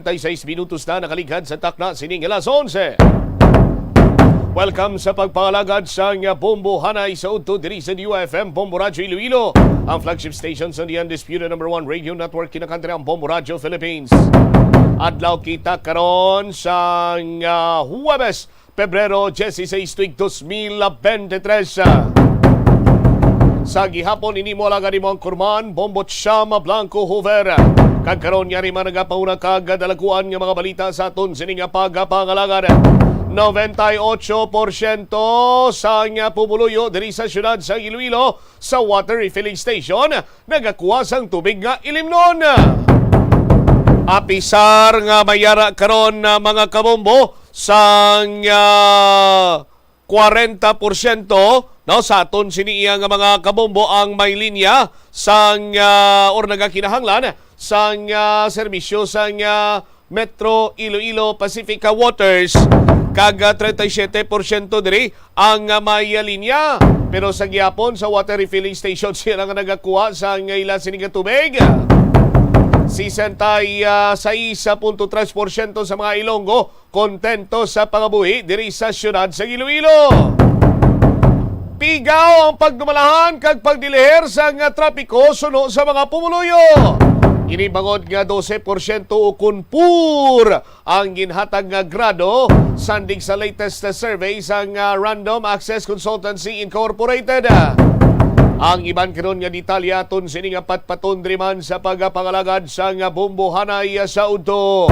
36 minutos na nakalighan sa takna sining alas 11. Welcome sa pagpangalagad sa Bombo Hanay sa udto diri sa UFM Bombo Radio Iloilo, ang flagship station sa the undisputed number 1 radio network kinakantri ang Bombo Radio Philippines. Adlaw kita karon sa Huwebes, Pebrero 16 tuig 2023. Sa gihapon ini mo lang mo ang kurman, Bombot Shama Blanco Hoover. Kagkaroon niya rin managapauna kagadalaguan ng mga balita sa aton sining pagpangalagad. 98% sa pumuluyo diri sa syudad sa Iloilo sa water refilling station nagakuha sang tubig nga ilimnon. Apisar nga mayara karon na mga kabombo sang 40% no, sa aton siniya nga mga kabombo ang may linya sang or nagakinahanglan sang serbisyo sang Metro Iloilo Pacifica Waters. Kaga 37% diri ang may linya. Pero sa gihapon sa water refilling station sila nga nagakuha sa ila sining tubig. 66.3% sa mga Ilonggo kontento sa pangabuhi diri sa syudad sa Iloilo. Pigaw ang pagdumalahan kag pagdilihir sa trapiko suno sa mga pumuluyo. Inibangod nga 12% ukon pur ang ginhatag nga grado sandig sa latest survey sa Random Access Consultancy Incorporated. Ang iban karon nga detalya aton sining patpatondriman sa pagpangalagad sa Bombo Hanay sa udto.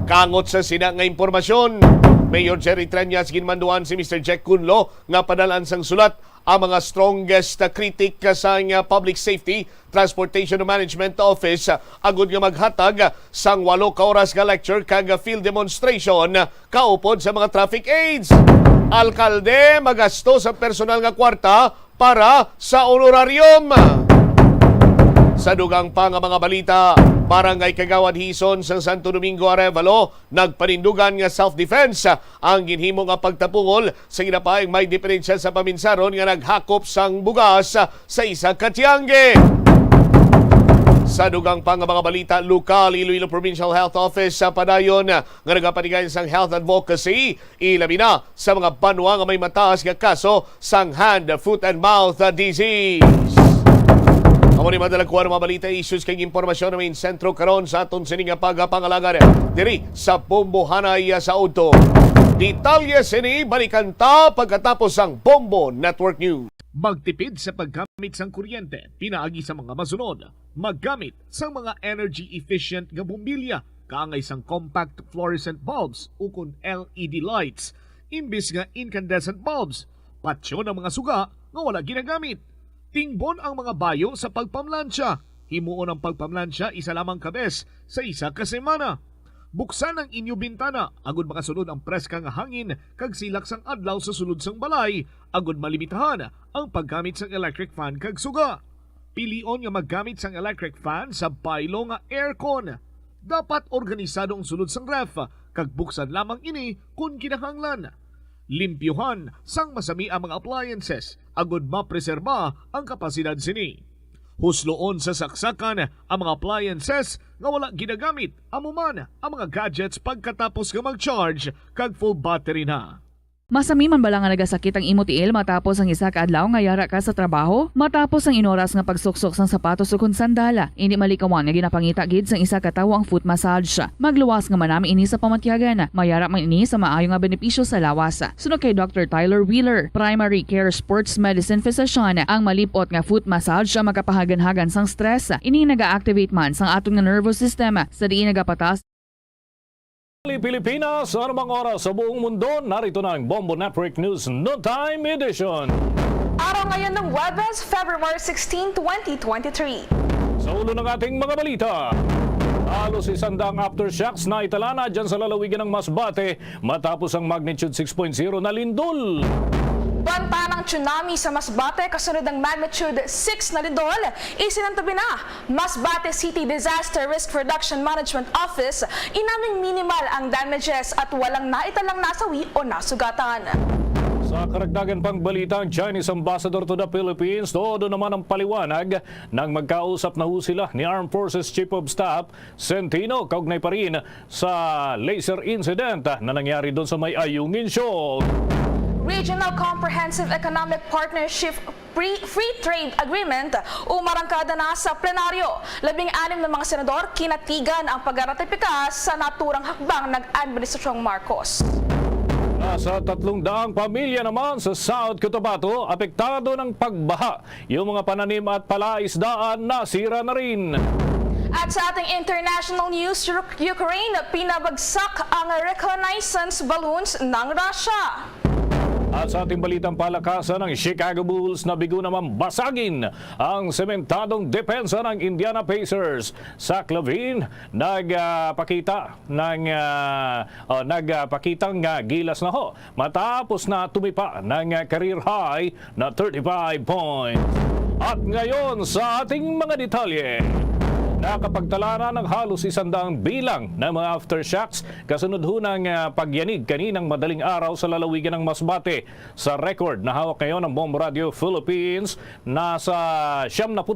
Kangot sa sina nga impormasyon, Mayor Jerry Treñas ginmanduan si Mr. Jack Cunlo nga padalan sang sulat ang mga strongest critic sa Public Safety Transportation Management Office agud nga maghatag sang 8 ka oras nga lecture kag field demonstration kaupod sa mga traffic aids. Alkalde magasto sa personal nga kwarta para sa honorarium. Sa dugang pa nga mga balita, Barangay Kagawad Hison sa Santo Domingo Arevalo nagpanindugan nga self-defense ang ginhimo nga pagtapungol sa ginapaing may diferensya sa paminsaron nga naghakop sang bugas sa isa ka tiyangge. Sa dugang pa nga mga balita, lokal Iloilo Provincial Health Office sa padayon nga nagapanigay sang health advocacy ilabi na sa mga banwa nga may mataas nga kaso sang hand, foot and mouth disease. Amo ni madalagkuhan mga balita, issues kay impormasyon na may sentro karon sa aton sining pagpangalagad diri sa Bombo Hanay sa udto. Detalye sini balikan ta pagkatapos ang Bombo Network News. Magtipid sa paggamit sang kuryente, pinaagi sa mga masunod. Maggamit sa mga energy-efficient nga bumbilya, kaangay sang compact fluorescent bulbs ukon LED lights, imbis nga incandescent bulbs. Patsyo ng mga suga nga wala ginagamit. Tingbon ang mga bayo sa pagpamlansya. Himuon ang pagpamlansya isa lamang kabes sa isa ka semana. Buksan ang inyo bintana agud makasunod ang preska nga hangin kag silak sang adlaw sa sulod sang balay agud malimitahan ang paggamit sang electric fan kag suga. Pilion nga maggamit sang electric fan sa baylo nga aircon. Dapat organisado ang sulod sang ref kag buksan lamang ini kung kinahanglan. Limpyuhan sang masami ang mga appliances agud mapreserba ang kapasidad sini. Husloon sa saksakan ang mga appliances nga wala ginagamit amuman ang mga gadgets pagkatapos nga mag-charge kag full battery na. Masami man bala nga nagasakit ang imo tiil matapos ang isa ka adlaw nga yara ka sa trabaho? Matapos ang inoras nga pagsuksok sang sapatos ukon sandala, hindi malikawan nga ginapangita gid sang isa ka tawo ang foot massage. Magluwas nga manami ini sa pamatyagan. Mayara man ini sa maayo nga benepisyo sa lawas. Sunod kay Dr. Tyler Wheeler, primary care sports medicine physician, ang malipot nga foot massage ang makapahagan-hagan sang stress. Ini naga-activate man sang aton nga nervous system sa diin nagapatas Pilipinas, sa anumang oras sa buong mundo, narito na ang Bombo Network News No-Time Edition. Araw ngayon ng Webes, February 16, 2023. Sa ulo ng ating mga balita, halos isandang aftershocks na italana dyan sa lalawigan ng Masbate matapos ang magnitude 6.0 na lindol. Banta ng tsunami sa Masbate kasunod ng magnitude 6 na lindol, isinantabi na Masbate City Disaster Risk Reduction Management Office inaming minimal ang damages at walang naitalang nasawi o nasugatan. Sa karagdagan pang balita, ang Chinese Ambassador to the Philippines, todo naman ang paliwanag nang magkausap na ho sila ni Armed Forces Chief of Staff Centino kaugnay pa rin sa laser incident na nangyari doon sa may Ayungin Shoal. Regional Comprehensive Economic Partnership Free Trade Agreement umarangkada na sa plenaryo. 16 na mga senador kinatigan ang pagratipika sa naturang hakbang ng Administrasyong Marcos. Nasa 300 pamilya naman sa South Cotabato, apektado ng pagbaha. Yung mga pananim at palaisdaan nasira na rin. At sa ating international news, Ukraine pinabagsak ang reconnaissance balloons ng Russia. At sa ating balitang palakasan, ng Chicago Bulls na bigo naman basagin ang sementadong depensa ng Indiana Pacers. Zach LaVine nagpakitang gilas na ho matapos na tumipa ng career high na 35 points. At ngayon sa ating mga detalye, nakapagtala na ng halos 100 bilang ng mga aftershocks kasunod ho ng pagyanig kaninang madaling araw sa lalawigan ng Masbate. Sa record na hawak ngayon ng Bomb Radio Philippines, nasa 78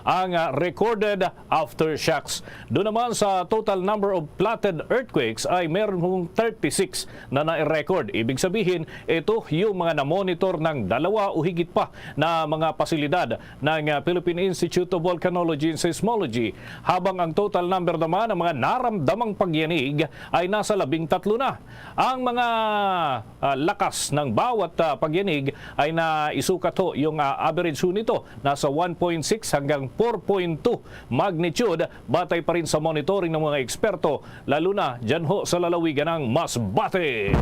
ang recorded aftershocks. Doon naman sa total number of platted earthquakes ay meron hong 36 na na-record. Ibig sabihin, ito yung mga na-monitor ng 2 o higit pa na mga pasilidad ng Philippine Institute of Volcanology and Seismology, habang ang total number naman ng mga naramdamang pagyanig ay nasa 13 na. Ang mga lakas ng bawat pagyanig ay naisukat ho, yung average ho nito nasa 1.6 hanggang 4.2 magnitude, batay pa rin sa monitoring ng mga eksperto, lalo na dyan ho sa lalawigan ng Masbate.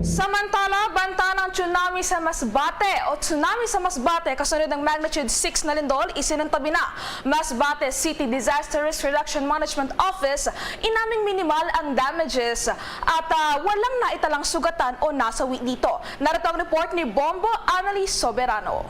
Samantala, banta ng tsunami sa Masbate o tsunami sa Masbate kasunod ng magnitude 6 na lindol, isinantabi na Masbate City Disaster Risk Reduction Management Office. Inaming minimal ang damages at walang naitalang sugatan o nasawi dito. Narito ang report ni Bombo Annalise Soberano.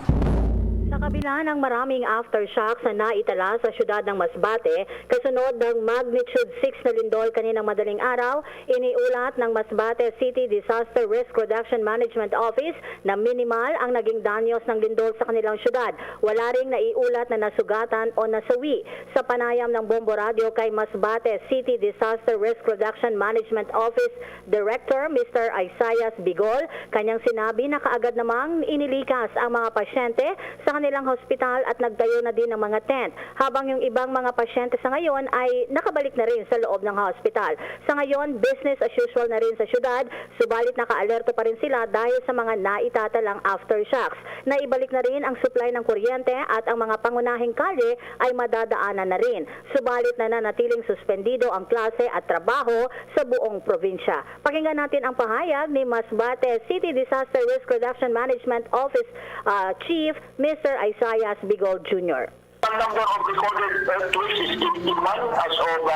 Sa kabila ng maraming aftershocks na naitala sa syudad ng Masbate, kasunod ng magnitude 6 na lindol kaninang madaling araw, iniulat ng Masbate City Disaster Risk Reduction Management Office na minimal ang naging danyos ng lindol sa kanilang syudad. Wala ring naiulat na nasugatan o nasawi. Sa panayam ng Bombo Radio kay Masbate City Disaster Risk Reduction Management Office Director Mr. Isaias Bigol, kanyang sinabi na kaagad namang inilikas ang mga pasyente sa kanilang hospital at nagtayo na din ng mga tent, habang yung ibang mga pasyente sa ngayon ay nakabalik na rin sa loob ng hospital. Sa ngayon, business as usual na rin sa syudad, subalit naka-alerto pa rin sila dahil sa mga naitatalang aftershocks. Naibalik na rin ang supply ng kuryente at ang mga pangunahing kalye ay madadaanan na rin. Subalit nananatiling suspendido ang klase at trabaho sa buong probinsya. Pakinggan natin ang pahayag ni Masbate City Disaster Risk Reduction Management Office Chief Mr. Isaias Bigol Jr. The number of recorded earthquakes is 81 as of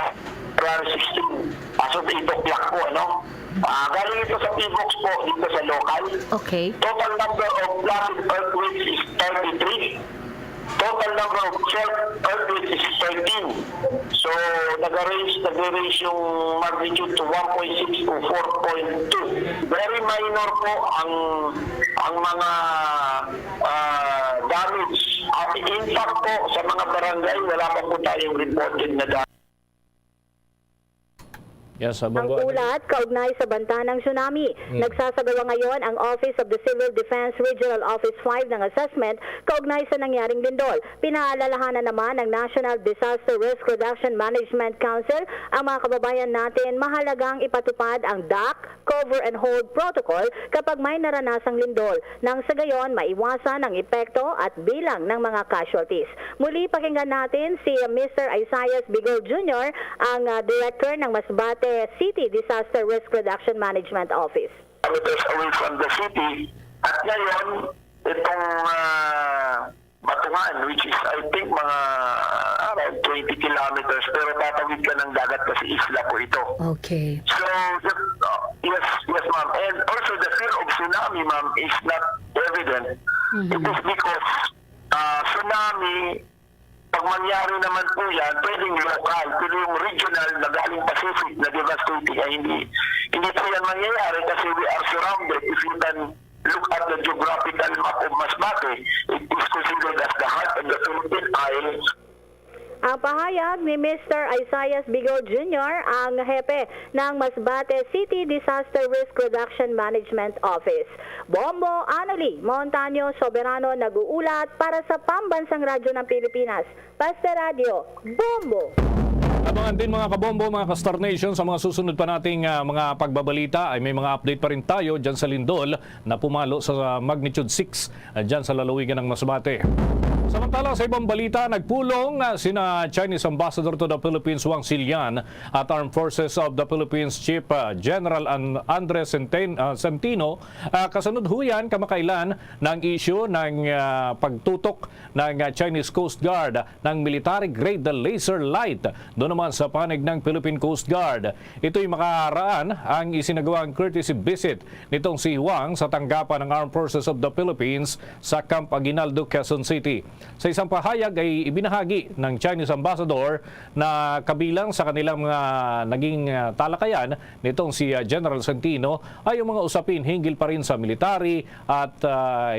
around 16. As of 8 o'clock po, ano? Galing ito sa PBOX po, dito sa local. Okay. Total number of platted earthquakes is 33. Total number of earthquakes is 13. So, nag-range yung magnitude to 1.6 to 4.2. Very minor po ang mga damage. At in fact po, sa mga barangay, wala pa po tayong reported na damage. Yes, Ang ulat kaugnay sa banta ng tsunami. Nagsasagawa ngayon ang Office of the Civil Defense Regional Office 5 ng assessment kaugnay sa nangyaring lindol. Pinaalalahanan naman ng National Disaster Risk Reduction Management Council ang mga kababayan natin mahalagang ipatupad ang duck, cover and hold protocol kapag may naranasang lindol, nang sa gayon maiwasan ang epekto at bilang ng mga casualties. Muli pakinggan natin si Mr. Isaias Bigol Jr., ang Director ng Masbate City Disaster Risk Reduction Management Office. Kilometers away from the city. At ngayon, itong Batungan, which is I think mga around 20 kilometers, pero tatawid ka ng dagat kasi isla po ito. Okay. So, yes ma'am. And also the fear of tsunami, ma'am, is not evident. It is because tsunami, pag mangyari naman po yan, pwedeng local, pero yung regional na galing Pacific na devastating ay hindi po yan mangyayari kasi we are surrounded. If you can look at the geographical map of Masbate, it is considered as the heart of the Philippine Islands. Ang pahayag ni Mr. Isaias Bigo Jr., ang hepe ng Masbate City Disaster Risk Reduction Management Office. Bombo Anoli Montaño Soberano nag-uulat para sa Pambansang Radyo ng Pilipinas. Paste Radio, Bombo! Abangan din mga kabombo, mga ka-Star Nation, sa mga susunod pa nating mga pagbabalita ay may mga update pa rin tayo dyan sa Lindol na pumalo sa magnitude 6 dyan sa lalawigan ng Masbate. Samantala sa ibang balita, nagpulong sina Chinese Ambassador to the Philippines Wang Silian at Armed Forces of the Philippines Chief General Andres Centino kasunod huyan kamakailan ng issue ng pagtutok ng Chinese Coast Guard ng military grade laser light doon naman sa panig ng Philippine Coast Guard. Ito'y makaraan ang isinagawang courtesy visit nitong si Wang sa tanggapan ng Armed Forces of the Philippines sa Camp Aguinaldo, Quezon City. Sa isang pahayag ay ibinahagi ng Chinese Ambassador na kabilang sa kanilang naging talakayan nitong si General Centino ay yung mga usapin hinggil pa rin sa military at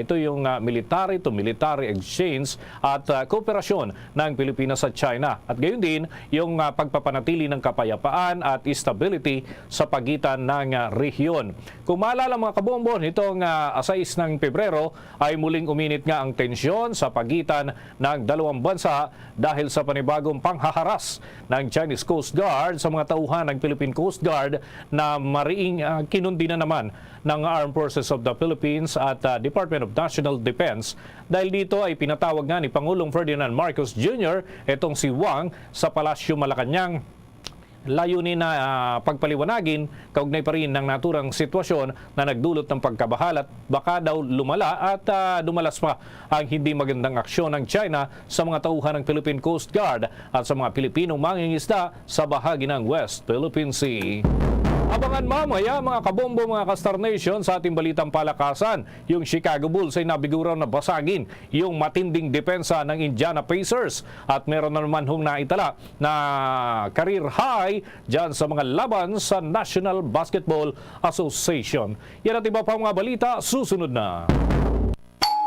ito yung military to military exchange at kooperasyon ng Pilipinas at China. At gayon din yung pagpapanatili ng kapayapaan at stability sa pagitan ng rehiyon. Kung maalala mga kabombo, nitong 6 ng Pebrero ay muling uminit nga ang tensyon sa pagitan ng dalawang bansa dahil sa panibagong panghaharas ng Chinese Coast Guard sa mga tauhan ng Philippine Coast Guard na mariing kinundi na naman ng Armed Forces of the Philippines at Department of National Defense. Dahil dito ay pinatawag nga ni Pangulong Ferdinand Marcos Jr. itong si Wang sa Palasyo Malacanang. Layunin na pagpaliwanagin kaugnay pa rin ng naturang sitwasyon na nagdulot ng pagkabahal at baka daw lumala at dumalas pa ang hindi magandang aksyon ng China sa mga tauhan ng Philippine Coast Guard at sa mga Pilipinong mangingisda sa bahagi ng West Philippine Sea. Abangan mamaya mga kabombo, mga ka-Star Nation, sa ating balitang palakasan. Yung Chicago Bulls ay nabiguraw na basagin yung matinding depensa ng Indiana Pacers. At meron na naman hong naitala na career high dyan sa mga laban sa National Basketball Association. Yan at iba pa mga balita, susunod na.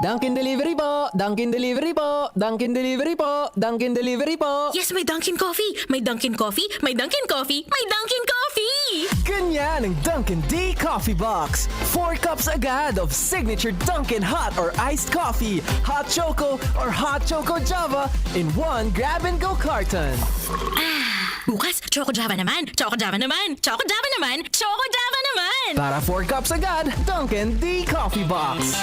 Dunkin' Delivery po! Dunkin' Delivery po! Dunkin' Delivery po! Dunkin' Delivery po! Yes, may Dunkin' Coffee! May Dunkin' Coffee! May Dunkin' Coffee! May Dunkin' Coffee! Ganyan ang Dunkin' D Coffee Box! 4 cups agad of signature Dunkin' hot or iced coffee, hot choco or hot choco java in 1 grab-and-go carton. Bukas, Choco Java naman! Choco Java naman! Choco Java naman! Choco Java naman! Para 4 cups agad, Dunkin' D Coffee Box!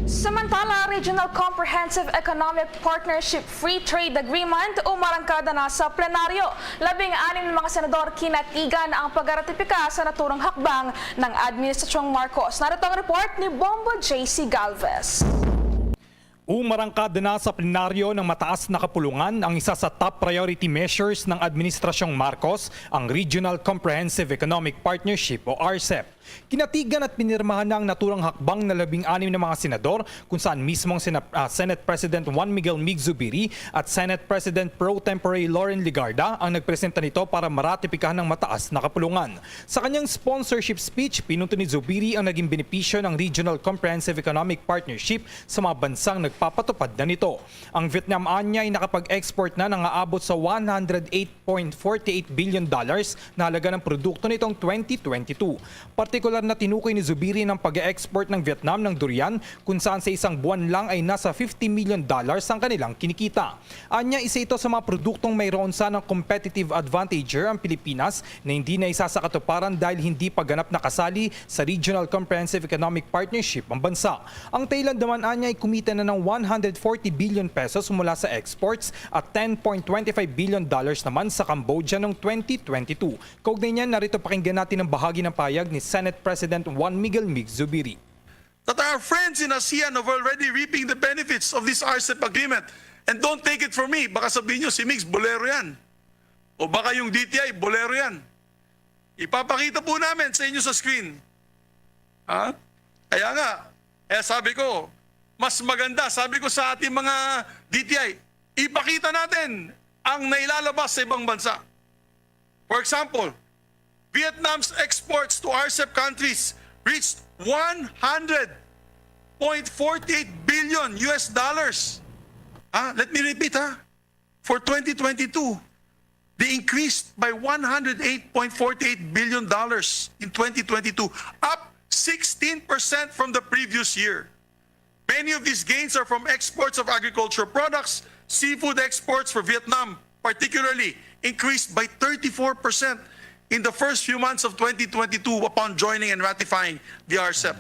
Samantala, Regional Comprehensive Economic Partnership Free Trade Agreement umarangkada na sa plenaryo. 16 ng mga senador kinatigan ang pagratipika sa naturang hakbang ng Administrasyong Marcos. Narito ang report ni Bombo JC Galvez. Umarangkada na sa plenaryo ng mataas na kapulungan ang isa sa top priority measures ng Administrasyong Marcos, ang Regional Comprehensive Economic Partnership o RCEP. Kinatigan at pinirmahan na ang naturang hakbang na 16 na mga senador kung saan mismong Senate President Juan Miguel Mig Zubiri at Senate President Pro Tempore Loren Legarda ang nagpresenta nito para maratipikahan ng mataas na kapulungan. Sa kanyang sponsorship speech, pinunto ni Zubiri ang naging benepisyo ng Regional Comprehensive Economic Partnership sa mga bansang nagpapatupad na nito. Ang Vietnam anya ay nakapag-export na ng aabot sa $108.48 billion na halaga ng produkto nitong 2022. Partikular na tinukoy ni Zubiri ng pag-export ng Vietnam ng durian kung saan sa isang buwan lang ay nasa $50 million ang kanilang kinikita. Anya, isa ito sa mga produktong mayroon sanang competitive advantage ang Pilipinas na hindi na isa sa katuparan dahil hindi pa ganap nakasali sa Regional Comprehensive Economic Partnership ang bansa. Ang Thailand naman anya ay kumita na ng 140 billion pesos mula sa exports at $10.25 billion naman sa Cambodia noong 2022. Kaugnay niyan, narito pakinggan natin ang bahagi ng payag ni Senate President Juan Miguel Mig Zubiri. That our friends in ASEAN are already reaping the benefits of this RCEP agreement. And don't take it from me, baka sabihin nyo si Migs, bolero yan. O baka yung DTI, bolero yan. Ipapakita po namin sa inyo sa screen. Ha? Kaya nga, sabi ko, mas maganda, sabi ko sa ating mga DTI, ipakita natin ang nailalabas sa ibang bansa. For example, Vietnam's exports to RCEP countries reached $100.48 billion US dollars. Let me repeat, for 2022, they increased by $108.48 billion in 2022, up 16% from the previous year. Many of these gains are from exports of agricultural products. Seafood exports for Vietnam, particularly, increased by 34% in the first few months of 2022 upon joining and ratifying the RCEP.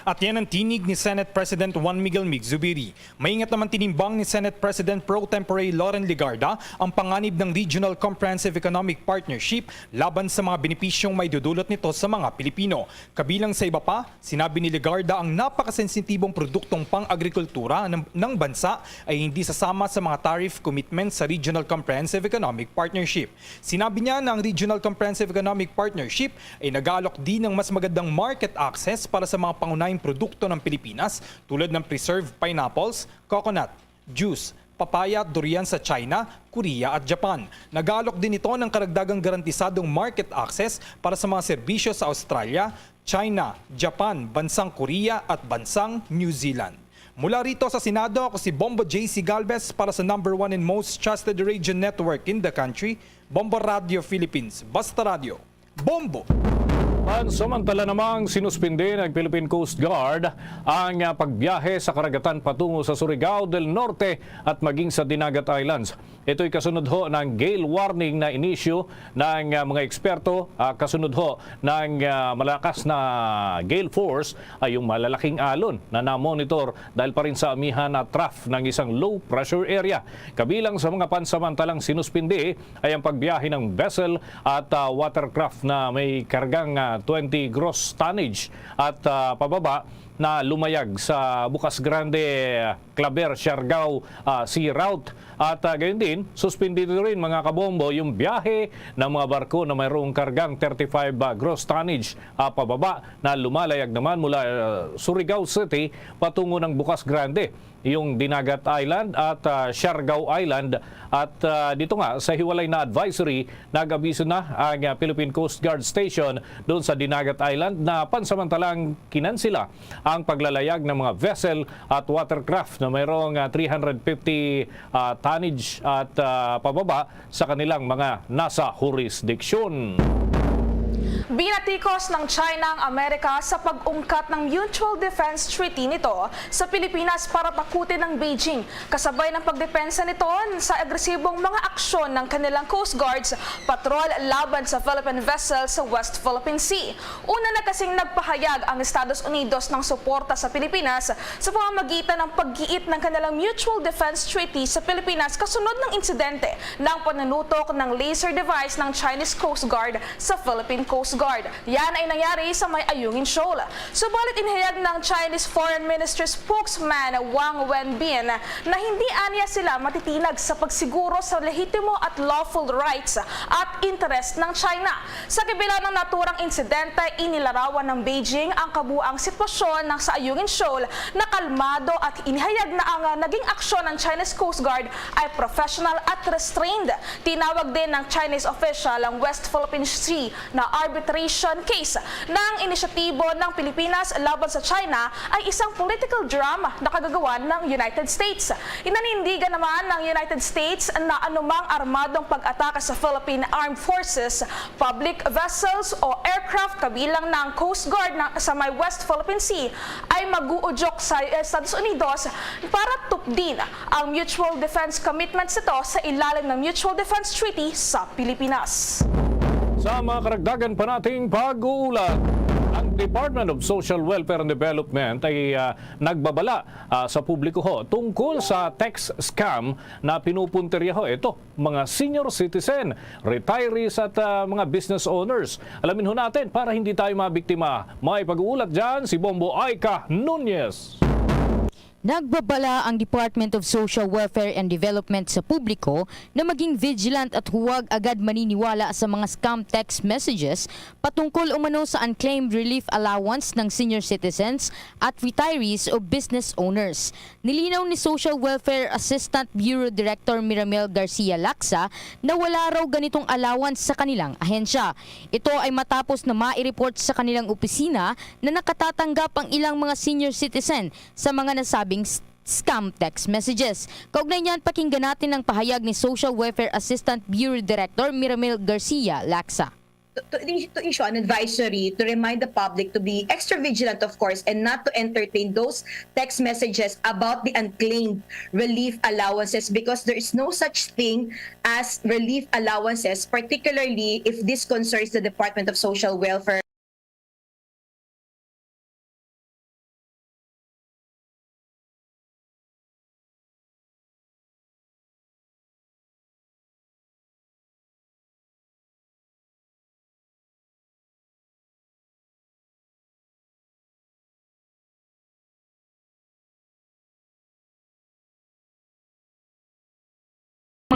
At yan ang tinig ni Senate President Juan Miguel Mig-Zubiri. Maingat naman tinimbang ni Senate President Pro Tempore Loren Legarda ang panganib ng Regional Comprehensive Economic Partnership laban sa mga benepisyong may dudulot nito sa mga Pilipino. Kabilang sa iba pa, sinabi ni Legarda ang napakasensitibong produktong pang-agrikultura ng bansa ay hindi sasama sa mga tariff commitments sa Regional Comprehensive Economic Partnership. Sinabi niya na ang Regional Comprehensive Economic Partnership ay nag-aalok din ng mas magandang market access para sa mga pangunahing produkto ng Pilipinas tulad ng preserved pineapples, coconut, juice, papaya at durian sa China, Korea at Japan. Nag-aalok din ito ng karagdagang garantisadong market access para sa mga serbisyo sa Australia, China, Japan, bansang Korea at bansang New Zealand. Mula rito sa Senado, ako si Bombo J.C. Galvez para sa #1 and most trusted radio network in the country, Bombo Radio Philippines. Basta Radio. Bombo! Pansamantala namang sinuspinde ng Philippine Coast Guard ang pagbiyahe sa karagatan patungo sa Surigao del Norte at maging sa Dinagat Islands. Ito'y kasunod ho ng gale warning na inisyu ng mga eksperto, kasunod ho ng malakas na gale force ay yung malalaking alon na namonitor dahil pa rin sa amihan at trough ng isang low pressure area. Kabilang sa mga pansamantalang sinuspinde ay ang pagbiyahe ng vessel at watercraft na may kargang 20 gross tonnage at pababa na lumayag sa Bukas Grande, Claber, Siargao Sea Route. At gayon din, suspendido rin mga kabombo yung biyahe ng mga barko na mayroong kargang 35 gross tonnage pababa na lumalayag naman mula Surigao City patungo ng Bukas Grande, yung Dinagat Island at Siargao Island. At dito nga sa hiwalay na advisory, nag-abiso na ang Philippine Coast Guard Station doon sa Dinagat Island na pansamantalang kinansila ang paglalayag ng mga vessel at watercraft na mayroong 350 tonnage at pababa sa kanilang mga nasa jurisdiksyon. Binatikos ng China ang Amerika sa pag-ungkat ng Mutual Defense Treaty nito sa Pilipinas para takutin ng Beijing, kasabay ng pagdepensa nito sa agresibong mga aksyon ng kanilang Coast Guards patrol laban sa Philippine vessel sa West Philippine Sea. Una na kasing nagpahayag ang Estados Unidos ng suporta sa Pilipinas sa pamamagitan ng paggiit ng kanilang Mutual Defense Treaty sa Pilipinas kasunod ng insidente ng panunutok ng laser device ng Chinese Coast Guard sa Philippine Coast Guard. Yan ay nangyari sa may Ayungin Shoal. Subalit inihayag ng Chinese Foreign Ministry spokesman Wang Wenbin na hindi aniya sila matitinag sa pagsiguro sa lehitimo at lawful rights at interest ng China. Sa kabila ng naturang insidente, inilarawan ng Beijing ang kabuang sitwasyon ng sa Ayungin Shoal na kalmado at inihayag na ang naging aksyon ng Chinese Coast Guard ay professional at restrained. Tinawag din ng Chinese official ang West Philippine Sea na arbitration case ng inisyatibo ng Pilipinas laban sa China ay isang political drama na kagagawan ng United States. Inanindigan naman ng United States na anumang armadong pag-atake sa Philippine Armed Forces, public vessels o aircraft kabilang ng Coast Guard sa may West Philippine Sea ay mag-uudyok sa Estados Unidos para tupdin ang mutual defense commitments nito sa ilalim ng Mutual Defense Treaty sa Pilipinas. Sa mga karagdagan pa nating pag-uulat, ang Department of Social Welfare and Development ay nagbabala sa publiko tungkol sa tax scam na pinupunterya ito, mga senior citizen, retirees at mga business owners. Alamin natin para hindi tayo mabiktima. May pag-uulat dyan si Bombo Aika Nunez. Nagbabala ang Department of Social Welfare and Development sa publiko na maging vigilant at huwag agad maniniwala sa mga scam text messages patungkol umano sa unclaimed relief allowance ng senior citizens at retirees o business owners. Nilinaw ni Social Welfare Assistant Bureau Director Miramel Garcia Laksa na wala raw ganitong allowance sa kanilang ahensya. Ito ay matapos na mai-report sa kanilang opisina na nakatatanggap ang ilang mga senior citizen sa mga nasabing scam text messages. Kaugnay niyan, pakinggan natin ang pahayag ni Social Welfare Assistant Bureau Director Miramel Garcia Laksa. To issue an advisory to remind the public to be extra vigilant, of course, and not to entertain those text messages about the unclaimed relief allowances, because there is no such thing as relief allowances, particularly if this concerns the Department of Social Welfare.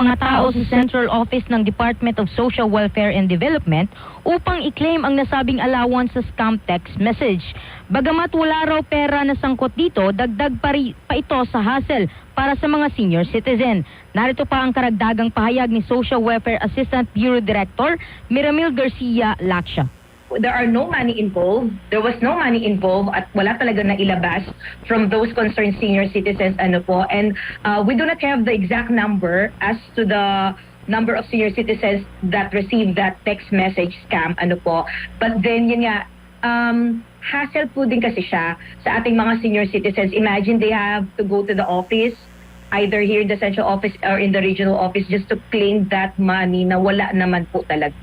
Mga tao sa Central Office ng Department of Social Welfare and Development upang i-claim ang nasabing allowance sa scam text message. Bagamat wala raw pera na sangkot dito, dagdag pa ito sa hassle para sa mga senior citizen. Narito pa ang karagdagang pahayag ni Social Welfare Assistant Bureau Director Miramel Garcia Laksa. There are no money involved. There was no money involved at wala talaga na ilabas from those concerned senior citizens and we do not have the exact number as to the number of senior citizens that received that text message scam but then yun nga, hassle po din kasi siya sa ating mga senior citizens. Imagine they have to go to the office, either here in the central office or in the regional office, just to claim that money na wala naman po talaga.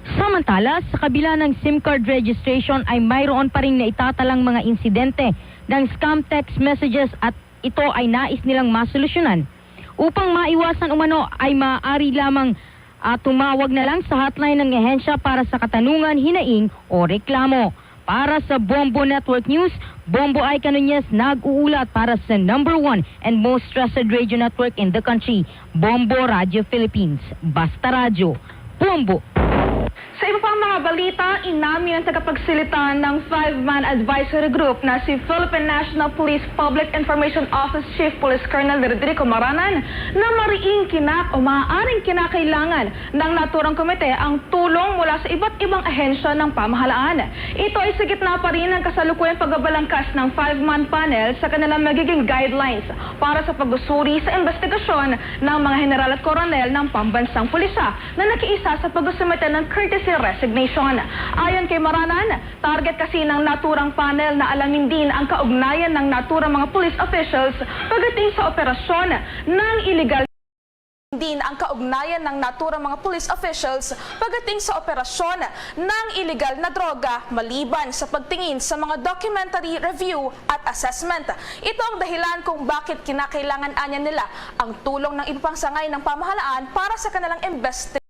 Samantala, sa kabila ng SIM card registration ay mayroon pa rin na itatalang mga insidente ng scam text messages at ito ay nais nilang masolusyonan. Upang maiwasan umano ay maaari lamang tumawag na lang sa hotline ng ehensya para sa katanungan, hinaing o reklamo. Para sa Bombo Network News, Bombo Ika Nunez nag-uulat para sa #1 and most trusted radio network in the country, Bombo Radio Philippines. Basta Radio, Bombo. Sa iba pang mga balita, inamin ang tagapagsalita ng 5-man advisory group na si Philippine National Police Public Information Office Chief Police Colonel Rodrigo Maranan na maaaring kinakailangan ng naturang komite ang tulong mula sa iba't ibang ahensya ng pamahalaan. Ito ay sa gitna pa rin ng kasalukuyang pagbabalangkas ng 5-man panel sa kanilang magiging guidelines para sa pag-usuri sa investigasyon ng mga general at koronel ng pambansang pulisya na nakiisa sa pag-usumite ng courtesy resignation. Ayon kay Maranan, target kasi ng naturang panel na alamin din ang kaugnayan ng naturang mga police officials pagdating sa operasyon ng illegal na droga maliban sa pagtingin sa mga documentary review at assessment. Ito ang dahilan kung bakit kinakailangan anya nila ang tulong ng ibang sangay ng pamahalaan para sa kanilang investigation.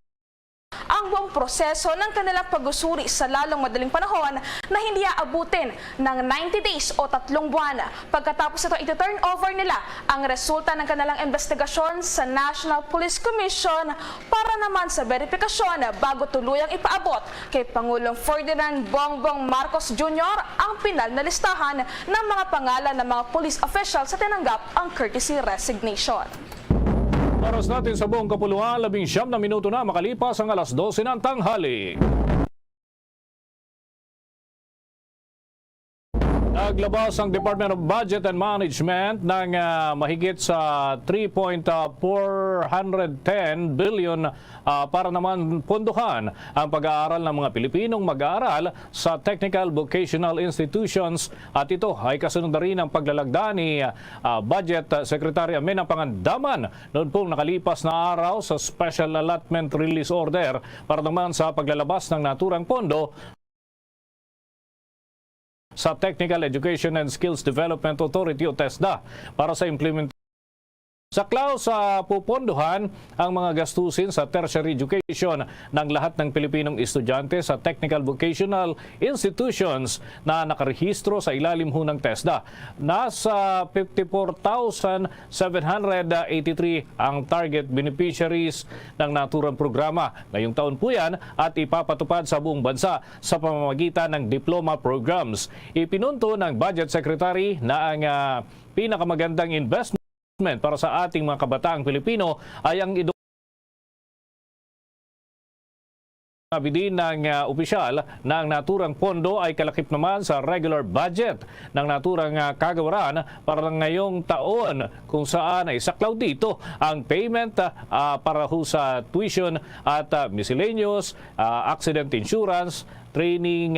Ang buong proseso ng kanilang pag-usuri sa lalong madaling panahon na hindi aabutin ng 90 days o 3 buwan. Pagkatapos ito, iti-turn over nila ang resulta ng kanilang investigasyon sa National Police Commission para naman sa verifikasyon bago tuluyang ipaabot kay Pangulong Ferdinand Bongbong Marcos Jr. ang pinal na listahan ng mga pangalan ng mga police officials sa tinanggap ang courtesy resignation. Oras natin sa buong kapuluan, 19 na minuto na makalipas ang alas 12 ng tanghali. Naglabas ang Department of Budget and Management ng mahigit sa 3.410 billion para naman pondohan ang pag-aaral ng mga Pilipinong mag-aaral sa technical vocational institutions, at ito ay kasunod na rin ang paglalagda ni Budget Secretary Amenang Pangandaman noon pong nakalipas na araw sa Special Allotment Release Order para naman sa paglalabas ng naturang pondo sa Technical Education and Skills Development Authority o TESDA para sa implementasyon Saklaw sa pupondohan ang mga gastusin sa tertiary education ng lahat ng Pilipinong estudyante sa technical vocational institutions na nakarehistro sa ilalim ho ng TESDA. Nasa 54,783 ang target beneficiaries ng naturang programa. Ngayong taon po yan at ipapatupad sa buong bansa sa pamamagitan ng diploma programs. Ipinunto ng Budget Secretary na ang pinakamagandang investment para sa ating mga kabataang Pilipino ay ang din ng opisyal na ang naturang pondo ay kalakip naman sa regular budget ng naturang kagawaran para ngayong taon, kung saan ay saklaw dito ang payment para ho sa tuition at miscellaneous, accident insurance, training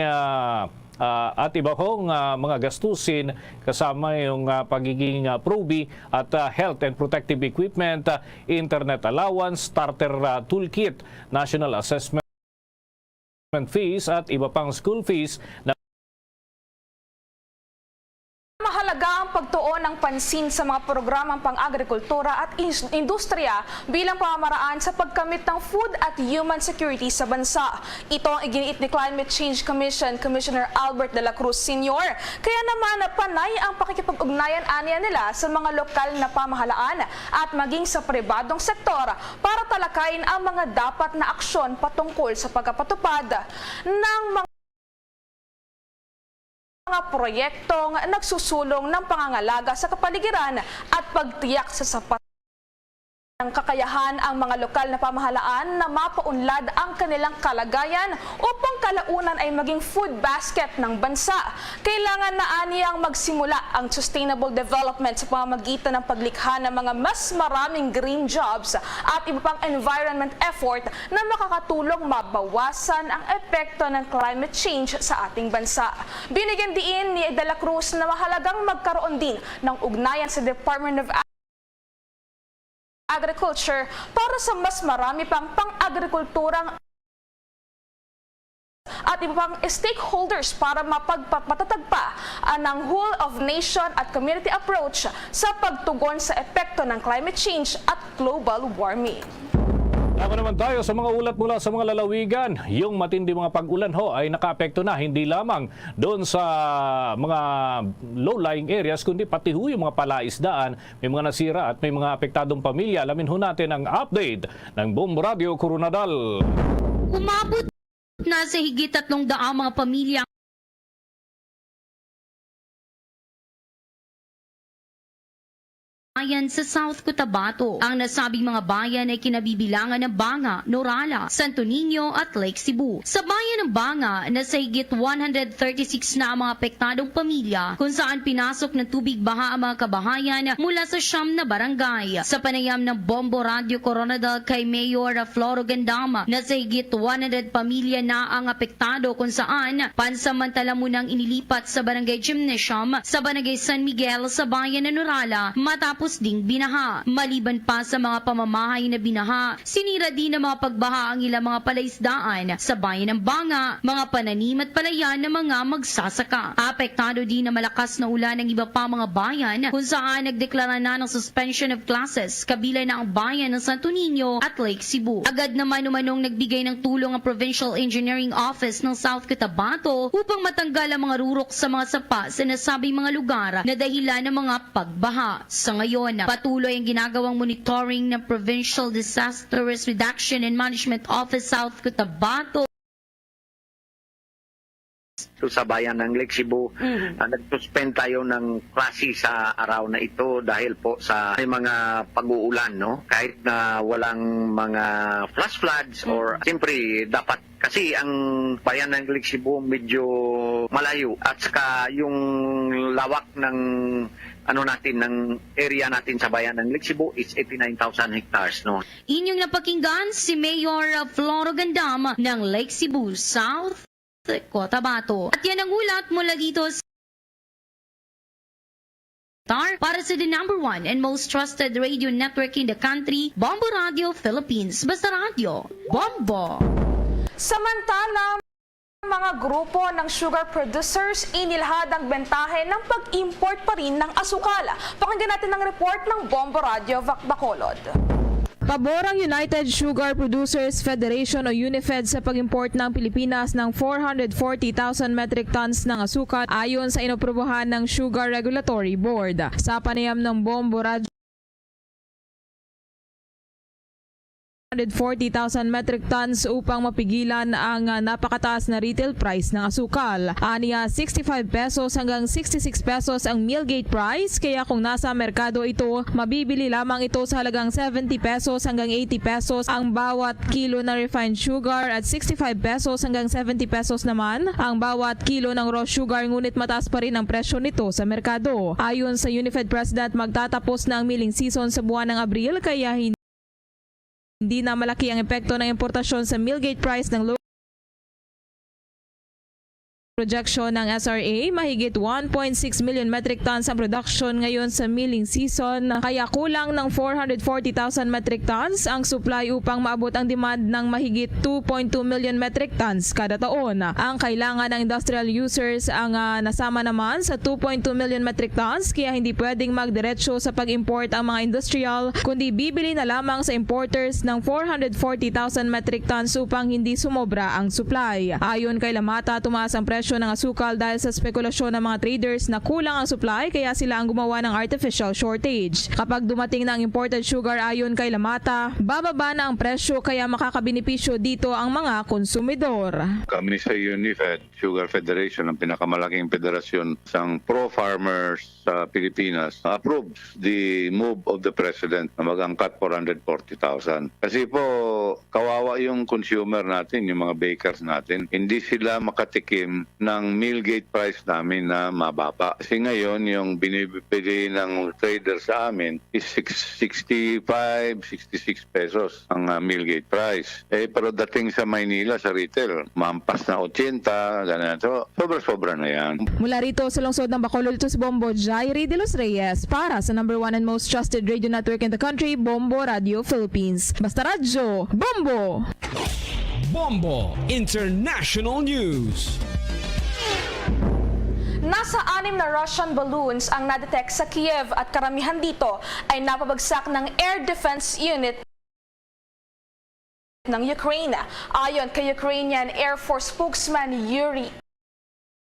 at iba pong mga gastusin kasama yung pagiging proby at health and protective equipment, internet allowance, starter toolkit, national assessment fees at iba pang school fees na Mahalaga ang pagtuon ng pansin sa mga programang pang-agrikultura at industriya bilang pamamaraan sa pagkamit ng food at human security sa bansa. Ito ang iginiit ni Climate Change Commissioner Albert de la Cruz Sr. Kaya naman panay ang pakikipag-ugnayan aniya nila sa mga lokal na pamahalaan at maging sa pribadong sektor para talakayin ang mga dapat na aksyon patungkol sa pagkapatupad ng mga proyektong nagsusulong ng pangangalaga sa kapaligiran at pagtiyak sa sapat ng kakayahan ang mga lokal na pamahalaan na mapaunlad ang kanilang kalagayan upang kalaunan ay maging food basket ng bansa. Kailangan na aniyang magsimula ang sustainable development sa pamamagitan ng paglikha ng mga mas maraming green jobs at iba pang environment effort na makakatulong mabawasan ang epekto ng climate change sa ating bansa. Binigyan diin ni De La Cruz na mahalagang magkaroon din ng ugnayan sa Department of Agriculture para sa mas marami pang pang-agrikulturang at iba pang stakeholders para mapatatag pa ng whole of nation at community approach sa pagtugon sa epekto ng climate change at global warming. Ako naman tayo sa mga ulat mula sa mga lalawigan. Yung matindi mga pag-ulan ho ay nakaapekto na hindi lamang doon sa mga low-lying areas kundi pati ho yung mga palaisdaan. May mga nasira at may mga apektadong pamilya. Alamin ho natin ang update ng Bombo Radio Coronadal. Umabot na sa higit 300 mga pamilya bayan sa South Cotabato. Ang nasabing mga bayan ay kinabibilangan ng Banga, Norala, Santo Niño at Lake Cebu. Sa bayan ng Banga, nasa higit 136 na ang mga apektadong pamilya kung saan pinasok ng tubig baha ang mga kabahayan mula sa 9 na barangay. Sa panayam ng Bombo Radio Coronadal kay Mayor Floro Gandama, nasa higit 100 pamilya na ang apektado kung saan pansamantala munang inilipat sa Barangay Gymnasium sa Barangay San Miguel sa bayan ng Norala matapos ding binaha. Maliban pa sa mga pamamahay na binaha, sinira din ng mga pagbaha ang ilang mga palaisdaan sa bayan ng Banga, mga pananim at palayan ng mga magsasaka. Apektado din na malakas na ulan ng iba pa mga bayan kung saan nagdeklara na ng suspension of classes kabila na ang bayan ng Santo Niño at Lake Cebu. Agad naman umanong nagbigay ng tulong ang Provincial Engineering Office ng South Cotabato upang matanggal ang mga rurok sa mga sapa sa nasabing mga lugar na dahilan ng mga pagbaha. Sa ngayon, patuloy ang ginagawang monitoring ng Provincial Disaster Risk Reduction and Management Office South Cotabato sa bayan ng Lake Cebu. Nag-suspend tayo ng klase sa araw na ito dahil po sa may mga pag-uulan, no? Kahit na walang mga flash floods or siyempre dapat kasi ang bayan ng Lake Cebu medyo malayo at saka yung lawak ng ng area natin sa bayan ng Lake Cebu is 89,000 hectares, no? Inyong napakinggan si Mayor Floro Gandam ng Lake Cebu South Cotabato. At yan ang ulat mula dito para sa the #1 and most trusted radio network in the country, Bombo Radio Philippines. Basta Radio, Bombo! Samantala, Mga grupo ng sugar producers inilahad ang bentahe ng pag-import pa rin ng asukal. Pakinggan natin ang report ng Bombo Radio Bacolod. Pabor ang United Sugar Producers Federation o UNIFED sa pag-import ng Pilipinas ng 440,000 metric tons ng asukal ayon sa inoprubuhan ng Sugar Regulatory Board. Sa panayam ng Bombo Radio, 140,000 metric tons upang mapigilan ang napakataas na retail price ng asukal. Aniya 65 pesos hanggang 66 pesos ang mill gate price, kaya kung nasa merkado ito, mabibili lamang ito sa halagang 70 pesos hanggang 80 pesos ang bawat kilo ng refined sugar at 65 pesos hanggang 70 pesos naman ang bawat kilo ng raw sugar, ngunit mataas pa rin ang presyo nito sa merkado. Ayon sa UNIFED President, magtatapos na ang milling season sa buwan ng Abril, kaya hindi na malaki ang epekto ng importasyon sa mill gate price ng projection ng SRA. Mahigit 1.6 million metric tons ang production ngayon sa milling season, kaya kulang ng 440,000 metric tons ang supply upang maabot ang demand ng mahigit 2.2 million metric tons kada taon. Ang kailangan ng industrial users ang nasama naman sa 2.2 million metric tons, kaya hindi pwedeng magdiretso sa pag-import ang mga industrial, kundi bibili na lamang sa importers ng 440,000 metric tons upang hindi sumobra ang supply. Ayon kay Lamata, tumaas ang presyo ng asukal dahil sa spekulasyon ng mga traders na kulang ang supply, kaya sila ang gumawa ng artificial shortage. Kapag dumating na ang imported sugar, ayon kay Lamata, bababa na ang presyo, kaya makakabenepisyo dito ang mga konsumidor. Kami sa UNIFED Sugar Federation, ang pinakamalaking federasyon ng pro-farmers sa Pilipinas, approves the move of the President na mag-angkat 440,000. Kasi po, kawawa yung consumer natin, yung mga bakers natin. Hindi sila makatikim ng mill gate price namin na mababa. Kasi ngayon, yung binibili ng trader sa amin is 65, 66 pesos ang mill gate price. Pero dating sa Maynila, sa retail, mampas na 80, ganito. Sobra-sobra na yan. Mula rito sa lungsod ng Bacolod, ito si Bombo Jairi de los Reyes para sa #1 and most trusted radio network in the country, Bombo Radio Philippines. Basta radyo, Bombo! Bombo International News. Nasa 6 na Russian balloons ang nadetect sa Kiev at karamihan dito ay napabagsak ng Air Defense Unit ng Ukraine. Ayon kay Ukrainian Air Force spokesman Yuri,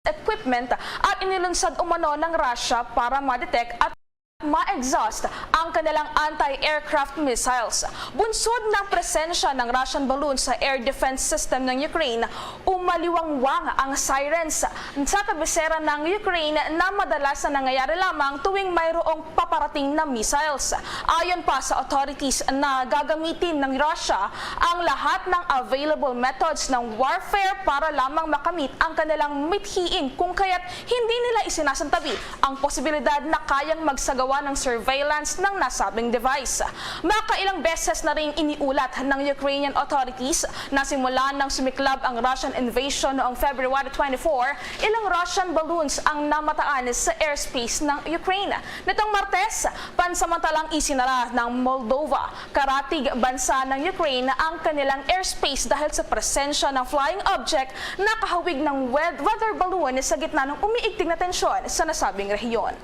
equipment at inilunsad umano ng Russia para ma-detect at ma-exhaust ang kanilang anti-aircraft missiles. Bunsod ng presensya ng Russian balloon sa air defense system ng Ukraine, umaliwangwang ang sirens sa kabisera ng Ukraine na madalas na nangyayari lamang tuwing mayroong paparating na missiles. Ayon pa sa authorities na gagamitin ng Russia ang lahat ng available methods ng warfare para lamang makamit ang kanilang mithiin, kung kaya't hindi nila isinasantabi ang posibilidad na kayang magsagawa ng surveillance ng nasabing device. Makailang beses na rin iniulat ng Ukrainian authorities na simula nang sumiklab ang Russian invasion noong February 24, ilang Russian balloons ang namataan sa airspace ng Ukraine. Nitong Martes, pansamantalang isinara ng Moldova, karatig bansa ng Ukraine, ang kanilang airspace dahil sa presensya ng flying object na kahawig ng weather balloon sa gitna ng umiigting na tensyon sa nasabing rehiyon.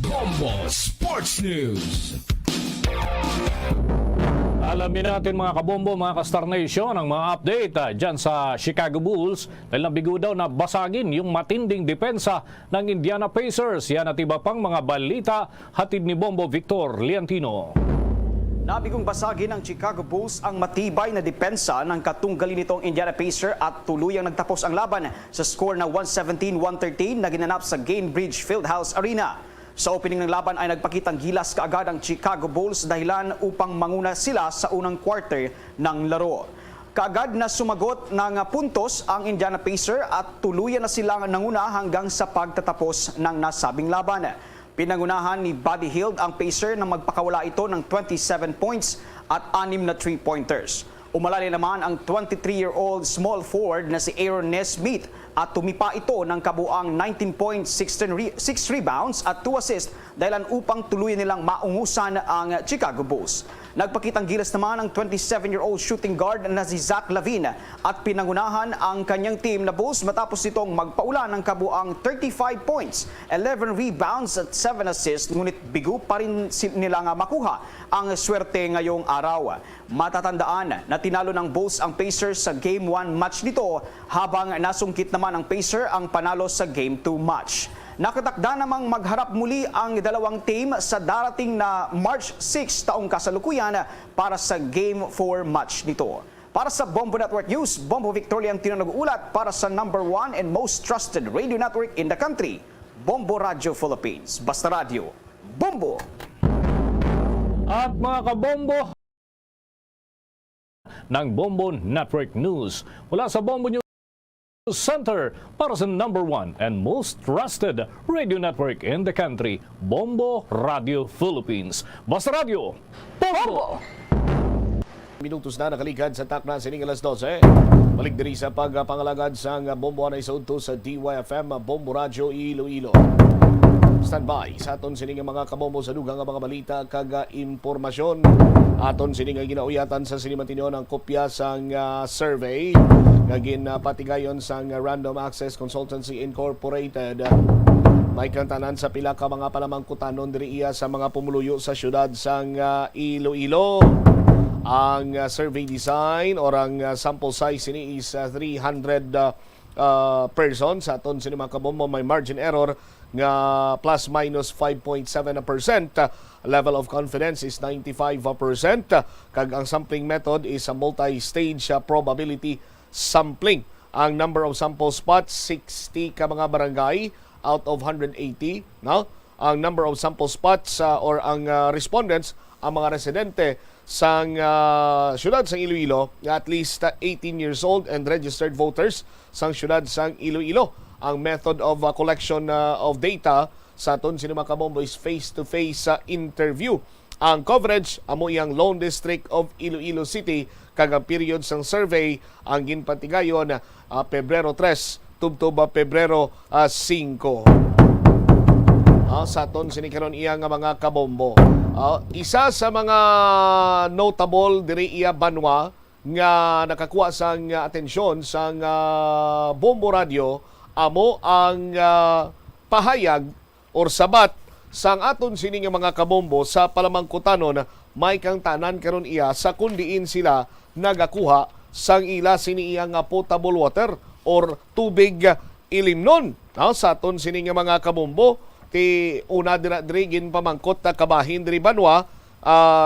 Bombo Sports News. Alamin natin mga kabombo, mga ka-Star Nation, ang mga update dyan sa Chicago Bulls dahil nabigo daw na basagin yung matinding depensa ng Indiana Pacers. Yan at iba pang mga balita, hatid ni Bombo Victor Liantino. Nabigong basagin ng Chicago Bulls ang matibay na depensa ng katunggali nitong Indiana Pacers at tuluyang nagtapos ang laban sa score na 117-113 na ginanap sa Gainbridge Fieldhouse Arena. Sa opening ng laban ay nagpakitang gilas kaagad ang Chicago Bulls dahilan upang manguna sila sa unang quarter ng laro. Kaagad na sumagot ng puntos ang Indiana Pacers at tuluyan na silang nanguna hanggang sa pagtatapos ng nasabing laban. Pinangunahan ni Buddy Hield ang Pacers na magpakawala ito ng 27 points at 6 na 3-pointers. Umalali naman ang 23-year-old small forward na si Aaron Nesmith at tumipa ito ng kabuang 19 points, 6 rebounds at 2 assists dahilan upang tuluyan nilang maungusan ang Chicago Bulls. Nagpakitang gilas naman ang 27-year-old shooting guard na si Zach Lavin at pinangunahan ang kanyang team na Bulls matapos nitong magpaulan ng kabuang 35 points, 11 rebounds at 7 assists, ngunit bigo pa rin nila nga makuha ang swerte ngayong araw. Matatandaan na tinalo ng Bulls ang Pacers sa Game 1 match nito habang nasungkit naman ang Pacer ang panalo sa Game 2 match. Nakatakda namang magharap muli ang dalawang team sa darating na March 6 taong kasalukuyan para sa Game 4 match nito. Para sa Bombo Network News, Bombo Victoria ang tinanag-ulat para sa number 1 and most trusted radio network in the country, Bombo Radio Philippines. Basta Radio, Bombo! At mga kabombo ng Bombo Network News, mula sa Bombo News Center para sa number 1 and most trusted radio network in the country, Bombo Radio Philippines. Basta Radio, Bombo! Minutos na nakaligad sa takna sining alas 12. Balik diri sa pagpangalagad sa Bombo na isauto sa DYFM Bombo Radio Iloilo. Standby sa aton sining mga kabombo sa dugang mga balita kag impormasyon. Aton sining ginauyatan sa sinimatinyon ang kopya sang survey nga ginpatigayon sang Random Access Consultancy Incorporated. May kantanan sa pila ka mga palamangkutanon diri iya sa mga pumuluyo sa syudad sang Iloilo. Ang survey design or ang sample size ini is 300 persons. Sa aton sining mga kabombo may margin error nga plus minus 5.7%. Level of confidence is 95%. Kag ang sampling method is a multi-stage probability sampling. Ang number of sample spots, 60 ka mga barangay out of 180. No? Ang number of sample spots or ang respondents, ang mga residente sang syudad sang Iloilo, at least 18 years old and registered voters sang syudad sang Iloilo. Ang method of collection of data sa aton sino mga kabombo is face-to-face interview. Ang coverage amo iyang Lone District of Iloilo City kag ang period sang survey ang ginpatigayon Pebrero 3 tubtob Pebrero 5. Sa aton sinikaron iya nga mga kabombo. Isa sa mga notable diri iya Banwa nga nakakuha sang atensyon sang Bombo Radio amo ang pahayag or sabat sang aton sining mga kabombo sa palamangkutanon may kang tanan karon iya sa kundiin sila nagakuha sang ila sini iya nga potable water or tubig ilimnon. Sa aton sining mga kabombo ti una diri ginpamangkot ta kabahin diri Banwa.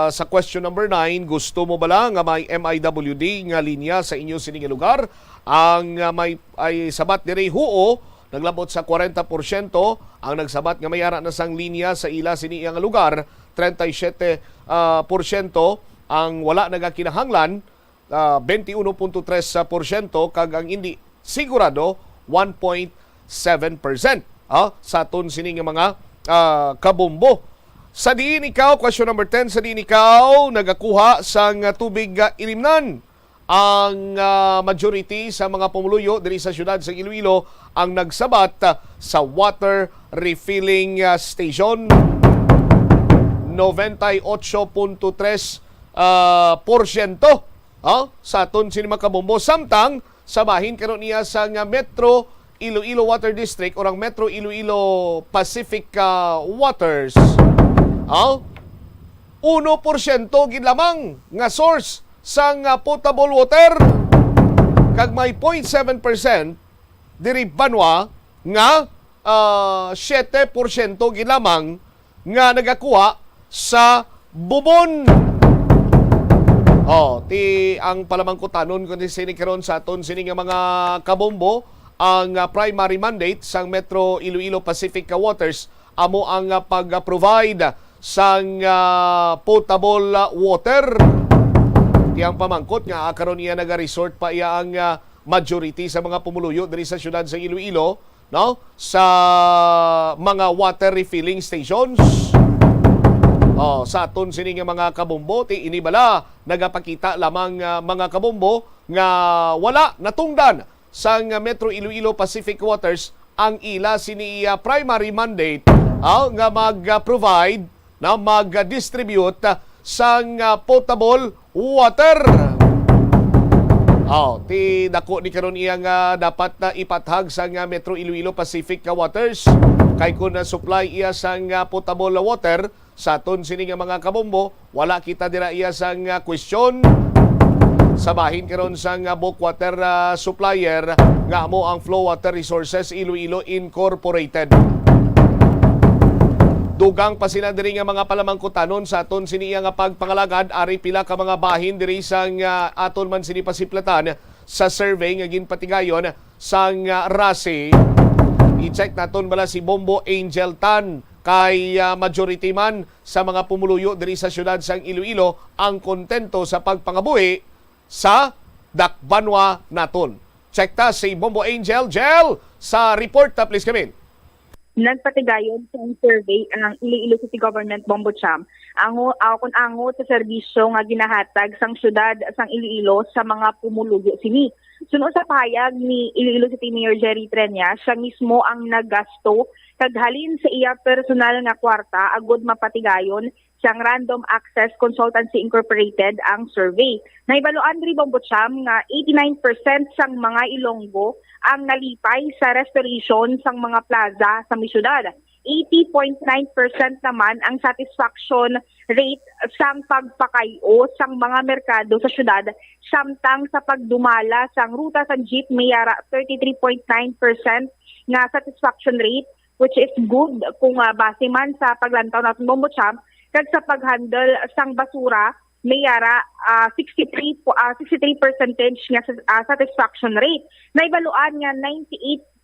Sa question number 9, gusto mo bala nga may MIWD nga linya sa inyo sining lugar? Ang may ay sabat diri huo, naglabot sa 40%. Ang nagsabat nga mayara na sang linya sa ila sini nga lugar, 37%. Ang wala nagakinahanglan, 21.3%. Kag ang hindi sigurado, 1.7%. Sa aton sini nga mga kabombo. Sa diin ikaw, question number 10, sa diin ikaw nagakuha sang tubig ilimnan. Ang majority sa mga pumuluyo diri sa syudad sa Iloilo ang nagsabat sa water refilling station. 98.3% sa aton sini mga kabombo. Samtang sa bahin karon niya sa Metro Iloilo Water District o ang Metro Iloilo Pacific Waters. 1% gid lamang nga source sang potable water. Kag may 0.7% diri Banwa nga 7% gid lamang nga nagakuha sa bubon. Ti ang palamangkutanon kundi sini karon sa aton sini nga mga kabombo, ang primary mandate sang Metro Iloilo Pacific Waters amo ang pag-provide sang potable water. Tiyang pamangkot nga karon iya naga-resort pa iya ang majority sa mga pumuluyo diri sa syudad sa Iloilo, no? Sa mga water refilling stations. Sa aton sini nga mga kabombo, ti inibala nagapakita lamang mga kabombo nga wala natungdan sang Metro Iloilo Pacific Waters ang ila sini primary mandate nga mag-provide na mag-distribute sang potable water. Ti dako ni karon iya nga dapat na ipathag sang Metro Iloilo Pacific nga waters. Kay kun na supply iya sang potable water sa aton sini nga mga kabombo, wala kita dira iya sang question. Sa bahin karon sang bulk water supplier nga mo ang Flow Water Resources Iloilo Incorporated. Dugang pa sila diri nga mga palamangkutanon sa aton sini nga pagpangalagad ari pila ka mga bahin diri sang aton man sini pasiplatan sa survey nga ginpatigayon sang RASI. I-check naton bala si Bombo Angel Tan kay majority man sa mga pumuluyo diri sa syudad sang Iloilo ang kontento sa pagpangabuhi sa dakbanwa naton. Check ta si Bombo Angel sa report ta please come in. Nagpatigayon sa survey ang Iloilo City Government Bombo Cham kung ango sa serbisyo nga ginahatag sang syudad sang Iloilo sa mga pumuluyo sini. Suno sa pahayag ni Iloilo City Mayor Jerry Treñas, siya mismo ang naggasto kadhalin sa iya personal nga kwarta agud mapatigayon siyang Random Access Consultancy Incorporated ang survey. Naibaluan ri Bombo Cham nga 89% sang mga Ilonggo ang nalipay sa restoration sang mga plaza sa syudad. 80.9% naman ang satisfaction rate sang pagpakayo sang mga merkado sa syudad, samtang sa pagdumala sang ruta sa jeep mayara 33.9% nga satisfaction rate, which is good kung base man sa paglantaw natin Bombo Cham. Kag sa paghandle sang basura mayara 63% nga satisfaction rate. Naibaluan nga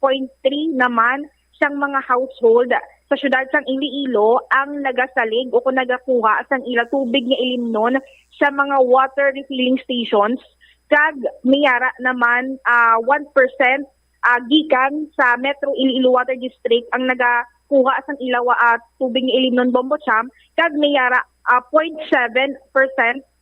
98.3 naman sang mga household sa syudad sang Iloilo ang nagasalig o kung nagakuha sang ila tubig nga ilimnon sa mga water refilling stations. Kag mayara naman 1% gikan sa Metro Iloilo Water District ang nagakuha sang ilaw tubig nga ilimnon Bombo Cham. Kag mayara 0.7%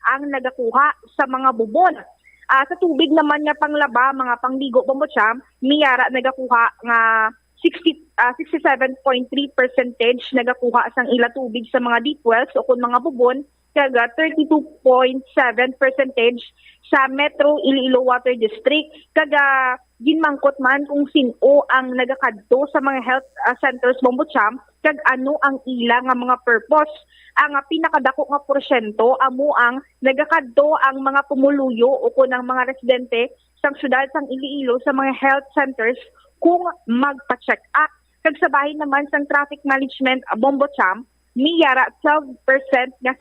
ang nagakuha sa mga bubon. Sa tubig naman nga panglaba, mga pangligo Bombo Cham, mayara nagakuha nga 67.3% nagakuha sang ila tubig sa mga deep wells o kung mga bubon, kaga 32.7% sa Metro Iloilo Water District. Kaga ginmangkot man kung sino ang nagakadto sa mga health centers Bombo Cham, kag ano ang ila nga mga purpose. Ang pinakadako nga porsyento amo ang nagakadto ang mga pumuluyo o kung ang mga residente sang syudad sang Iloilo sa mga health centers kung magpa-check up. Kag sa bahin naman sang traffic management Bombo Cham, miyara 12% nga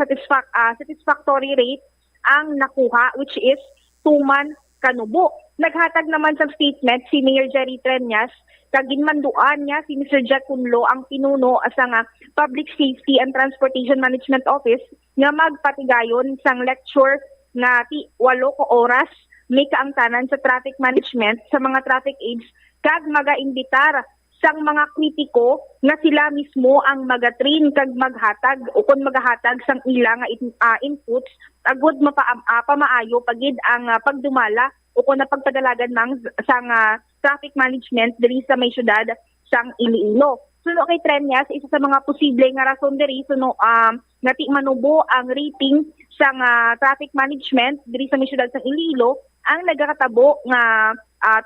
satisfactory rate ang nakuha, which is 2 man kanubo. Naghatag naman sa statement si Mayor Jerry Treñas, kag ginmanduan niya si Mr. Jack Kunlo ang pinuno sa Public Safety and Transportation Management Office nga magpatigayon sang lecture nga 8 ka oras may kaangtanan sa traffic management sa mga traffic aids, kag magaimbitar sang mga kritiko nga sila mismo ang magatrain kag maghatag o kung maghatag sang ila nga inputs agud pamaayo pagid ang pagdumala o kung napagpadalagan mang sang traffic management diri sa may syudad sang Iloilo. Suno kay Treñas, isa sa mga posible nga rason diri nga ti manubo ang rating sang traffic management diri sa may syudad sang Iloilo ang nagakatabo nga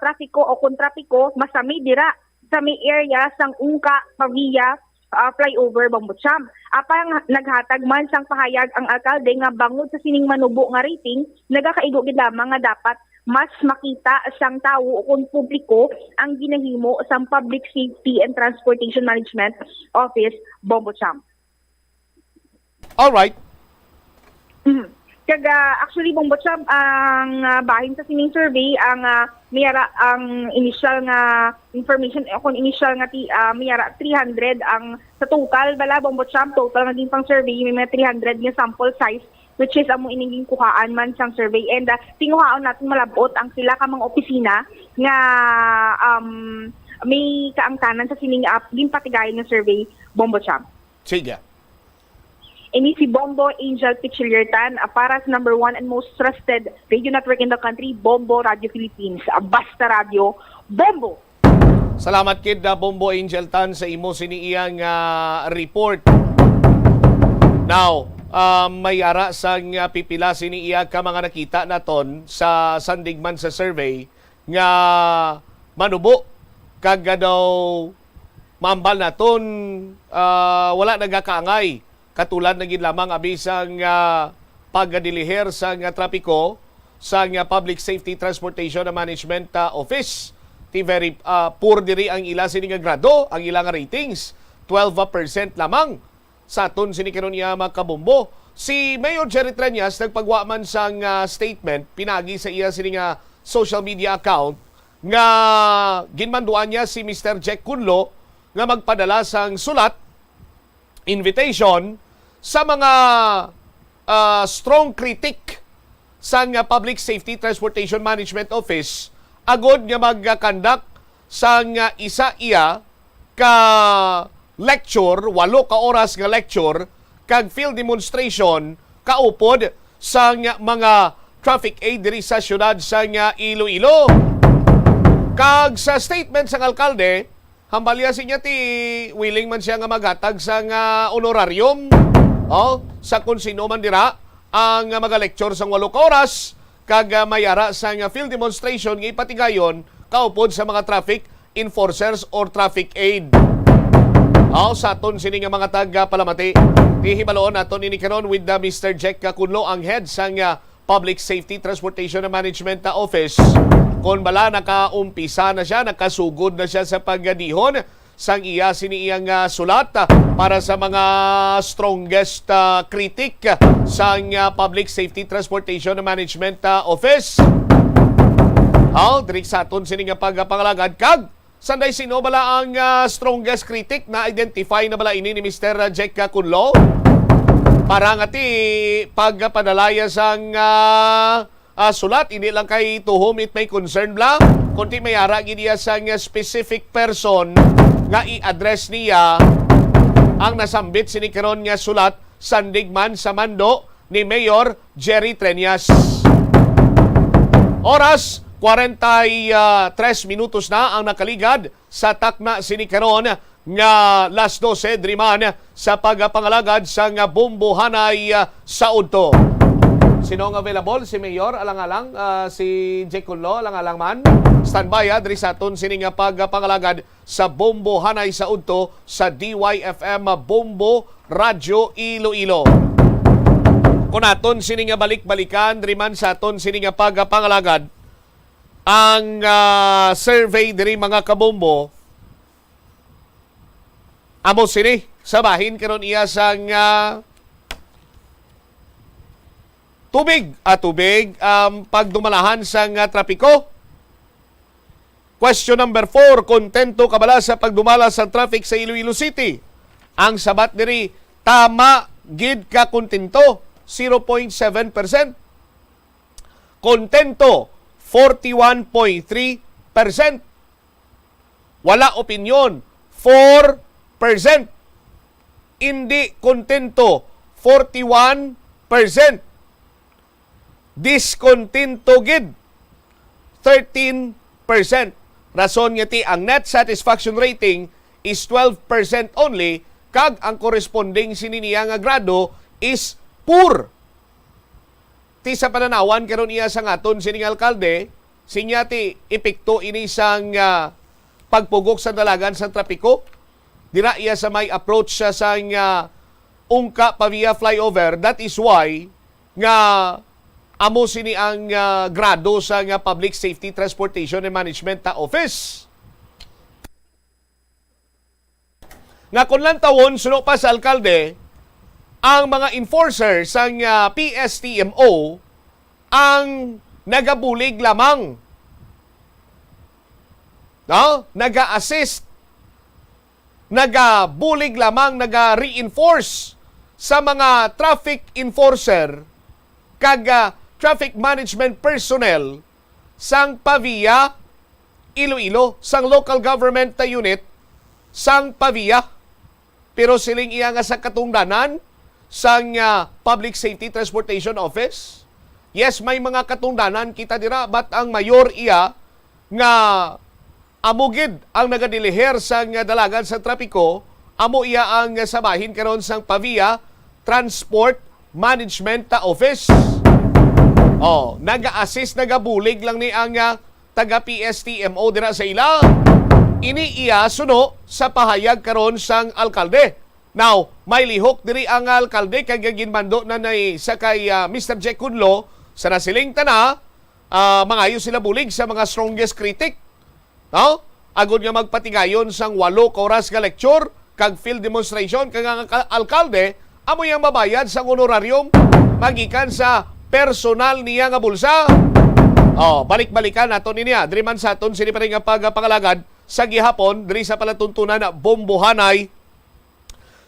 trapiko o kontrapiko masami dira sa may area sang Ungka, Pavia, flyover Bombo Cham. Apang naghatag man sang pahayag ang alkalde nga bangod sa sining manubo nga rating, nagakaigo gid lamang nga dapat mas makita sang tawo o kung publiko ang ginahimo sang Public Safety and Transportation Management Office Bombo Cham. All right. Kaga actually Bombo Cham ang bahin sa sining survey ang mayara ang initial nga information kung initial nga mayara 300 ang sa total bala Bombo Cham total nga din pang survey may 300 nga sample size, which is amo iniging kuhaan man sang survey, and tinguhaon natin malabot ang sila ka mga opisina nga may kaangtanan sa sining ginpatigayon nga survey Bombo Cham. Sige. Ini si Bombo Angel Pichiliertan, para sa number 1 and most trusted radio network in the country, Bombo Radio Philippines. Basta Radio, Bombo! Salamat kid Bombo Angel Tan sa imo siniiyang report. Now, may ara sang pipila sini iya ka mga nakita naton sa sandigman sa survey nga manubo kag daw mambal naton wala nagakaangay katulad na gid lamang abisang pagdiliher sa trapiko sa Public Safety Transportation and Management Office. Ti very poor diri ang ila sini nga grado, ang ila nga ratings 12% lamang sa aton sini karon iya makabombo. Si Mayor Jerry Treñas nagpagwa man sang statement pinagi sa iya sini nga social media account nga ginmanduan niya si Mr. Jack Kunlo nga magpadala sang sulat invitation sa mga strong critic sa Public Safety Transportation Management Office agod nga magkandak sa isa iya ka lecture, 8 ka oras nga lecture kag field demonstration kaupod sa mga traffic aid diri sa syudad sa Iloilo. Kag sa statement sang alkalde, hambalya siya ti willing man siya nga maghatag sa honorarium sa kung sino man dira ang maga-lecture sang 8 ka oras kag mayara sa field demonstration nga ipatigayon kaupod sa mga traffic enforcers or traffic aid. Sa aton sini nga mga taga-palamati, hihibaloon naton ini karon with Mr. Jack Kunlo, ang head sa Public Safety Transportation and Management Office. Kung bala nakaumpisa na siya, nakasugod na siya sa paggadihon sang iya sini iyang sulat para sa mga strongest critic sa Public Safety Transportation and Management Office. Dirik sa aton sini nga pagpangalagad kag sanday sino bala ang strongest critic na identify na bala ini ni Mr. Jack Kunlo para nga ti pagpadalaya sang sulat hindi lang kay to whom it may concern bla kundi may ara gid iya sang specific person nga i-address niya ang nasambit sini karon nga sulat sandigman sa mando ni Mayor Jerry Treñas. Oras 43 minutos na ang nakaligad sa takna sini karon nga las 12 driman sa pagpangalagad sa bombohanay sa udto. Sino ang available? Si Mayor alang-alang, si Jack Kunlo alang-alang man. Standby diri sa aton sini nga pagpangalagad sa bombohanay sa udto sa DYFM Bombo Radio Iloilo. Kung aton sini nga balik-balikan driman sa aton sini nga pagpangalagad ang survey diri mga kabombo amo sini sa bahin karon iya sang tubig pagdumalahan sang trapiko. Question number 4, kontento ka bala sa pagdumala sa traffic sa Iloilo City? Ang sabat diri tama gid ka kontento 0.7%. Kontento 41.3%. Wala opinyon, 4%. Hindi kontento, 41%. Diskontento gid, 13%. Rason nga ti ang net satisfaction rating is 12% only, kag ang corresponding sininiya nga grado is poor. Ti sa pananawan karon iya sa ngaton sining alkalde, sinya ti epekto ini sang pagpugok sa dalagan sa trapiko. Dira iya sa may approach sa sang Ungka Pavia flyover. That is why nga amo sini ang grado sa Public Safety Transportation and Management Office. Nga kun lang tawon suno pa sa alkalde, ang mga enforcer sa PSTMO ang nagabulig lamang. Naga-assist, nagabulig lamang, naga-reinforce sa mga traffic enforcer kag traffic management personnel sang Pavia, Iloilo, sang local government unit sang Pavia. Pero siling iya nga sa katungdanan sang Public Safety Transportation Office. Yes, may mga katungdanan kita dira, but ang mayor iya nga amugid ang nagadiliher sang dalagan sa trapiko, amo iya ang sabahin karon sang Pavia Transport Management Office. Naga-assist, nagabulig lang ni ang taga PSTMO dira sa ila. Iniiya suno sa pahayag karon sang alkalde. Now, may lihok diri ang alkalde kay ginmando na sa kay Mr. Jack Kunlo sa nasiling tana, mangayo sila bulig sa mga strongest critic. No? Agod nga magpatigayon sang 8 oras nga lecture kag field demonstration kag ang alkalde amo yang mabayad sa honorarium magikan sa personal niya nga bulsa. Balik-balikan naton niya. Diri man sa aton sini pa rin nga pagpangalagad sa gihapon diri sa palatuntunan na bombohanay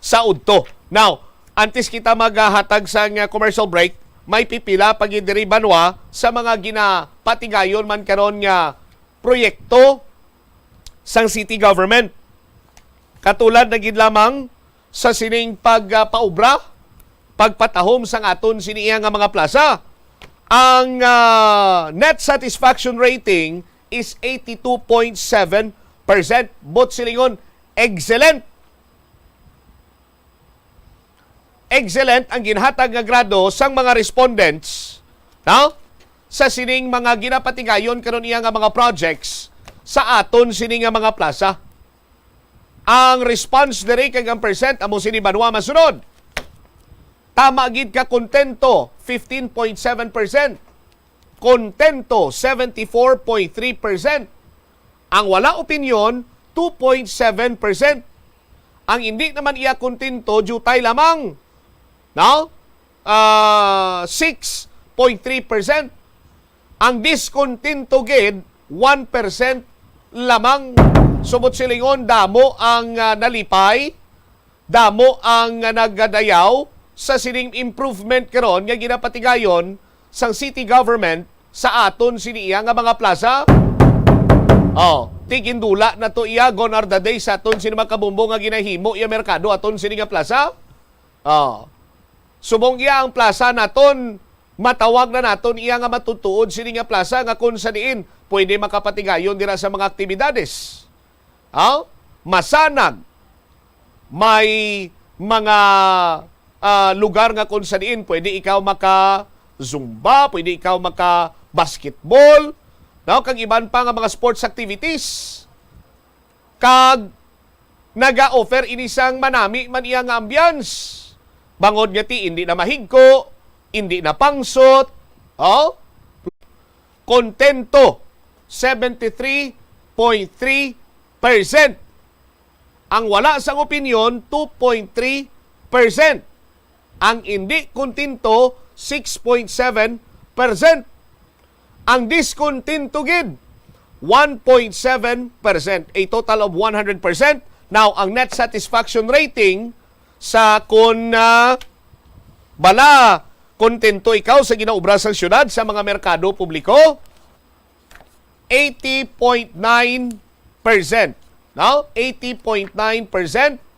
sa udto. Now, antes kita maghatag sa commercial break, may pipila pag diri banwa sa mga ginapatigayon man karon nga proyekto sang city government. Katulad na gid lamang sa sining pagpaubra, pagpatahom sang aton siniya nga mga plaza. Ang net satisfaction rating is 82.7%. Bot silingon, excellent. Excellent ang ginhatag nga grado sang mga respondents, no? Sa sining mga ginapatigayon karon iya nga mga projects sa aton sining nga mga plaza. Ang response diri kag ang percent amo sini banwa masunod. Tama gid ka kontento 15.7%. Kontento 74.3%. Ang wala opinyon 2.7%. Ang hindi naman iya kontento jutay lamang, no? 6.3%. Ang discontento gid 1% lamang. Subot silingon, damo ang nalipay, damo ang nagadayaw sa sining improvement karon nga ginapatigayon sang city government sa aton siniya nga mga plaza. Tigindula na to iya gone are the days sa aton sini makabumbo nga ginahimo iya merkado aton sini nga plaza. Subong iya ang plaza naton, matawag na naton iya nga matutuod sini nga plaza nga kung sa diin pwede makapatigayon dira sa mga aktibidades. Masanag, may mga lugar nga kung sa diin pwede ikaw maka-zumba, pwede ikaw maka-basketball, no? Kag iban pa nga mga sports activities. Kag naga-offer inisang manami man iya nga ambience. Bangod nga ti hindi na mahigko, hindi na pangsot, kontento 73.3%. Ang wala sang opinyon 2.3%. Ang hindi kontento 6.7%. Ang discontento gid 1.7%, a total of 100%. Now, ang net satisfaction rating sa kung bala kontento ikaw sa ginaubra sang syudad sa mga merkado publiko, 80.9%. Now, 80.9%.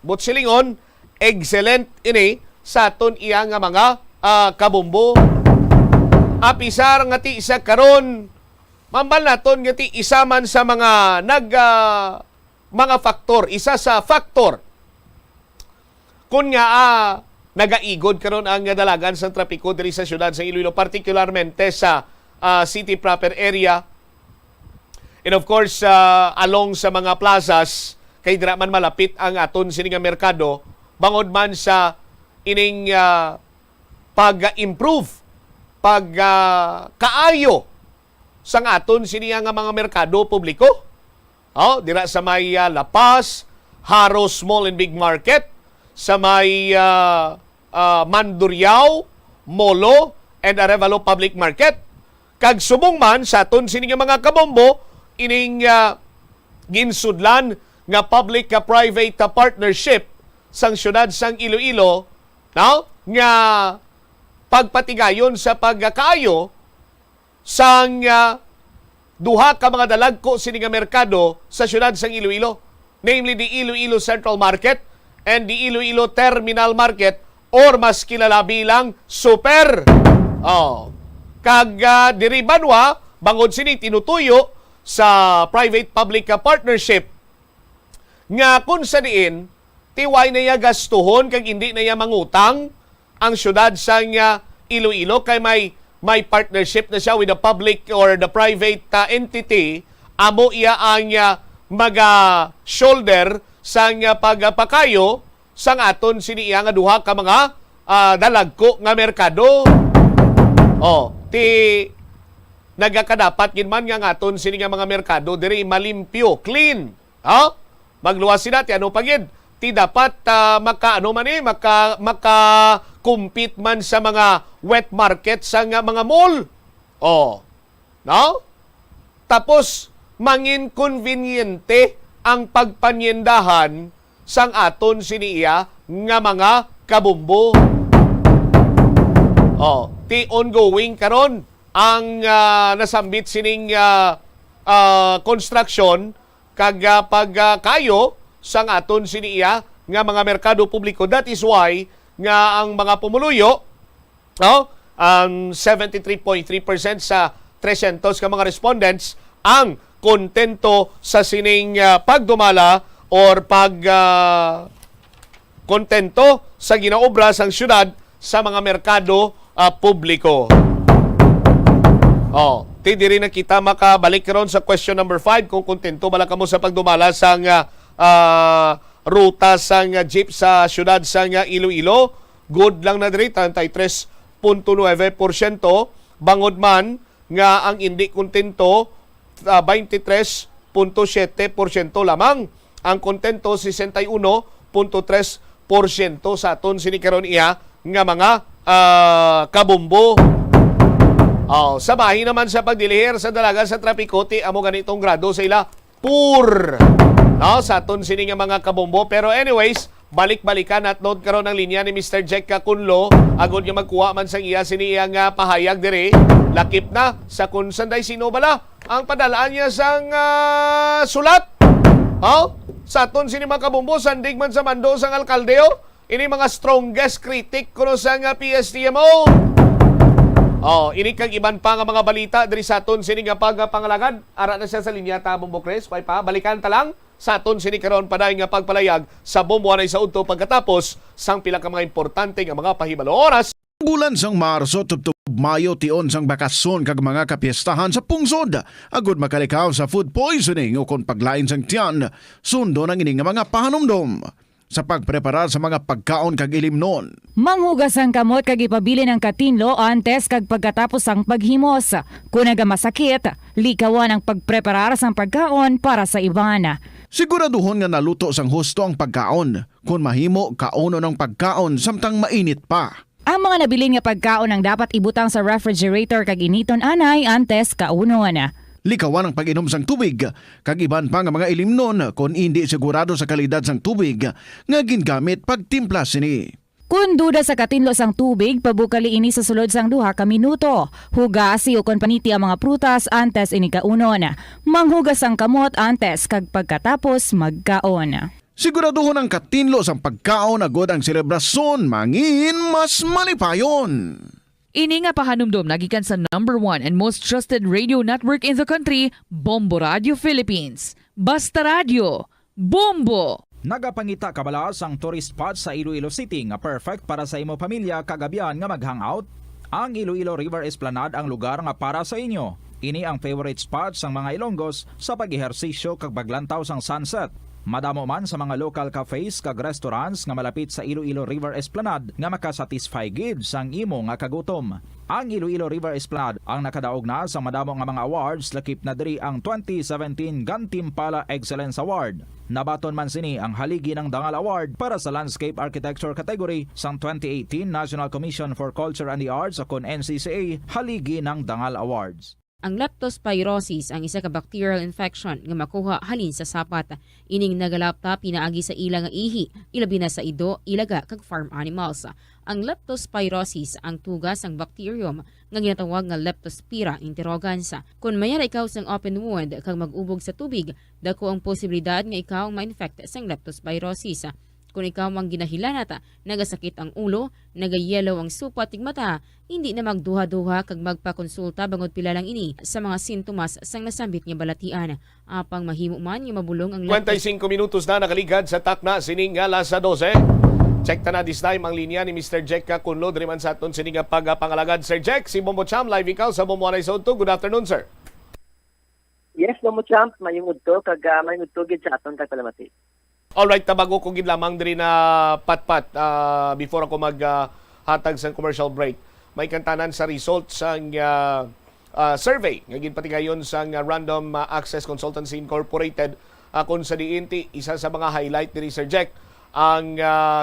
But silingon, excellent ini sa aton iya nga mga kabumbo. Apisar nga ti isa karon, mambal naton nga ti isa man sa mga mga faktor, isa sa faktor kun nga nagaigod karon ang dalagan sa trapiko diri sa syudad sa Iloilo, particularmente sa city proper area. And of course, along sa mga plazas, kay dira man malapit ang aton sini nga merkado, bangod man sa ining pag-improve, pag-kaayo sang aton sini nga mga merkado publiko. Dira sa may La Paz, Haro Small and Big Market, sa may Mandurriao, Molo, and Arevalo Public Market. Kag subong man sa aton sini nga mga kabombo, ining ginsudlan nga public-private partnership sang syudad sang Iloilo, no? Nga pagpatigayon sa pagkaayo sang duha ka mga dalagko sini nga merkado sa syudad sang Iloilo, namely the Iloilo Central Market and the Iloilo Terminal Market, or mas kilala bilang Super. Kag diri banwa bangod sini tinutuyo sa private-public partnership nga kung sa diin tiway na iya gastuhon kag hindi na iya mangutang ang syudad sa Iloilo kay may partnership na siya with the public or the private entity. Amo iya ang shoulder sa pagpakayo sang aton siniya nga duha ka mga dalagko nga merkado. Nagakadapat ginman nga aton sini nga mga merkado diri malimpyo, clean. Magluwas sila ti ano pagid. Ti dapat maka-compete man sa mga wet market sa mga mall. No? Tapos mangin conveniente ang pagpanyendahan sang aton siniya nga mga kabumbo. Ti ongoing karon ang nasambit sining construction kag pagkayo sang aton siniya nga mga merkado publiko. That is why nga ang mga pumuluyo, ang 73.3% sa 300 ka mga respondents ang kontento sa sining pagdumala or kontento sa ginaobra sang syudad sa mga merkado publiko. Di rin na kita makabalik karon sa question number 5 kung kontento bala kamo sa pagdumala sang ruta sang jeep sa syudad sang Iloilo. Good lang na diri 33.9%. Bangod man nga ang hindi kontento 23.7% lamang. Ang kontento 61.3% sa aton sinikaron iya nga mga kabumbo. Sa bahin naman sa pagdilihir sa dalaga sa trapiko, ti amo ganitong grado sa ila poor. Sa aton sini nga mga kabombo. Pero anyways, balik-balikan at note karon ang linya ni Mr. Jack Kakunlo. Agod nga magkuha man sa iya siniya nga pahayag dire. Lakip na sa kung sanday sino bala ang padalaan niya sang sulat. Sa aton sini mga kabombo, sandig man sa mando sang alkaldeo. Ini mga strongest critic kuno sang PSTMO. Ini kag iban pa nga mga balita diri sa aton sini nga pagpangalagad. Ara na siya sa linya ta Bombo Chris. Pay pa balikan ta lang sa aton sini karon paday nga pagpalayag sa Bombo anay sa udto pagkatapos sang pila ka mga importante nga mga pahibalo oras. Bulan sang Marso tubtub Mayo tion sang bakasyon kag mga kapiestahan sa pungsod. Agud makalikaw sa food poisoning o kon paglain sang tiyan. Sundo nang ini nga mga pahanumdom sa pagpreparar sa mga pagkaon kag ilimnon. Manghugas ang kamot kag ipabili ng katinlo antes kag pagkatapos ang paghimos. Kung masakit, likawan ang pagpreparar sang pagkaon para sa iban. Siguraduhon nga naluto sang husto ang pagkaon. Kung mahimo, kauno ng pagkaon samtang mainit pa. Ang mga nabilin nga pagkaon ang dapat ibutang sa refrigerator kag initon anay antes kaunon. Likawan ang pag-inom sang tubig, kag iban pa nga mga ilimnon kung hindi sigurado sa kalidad sang tubig nga gingamit pagtimpla sini. Kung duda sa katinlo sang tubig, pabukali ini sa sulod sang 2 ka minuto. Hugasi o kon paniti ang mga prutas antes ini kaunon. Manghugas ang kamot antes kag pagkatapos magkaon. Siguraduhon ang katinlo sang pagkaon agod ang selebrasyon mangin mas malipayon. Ini nga pahanumdom nagikan sa number 1 and most trusted radio network in the country, Bombo Radio Philippines. Basta Radio, Bombo! Nagapangita kabala ang tourist spot sa Iloilo City nga perfect para sa imo pamilya kagabihan nga mag-hangout. Ang Iloilo River Esplanade ang lugar nga para sa inyo. Ini ang favorite spot sang mga Ilonggos sa pag-ehersisyo kag paglantaw sang sunset. Madamo man sa mga local cafes kag restaurants nga malapit sa Iloilo River Esplanade nga makasatisfy gid sang imo nga kagutom. Ang Iloilo River Esplanade ang nakadaog na sa madamo nga mga awards lakip na diri ang 2017 Gantimpala Excellence Award. Nabaton man sini ang haligi ng Dangal Award para sa Landscape Architecture category sang 2018 National Commission for Culture and the Arts o kon NCCA haligi ng Dangal Awards. Ang leptospirosis ang isa ka bacterial infection nga makuha halin sa sapat. Ining nagalapta pinaagi sa ila nga ihi, ilabi na sa ido, ilaga kag farm animals. Ang leptospirosis ang tugas ang bacterium nga ginatawag nga Leptospira interrogans. Kung mayara ikaw sang open wound kag mag-ubog sa tubig, dako ang posibilidad nga ikaw ma-infect sang leptospirosis. Kung ikaw mang ginahilanata, nagasakit ang ulo, nagayelo ang supa tig mata, hindi na magduha-duha kag magpakonsulta bangod pila lang ini sa mga sintomas sang nasambit nga balatian. Apang mahimo man nga mabulong ang 25 minutos na nakaligad sa takna sining alas 12. Check ta na this time ang linya ni Mr. Jack Kunlo diri man sa aton sini nga pagpangalagad. Sir Jack, si Bombo Cham live ikaw sa Bombo Anay Soto. Good afternoon, sir. Yes, Bombo Cham, mayong udto kag mayong udto gid sa aton kag Palamati. All right, tabago ko gid lamang diri na patpat before ako hatag sa commercial break. May kantanan sa results sang survey nga ginpatigayon sang Random Access Consultancy Incorporated kung sa diinti isa sa mga highlight diri, Sir Jack, ang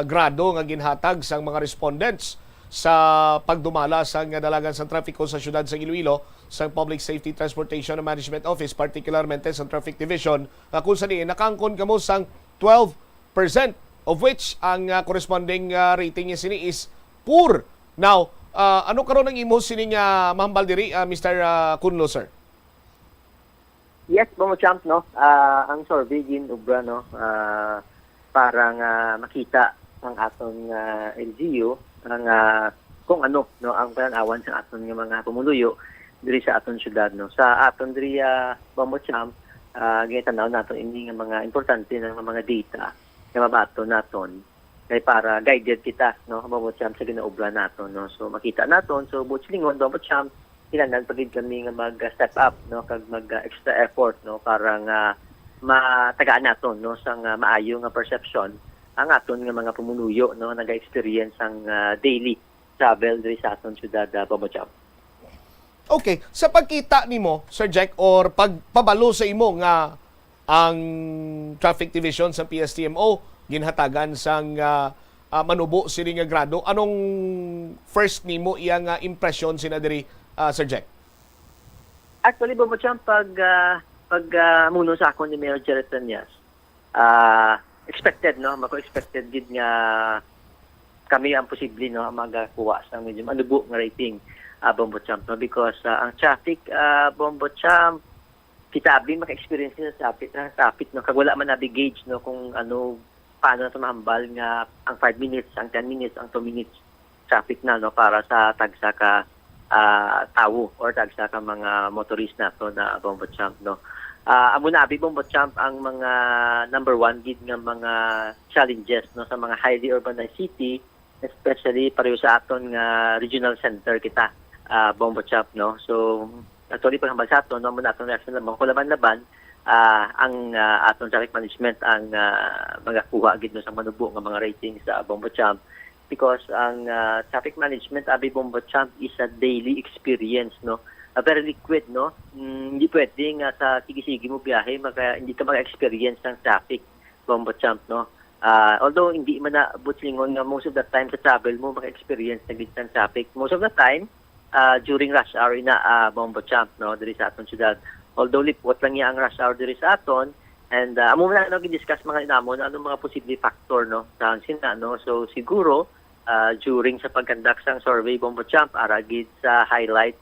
grado nga ginhatag sang mga respondents sa pagdumala sa dalagan sa trapiko sa syudad sa Iloilo sa Public Safety Transportation and Management Office, particularmente sa Traffic Division, kung sa diin nakangkon kamo sang 12%, of which ang corresponding rating niya sini is poor. Now, ano karon ang imo sini nga mahambal diri, Mr. Kunlo, sir? Yes, Bombo Champ, no. Ang survey gin ubra, no, para nga makita ang aton LGU ang kung ano, no, ang pananawan sa aton nga mga pumuluyo diri sa aton syudad, no. Sa aton diri Bombo Champ, gitanaw naton ini nga mga importante nga mga data nga mabato naton kay para guided kita, no, Bombo Champ, sa ginaubra naton, no. So makita naton, so butslingon Bombo Champ, kailangan pagid kami nga mag-step up, no, kag mag-extra effort, no, para nga matagaan naton, no, sang maayo nga perception ang aton nga mga pumunuyo, no, naga-experience ang daily travel diri sa aton syudad, Bombo Champ. Okay, sa pagkita nimo, Sir Jack, or pagpabalo sa imo nga ang Traffic Division sa PSTMO ginhatagan sang manubo sini nga grado, anong first nimo iyang impression sina diri, Sir Jack? Actually, Bombo Champ, pag muno sa akon ni Mayor Jared Tanyas, expected, no, mako-expected gid nga kami ang posible, no, magakuha sa medyo manubo nga rating, Bombo Champ, no, because ang traffic, Bombo Champ, kita abin maka-experience sa traffic, no, kag wala man navigate, no, kung ano, paano na tumahambal nga ang 5 minutes, ang 10 minutes, ang 2 minutes traffic na, no, para sa tagsa ka tao or tagsa ka mga motorist na to na Bombo Champ, no. Amo na abi Bombo Champ ang mga number 1 gid nga mga challenges, no, sa mga highly urbanized city, especially pareho sa aton nga regional center kita, Bombo Champ, no. So actually pag hambal sa aton, no, mo na aton reaction lang kulaban-laban ang aton traffic management ang magakuha gid, no, sa manubo nga mga ratings sa Bombo Champ, because ang traffic management abi Bombo Champ is a daily experience, no. Very liquid, no. Hindi pwede nga sa sige-sige mo biyahe hindi ka maka-experience ng traffic, Bombo Champ, no. Although hindi man na butlingon nga most of the time sa travel mo maka-experience na gid ng traffic, most of the time during rush hour na Bombo Champ, no, diri sa aton syudad. Although lipot lang ang rush hour diri sa aton, and amo na gi-discuss mga inamon ano mga posible factor, no, sa sina, no. So siguro during sa pagkandak sang survey, Bombo Champ, aragid sa highlight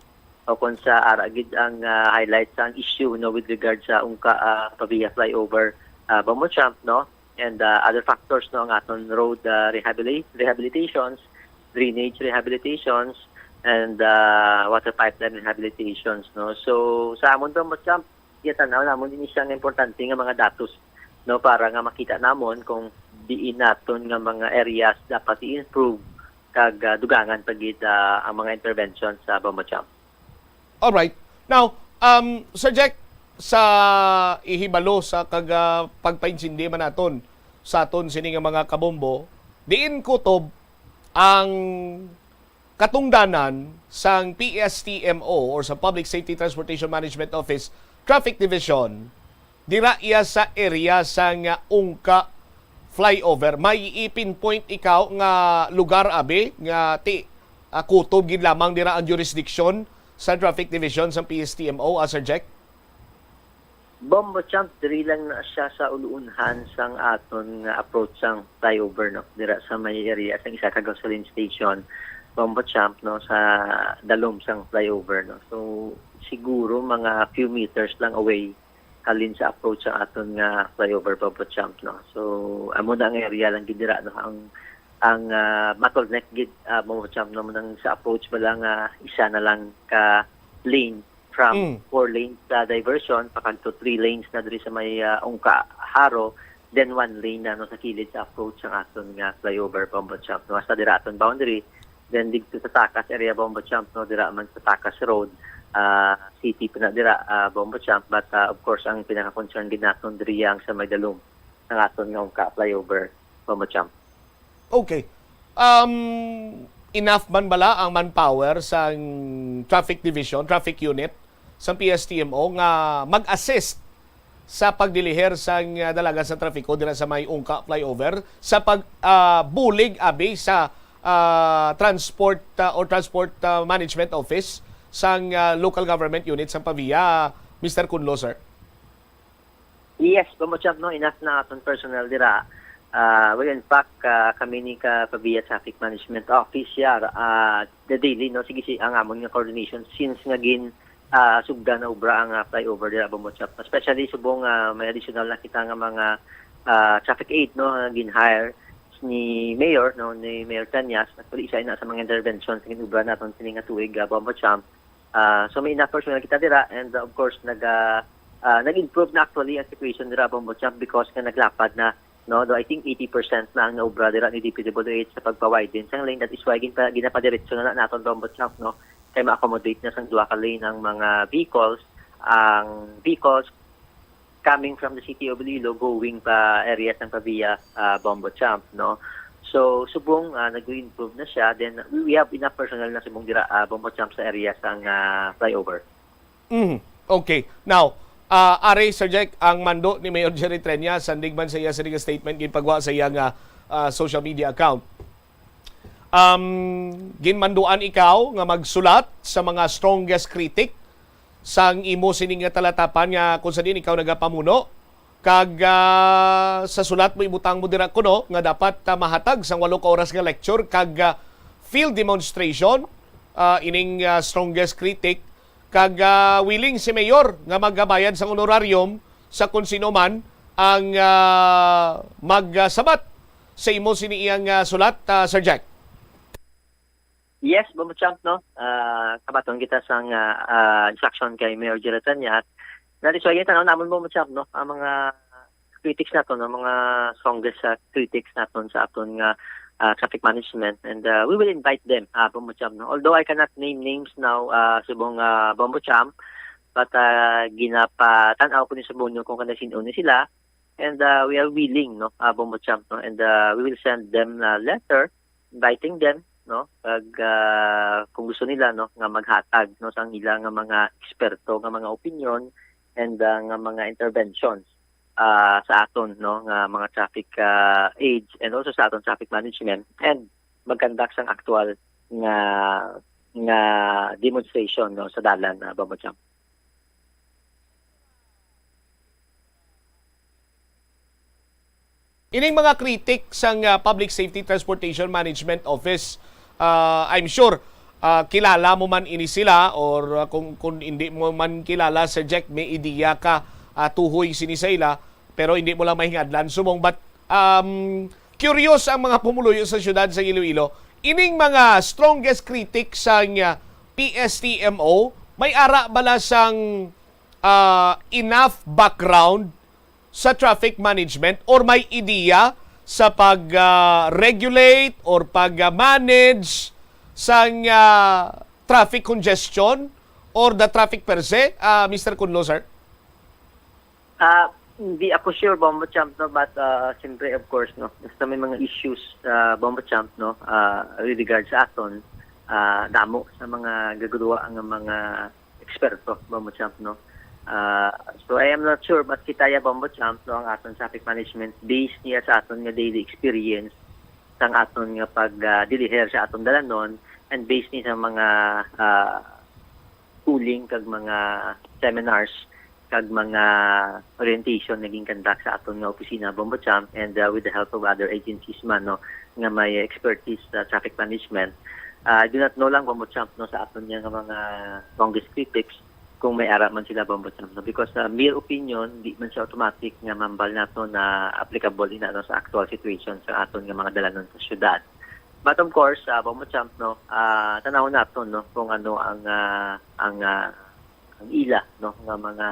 o kung sa aragid ang highlight sa issue, no, with regard sa ungka Pavia flyover, Bombo Champ, no, and other factors, no, ang aton road rehabilitations, drainage rehabilitations, and water pipeline rehabilitations, no. So sa amon Bombo Champ, tanaw namon din siyang importante nga mga datos, no, para nga makita namon kung diin naton nga mga areas dapat i-improve kag dugangan pagid ang mga interventions sa Bombo Champ. All right. Now, Sir Jack, sa ihibalo sa pagpaintsindi man naton sa aton sini nga mga kabombo, diin kutob ang katungdanan sang PSTMO or sa Public Safety Transportation Management Office Traffic Division dira iya sa area sang ungka flyover. May i-pinpoint ikaw nga lugar abi nga kutob gid lamang dira ang jurisdiction sa Traffic Division sa PSTMO, Sir Jack? Bombo Champ, diri lang na siya sa uluunhan sang aton nga approach sang flyover, no, dira sa may area sang isa ka gasoline station, Bombo Champ, no, sa dalom sang flyover, no. So siguro mga few meters lang away halin sa approach sa aton nga flyover, Bombo Champ, no. So amo na ang area lang gid dira, no, ang bottleneck gid, Bombo Champ, no, nang sa approach ba lang isa na lang ka lane from 4 lanes diversion pakadto 3 lanes na diri sa may ungka Haro then one lane na no, sa kilid sa approach ang aton nga flyover Bombo Champ no, sa dira aton boundary, then dito sa Takas area Bombo Champ no, dira man sa Takas Road, city pa na dira Bombo Champ, but of course ang pinaka-concern gid naton diri ang sa Maydalum ang aton nga flyover Bombo Champ. Okay. Enough man bala ang manpower sa traffic division, traffic unit sa PSTMO nga mag-assist sa pagdiliher sa dalaga sa trafiko dira sa may Ungka flyover sa pagbulig abi sa transport or transport management office sa local government unit sa Pavia, Mr. Kunlo, sir? Yes, Bombo Champ no, enough na aton personnel dira. Well, in fact, kami ni Pavia Traffic Management Office the daily no, sige ang amon nga coordination since nga gin sugda na ubra ang flyover dira Bombo Champ, especially subong may additional na kita nga mga traffic aid no, gin-hire ni Mayor no, ni Mayor Tanyas, actually isa na sa mga interventions sa ubra naton sini nga tuig Bombo Champ. So may enough personnel kita dira, and of course nag-improve na actually ang situation dira Bombo Champ because nga naglapad na no, do I think 80% na ang naubra dira ni DPWH sa pagpa-widen sang lane. That is why ginapadiretso na naton Bombo Champ no, kay ma-accommodate na sang duha ka lane ang mga vehicles coming from the city of Iloilo going pa areas ng Pavia Bombo Champ no. So subong nag-improve na siya, then we have enough personnel na subong dira Bombo Champ sa areas ng flyover. Okay. Now, Are, Sir Jack, ang mando ni Mayor Jerry Trenya, sandig man sa iya sa statement, ginpagwa sa iya nga social media account. Ginmanduan ikaw nga magsulat sa mga strongest critic sang imo sining nga talatapan nga kung sa din ikaw nagapamuno, kag sa sulat mo ibutang mo dira kuno nga dapat mahatag sang 8 ka oras nga lecture kag field demonstration ining strongest critic, kag willing si Mayor nga magbayad sa honorarium sa kung sino man ang magsabat sa imo siniyang sulat, Sir Jack. Yes, Bombo Champ no. Kabaton kita sang instruction kay Mayor Jerry Trenya. Dati so tanaw namon Bombo Champ no, ang mga critics naton, ang mga strongest critics naton sa aton nga traffic management, and we will invite them, Bombo Champ no. Although I cannot name names now subong Bombo Champ, but ginapatanaw ko ni subong kung kana sino ni sila, and we are willing no, Bombo Champ no, and we will send them a letter inviting them no, pag kung gusto nila no nga maghatag no sang ilang nga mga eksperto nga mga opinion and nga mga interventions sa aton no nga mga traffic aids, and also sa aton traffic management, and magkandak sang actual nga demonstration no sa dalan Bombo Champ. Ining mga kritik sang Public Safety Transportation Management Office, I'm sure kilala mo man ini sila, or kung hindi mo man kilala, Sir Jack, may ideya ka tuhoy sini sa ila, pero hindi mo lang mahingadlan sumong. But curious ang mga pumuluyo sa syudad sa Iloilo, ining mga strongest critics sang PSTMO, may ara bala sang enough background sa traffic management, or may ideya sa pag-regulate or pag-manage sang traffic congestion or the traffic per se, Mr. Kunlo, sir? Hindi ako sure, Bombo Champ no, but siyempre of course no, basta may mga issues Bombo Champ no, with regards sa aton, damo sa mga gagawa ang mga eksperto Bombo Champ no. So I am not sure, but kitaya Bombo Champ no, ang aton traffic management based niya sa aton nga daily experience sang aton nga pag-deliver sa aton dalanon, and based niya sa mga tooling kag mga seminars kag mga orientation naging conduct sa aton nga opisina Bombo Champ, and with the help of other agencies man no nga may expertise sa traffic management. I do not know lang Bombo Champ no sa aton nga mga strongest critics kung may ara man sila Bombo Champ no, because mere opinion di man siya automatic nga mambal nato na applicable ina no sa actual situation sa aton nga mga dalanon sa syudad. But of course Bombo Champ no, tanawon naton no kung ano ang ila no nga mga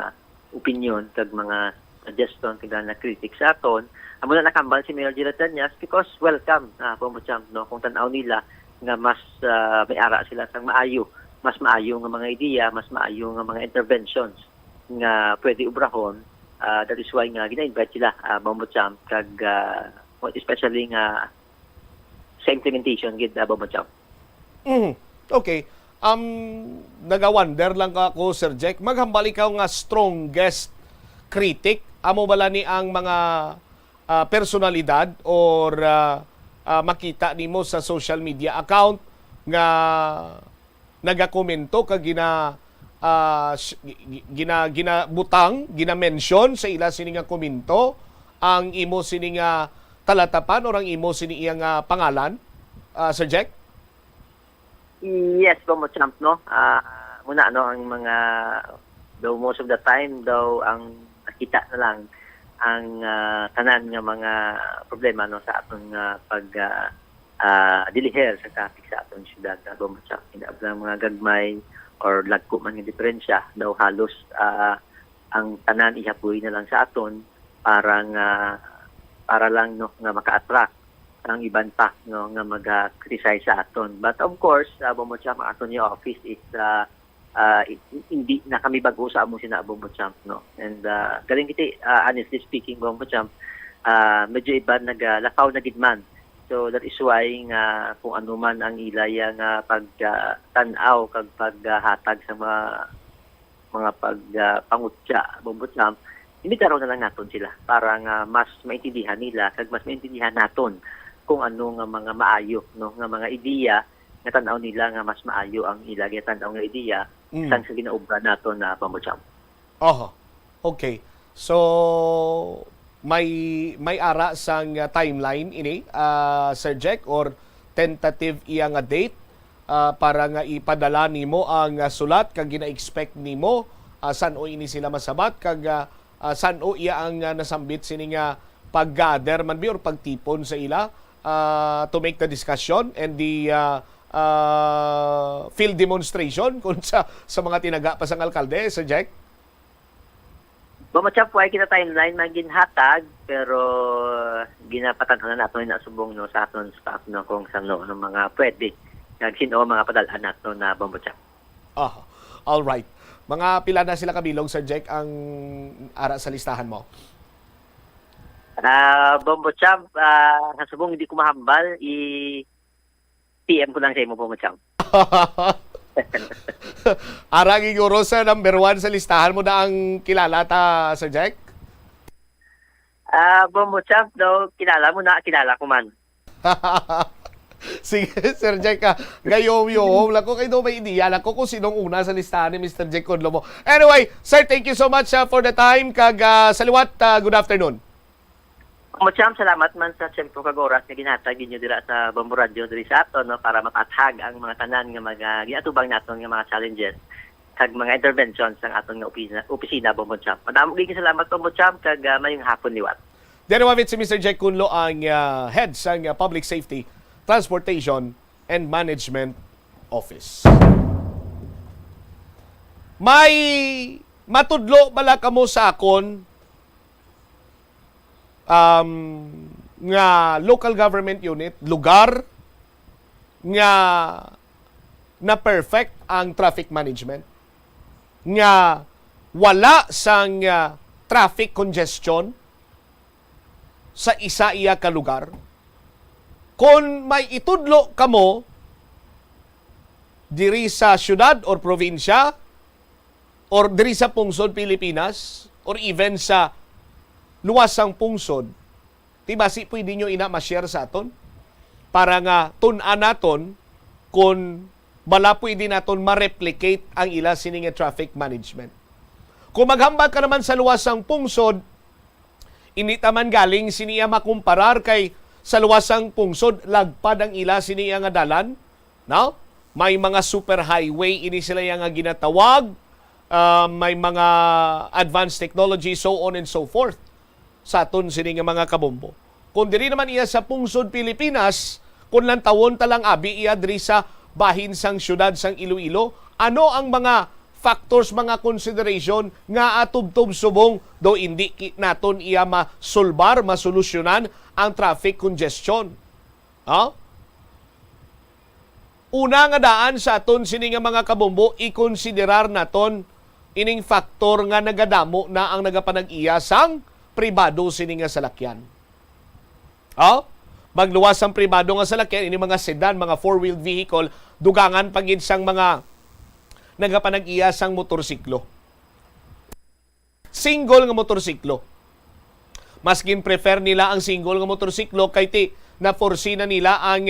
opinion kag mga suggestion kag na critics sa aton. Amo na nakambal si Mayor Gerald Danyas because welcome Bombo Champ no kung tan-aw nila nga mas may ara sila sang maayo, mas maayo nga mga ideya, mas maayo nga mga interventions nga pwede ubrahon. That is why nga gina-invite sila Bombo Champ kag especially nga sa implementation gid Bombo Champ. Okay. Nagawonder lang ako, Sir Jack. Maghambal ikaw nga strongest critic. Amo bala ni ang mga personalidad or makita nimo sa social media account nga nagakomento kag gina-mention sa ila sini nga komento ang imo sini nga talatapan or ang imo sini iyang pangalan, Sir Jack? Yes, Bombo Champ, no? Muna, ang mga, though most of the time, daw, ang nakita na lang ang tanan nga mga problema, no, sa atong diliher sa traffic sa atong syudad, Bombo Champ. Hindi mga gagmay or lagko man nga diferensya, daw halos ang tanan ihapoy na lang sa aton para lang, no, nga maka-attract ang iban pa no nga mag-criticize sa aton. But of course, Bombo Champ, ang aton yung office is hindi na kami bago sa amo sina Bombo Champ, no. And galing kita honestly speaking, Bombo Champ, medyo iba naglakaw na gidman. So that is why nga kung ano man ang ilaya nga pagtanaw kag paghatag sa mga pangutya Bombo Champ, hindi karon na lang naton sila para nga mas maintindihan nila kag mas maintindihan naton kung ano nga mga maayo, no, nga mga ideya nga tan-aw nila nga mas maayo ang ilagay tan-aw nga ideya sang sa ginaubra naton na Bombo Champ. Okay. So may ara sang timeline ini, Sir Jack, or tentative iya nga date para nga ipadala nimo ang sulat kag gina-expect nimo san-o ini sila masabat kag san-o iya ang nasambit sini nga pag-gather man bi or pagtipon sa ila to make the discussion and the field demonstration kung sa mga tinaga pa sang alkalde, Sir Jack? Bombo Champ, why kita timeline maginhatag pero ginapatanhan na nato na subong no sa aton staff no kung sano ng mga pwede kag sino mga padalan nato na Bombo Champ. All right. Mga pila na sila kabilog, Sir Jack, ang ara sa listahan mo? Bombo Champ, sa subong hindi ko mahambal, PM ko lang sa imo, Bombo Champ. Arang iguro sa number 1 sa listahan mo na ang kilala ta, Sir Jack? Bombo Champ, daw, kilala mo na, kilala ko man. Sige, Sir Jack, gayom-yom lang ko kayo may ideya lang ko kung sinong una sa listahan ni Mr. Jack Conlo mo. Anyway, Sir, thank you so much for the time. Kag saliwat, good afternoon. Bombo Champ, salamat man sa siyempre kag oras nga ginhatag ninyo dira sa Bombo Radio diri sa aton no para mapatag ang mga tanan nga ginatubang naton nga mga challenges kag mga interventions sang aton nga opisina Bombo Champ. Madamo gyud salamat Bombo Champ kag mayong hapon liwat. Dinawavit si Mr. Jack Conlo ang head sa Public Safety, Transportation and Management Office. May matudlo bala kamo sa akon nga local government unit, lugar nga na perfect ang traffic management, nga wala sang traffic congestion sa isa iya ka lugar. Kung may itudlo kamo diri sa syudad or probinsya or diri sa pungsod Pilipinas or even sa luwasang pungsod, tibasi pwede nyo ma-share sa aton para nga tun-an naton kung bala pwede naton ma-replicate ang ila sining traffic management. Kung maghambal ka naman sa luwasang pungsod, ini taman galing siniya makumparar kay sa luwasang pungsod lagpad ang ila siniya nga dalan, no? May mga super highway ini sila nga ginatawag, may mga advanced technology, so on and so forth sa aton sini nga mga kabombo. Kung diri naman iya sa pungsod Pilipinas, kung lang tawon talang abi iya diri sa bahin sang syudad sang Iloilo, ano ang mga factors, mga consideration nga atubtob subong do hindi naton iya masulbar, masolusyonan ang traffic congestion. Una nga daan sa aton sini nga mga kabombo, ikonsiderar naton ining faktor nga nagadamo na ang nagapanag-iya sang pribado sini nga salakyan. Magluwas ang pribado nga salakyan, ini mga sedan, mga four-wheeled vehicle, dugangan pagid sang mga nagapanag-iya sang motorsiklo. Single nga motorsiklo. Maskin prefer nila ang single nga motorsiklo kay ti na foresee na nila ang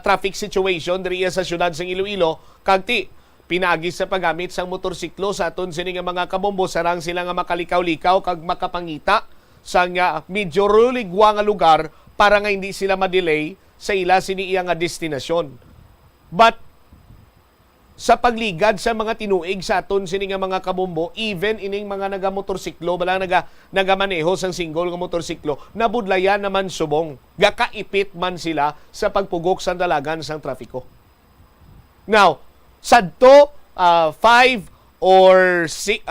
traffic situation diri sa syudad sang Iloilo kag ti pinaagi sa paggamit sang motorsiklo sa aton sini nga mga kabombo sarang sila nga makalikaw-likaw kag makapangita sang medyo ruligwa nga lugar para nga hindi sila ma-delay sa ila sini iya nga destinasyon. But sa pagligad sa mga tinuig sa aton sini nga mga kabombo, even ining mga nagamotorsiklo, bala nagamaneho sang single nga motorsiklo, nabudlayan naman subong. Gakaipit man sila sa pagpugok sa dalagan sang trafiko. Now, sadto 5 or 10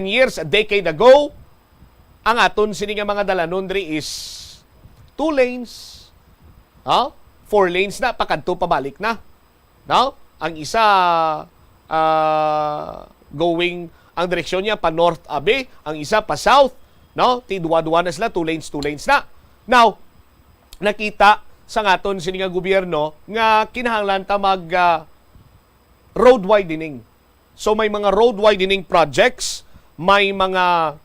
years, a decade ago, ang aton sini nga mga dalanon diri is 2 lanes. 4 lanes na, pakadto pabalik na. No? Ang isa going ang direksyon niya pa North Abe, ang isa pa South, no? Tidwa-dwa na sila, 2 lanes na. Now, nakita sa ngaton sini nga gobyerno nga kinahanglan ta mag road widening. So may mga road widening projects, may mga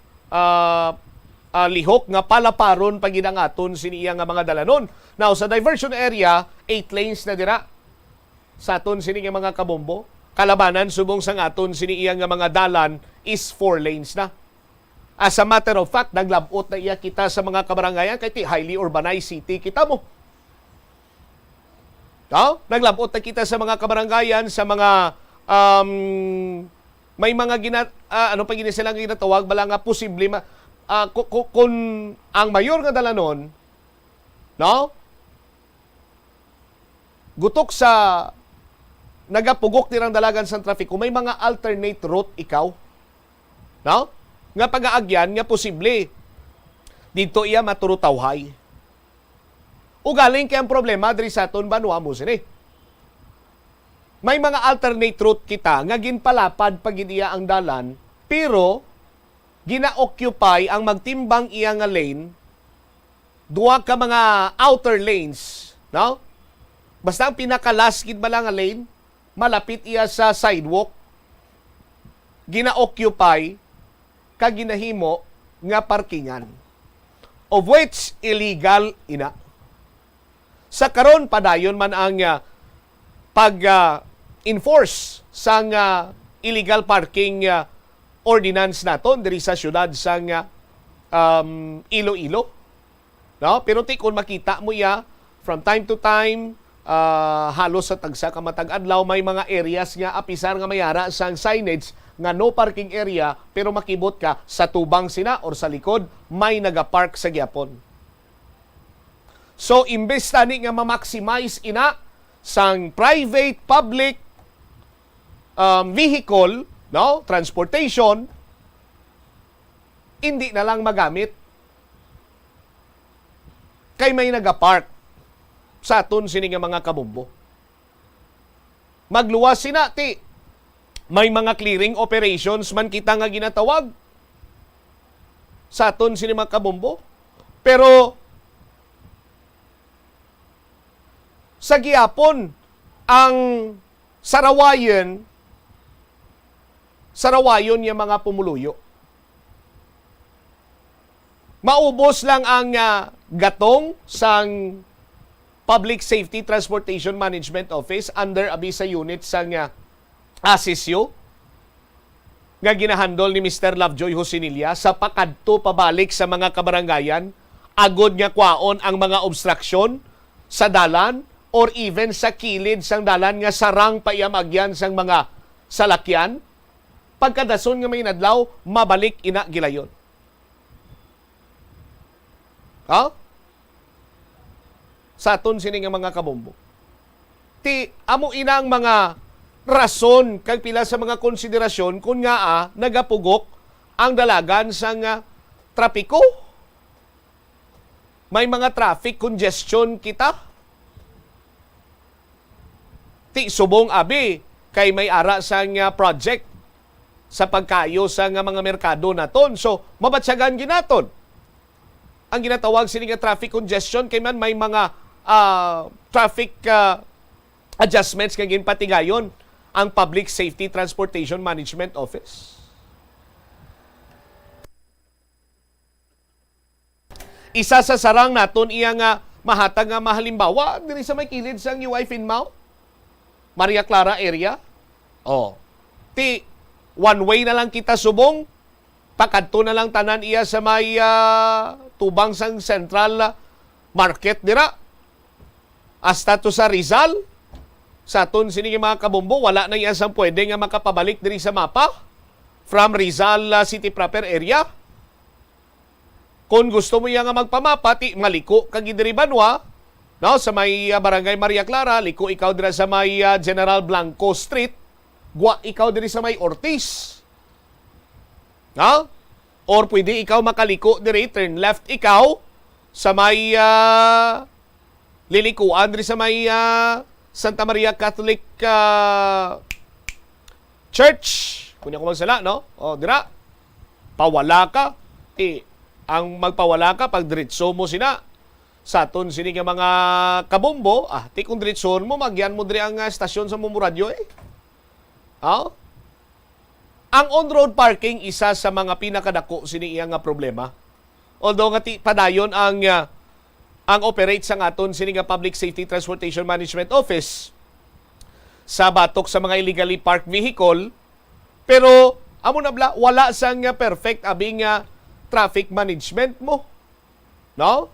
lihok nga palaparon pag ang aton siniya nga mga dalanon. Now, sa diversion area, 8 lanes na dira sa aton sini nga mga kabombo. Kalabanan, subong sa aton siniya nga mga dalan is 4 lanes na. As a matter of fact, naglabot na iya kita sa mga kabarangayan kay highly urbanized city kita mo. Naglabot na kita sa mga kabarangayan, sa mga may mga silang ginatawag bala nga posible kung ang mayor nga dalanon, no? Gutok sa nagapugok tirang dalagan sa trafiko, may mga alternate route ikaw, no? Nga pag-aagyan nga posible dito iya maturutawhay. Ugaling kay ang problema diri sa aton banwa mo sini. May mga alternate route kita nga ginpalapad pag iya ang dalan, pero gina-occupy ang magtimbang iya nga lane, duwa ka mga outer lanes, no? Basta ang pinaka-last gid bala nga lane, malapit iya sa sidewalk, gina-occupy kag ginahimo nga parkingan, of which illegal ina. Sa karon padayon man ang pag-enforce sang illegal parking ordinance naton diri sa syudad sang Iloilo. No? Pero kung makita mo ya from time to time, halos sa tagsa ka matag adlaw may mga areas nga apisar nga mayara sang signage nga no parking area, pero makibot ka sa tubang sina or sa likod may nagapark sa gyapon. So imbes tani nga ma-maximize ina sang private public vehicle, no, transportation, hindi na lang magamit kay may nagapark sa aton sini nga mga kabombo. Magluwas sina ti may mga clearing operations man kita nga ginatawag sa aton sini mga kabombo, pero sa gihapon ang sarawayon yung mga pumuluyo. Maubos lang ang gatong sang Public Safety Transportation Management Office under abisa unit sang ASISU nga ginahandol ni Mr. Lovejoy Hosinilla sa pakadto pabalik sa mga kabarangayan, agod nga kwaon ang mga obstruction sa dalan or even sa kilid sang dalan nga sarang payamagyan sang mga salakyan. Pagkadason nga may nadlaw, mabalik ina gilayon. Sa aton sini nga mga kabombo. Ti amo inang mga rason kag pila sa mga konsiderasyon kung nga nagapugok ang dalagan sa nga trapiko. May mga traffic congestion kita. Ti subong abi kay may ara sa nga project sa pagkayo sa nga mga merkado naton. So mabatsagan ginaton ang ginatawag sini nga traffic congestion kay man may mga traffic adjustments kay ginpatigayon ang Public Safety Transportation Management Office. Isa sa sarang naton iya nga mahatag nga mahalimbawa diri sa may kilid sang UI Finmao, Maria Clara area. Ti one way na lang kita subong, pakadto na lang tanan iya sa may tubang sang Central Market dira. Hasta to sa Rizal, sa aton sini mga kabombo, wala na iya sang pwede nga makapabalik diri sa mapa from Rizal City proper area. Kung gusto mo nga magpamapa, ti maliko kag diri Banwa, no, sa may Barangay Maria Clara, liko ikaw dira sa may General Blanco Street, gwa ikaw diri sa may Ortiz. No? Or pwede ikaw makaliko diri, turn left ikaw sa may lilikuan diri sa may Santa Maria Catholic Church. Kunya ko magsala, no? Dira. Pawala ka. Ang magpawala ka pag diretso mo sina sa aton sini nga mga kabombo, ti kung diretsoon mo magyan mo diri ang stasyon sa Mumuradyo Ang on-road parking isa sa mga pinakadako sini iya nga problema. Although nga padayon ang operate sa aton sini nga Public Safety Transportation Management Office sa batok sa mga illegally parked vehicle, pero amo na bla wala sang perfect abing traffic management mo. No?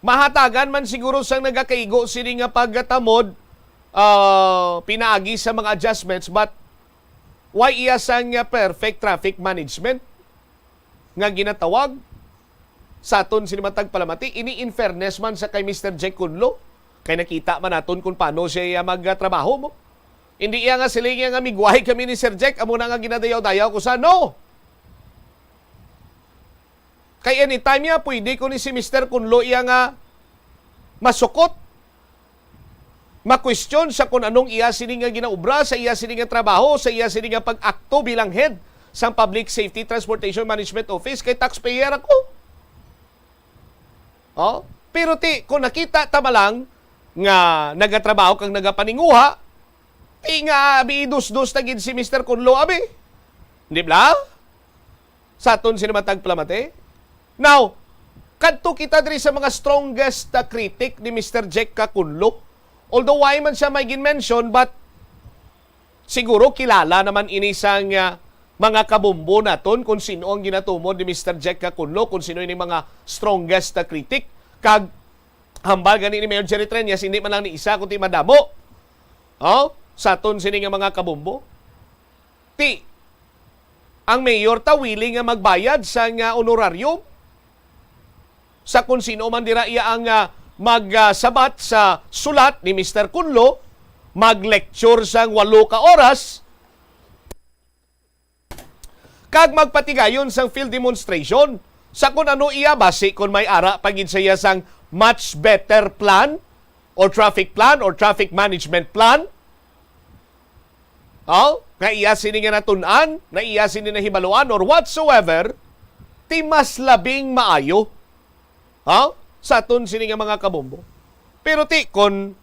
Mahatagan man siguro sang nagakaigo sini nga pagtamod pinaagi sa mga adjustments, but why iya sang perfect traffic management nga ginatawag sa aton sini matag palamati? Ini in fairness man sa kay Mr. Jack Kunlo, kay nakita man naton kung paano siya magtrabaho mo. Hindi iya nga sila nga migwahi kami ni Sir Jack, amo na nga ginadayaw-dayaw ko sa no. Kay anytime ya, pwede ko ni si Mr. Kunlo iya nga masukot, ma-question sa kung anong iya sini nga ginaubra, sa iya sini nga trabaho, sa iya sini nga pag-akto bilang head sa Public Safety Transportation Management Office, kay taxpayer ako. Pero kung nakita tama lang nga nagatrabaho kang nagapaninguha, nga biidus-dus na gid si Mr. Kunlo abi. Hindi ba? Sa aton sinamatag plamate. Now, kadto kita diri sa mga strongest critic ni Mr. Jack Kunlo. Although why man siya may gin-mention, but siguro kilala naman ini sang mga kabombo naton kung sino ang ginatumod ni Mr. Jack Kunlo, kung sino ini mga strongest critic. Kag hambal gani ni Mayor Jerry Treñas, hindi man lang ni isa kundi madamo. Sa aton sini nga mga kabombo. Ang mayor ta willing nga magbayad sa nga honorarium sa kung sino man dira iya ang magsabat sa sulat ni Mr. Kunlo, mag-lecture sang 8 ka oras, kag magpatigayon sang field demonstration sa kung ano iya base kung may ara pagid saya sang much better plan or traffic management plan. Nga iya sini nga natunan, na iya sini na hibaluan or whatsoever, ti mas labing maayo. Sa aton sini nga mga kabombo. Pero kung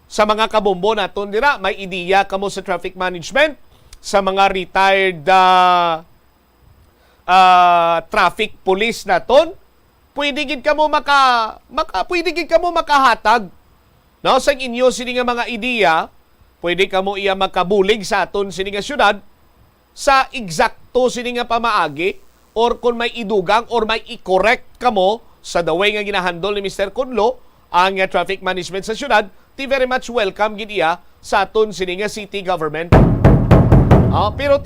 sa mga kabombo naton dira, may ideya kamo sa traffic management, sa mga retired traffic police naton, pwede gid kamo makahatag. No, sa inyo sini nga mga ideya, pwede kamo iya makabulig sa aton sini nga syudad sa eksakto sini nga pamaagi, or kung may idugang or may i-correct kamo sa the way nga ginahandle ni Mr. Kunlo ang traffic management sa syudad, very much welcome gid iya sa aton sini nga city government. Pero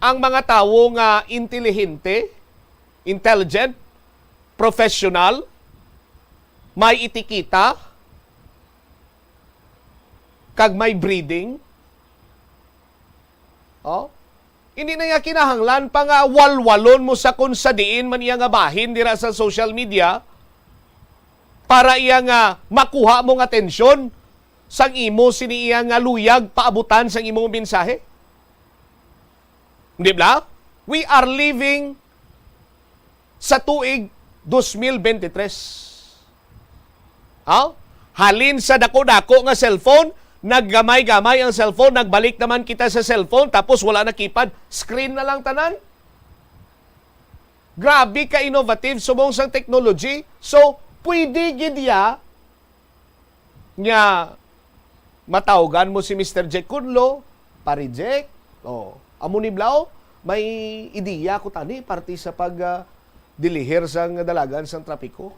ang mga tawo nga intelligent, professional, may etikita, kag may breeding, Oh? Hindi na nga kinahanglan pa nga walwalon mo sa kung sa diin man iya nga bahin dira sa social media para iya nga makuha mong atensyon sang imo sini iya nga luyag paabutan sang imong mensahe. Di ba? We are living sa tuig 2023. Halin sa dako-dako nga cellphone, naggamay-gamay ang cellphone, nagbalik naman kita sa cellphone, tapos wala na keypad, screen na lang tanan. Grabe ka innovative subong sang technology. So, pwede gidya nga matawgan mo si Mr. Jack Kunlo, pari Jack, amo ni Blau, may ideya ko tani, parti sa dilihir sang dalagan sang trapiko.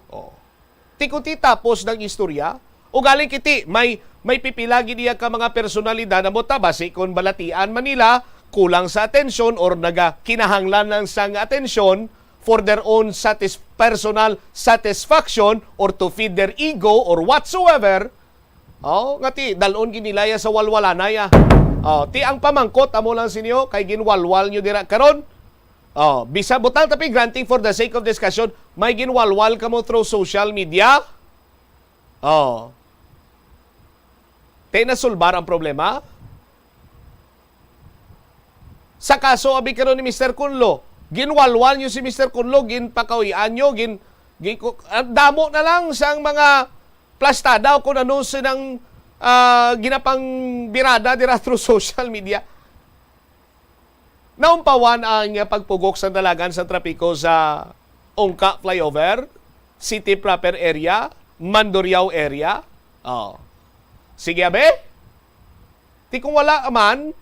Tikuti tapos ng istorya, o galing kiti, may pipilagi niya ka mga personalidad na mo tabasi kung balatian Manila, kulang sa atensyon or kinahanglan ng sang atensyon for their own personal satisfaction or to feed their ego or whatsoever. Ngati, dalon ginilaya sa walwalanaya. Ti ang pamangkot, amo lang sinyo, kay ginwalwal nyo dira karon. Bisa butang tapi granting for the sake of discussion, may ginwalwal ka mo through social media. Nasulbar ang problema. Sa kaso abi karon ni Mr. Kunlo, ginwalwal nyo si Mr. Kunlo, ginpakawian nyo, damo na lang sang mga plastada o kung ano sinang ginapang birada dira through social media. Naumpawan ang pagpugok sa dalagan sa trapiko sa Ongka Flyover, City Proper Area, Mandurriao Area. Sige abe? Ti kung wala man,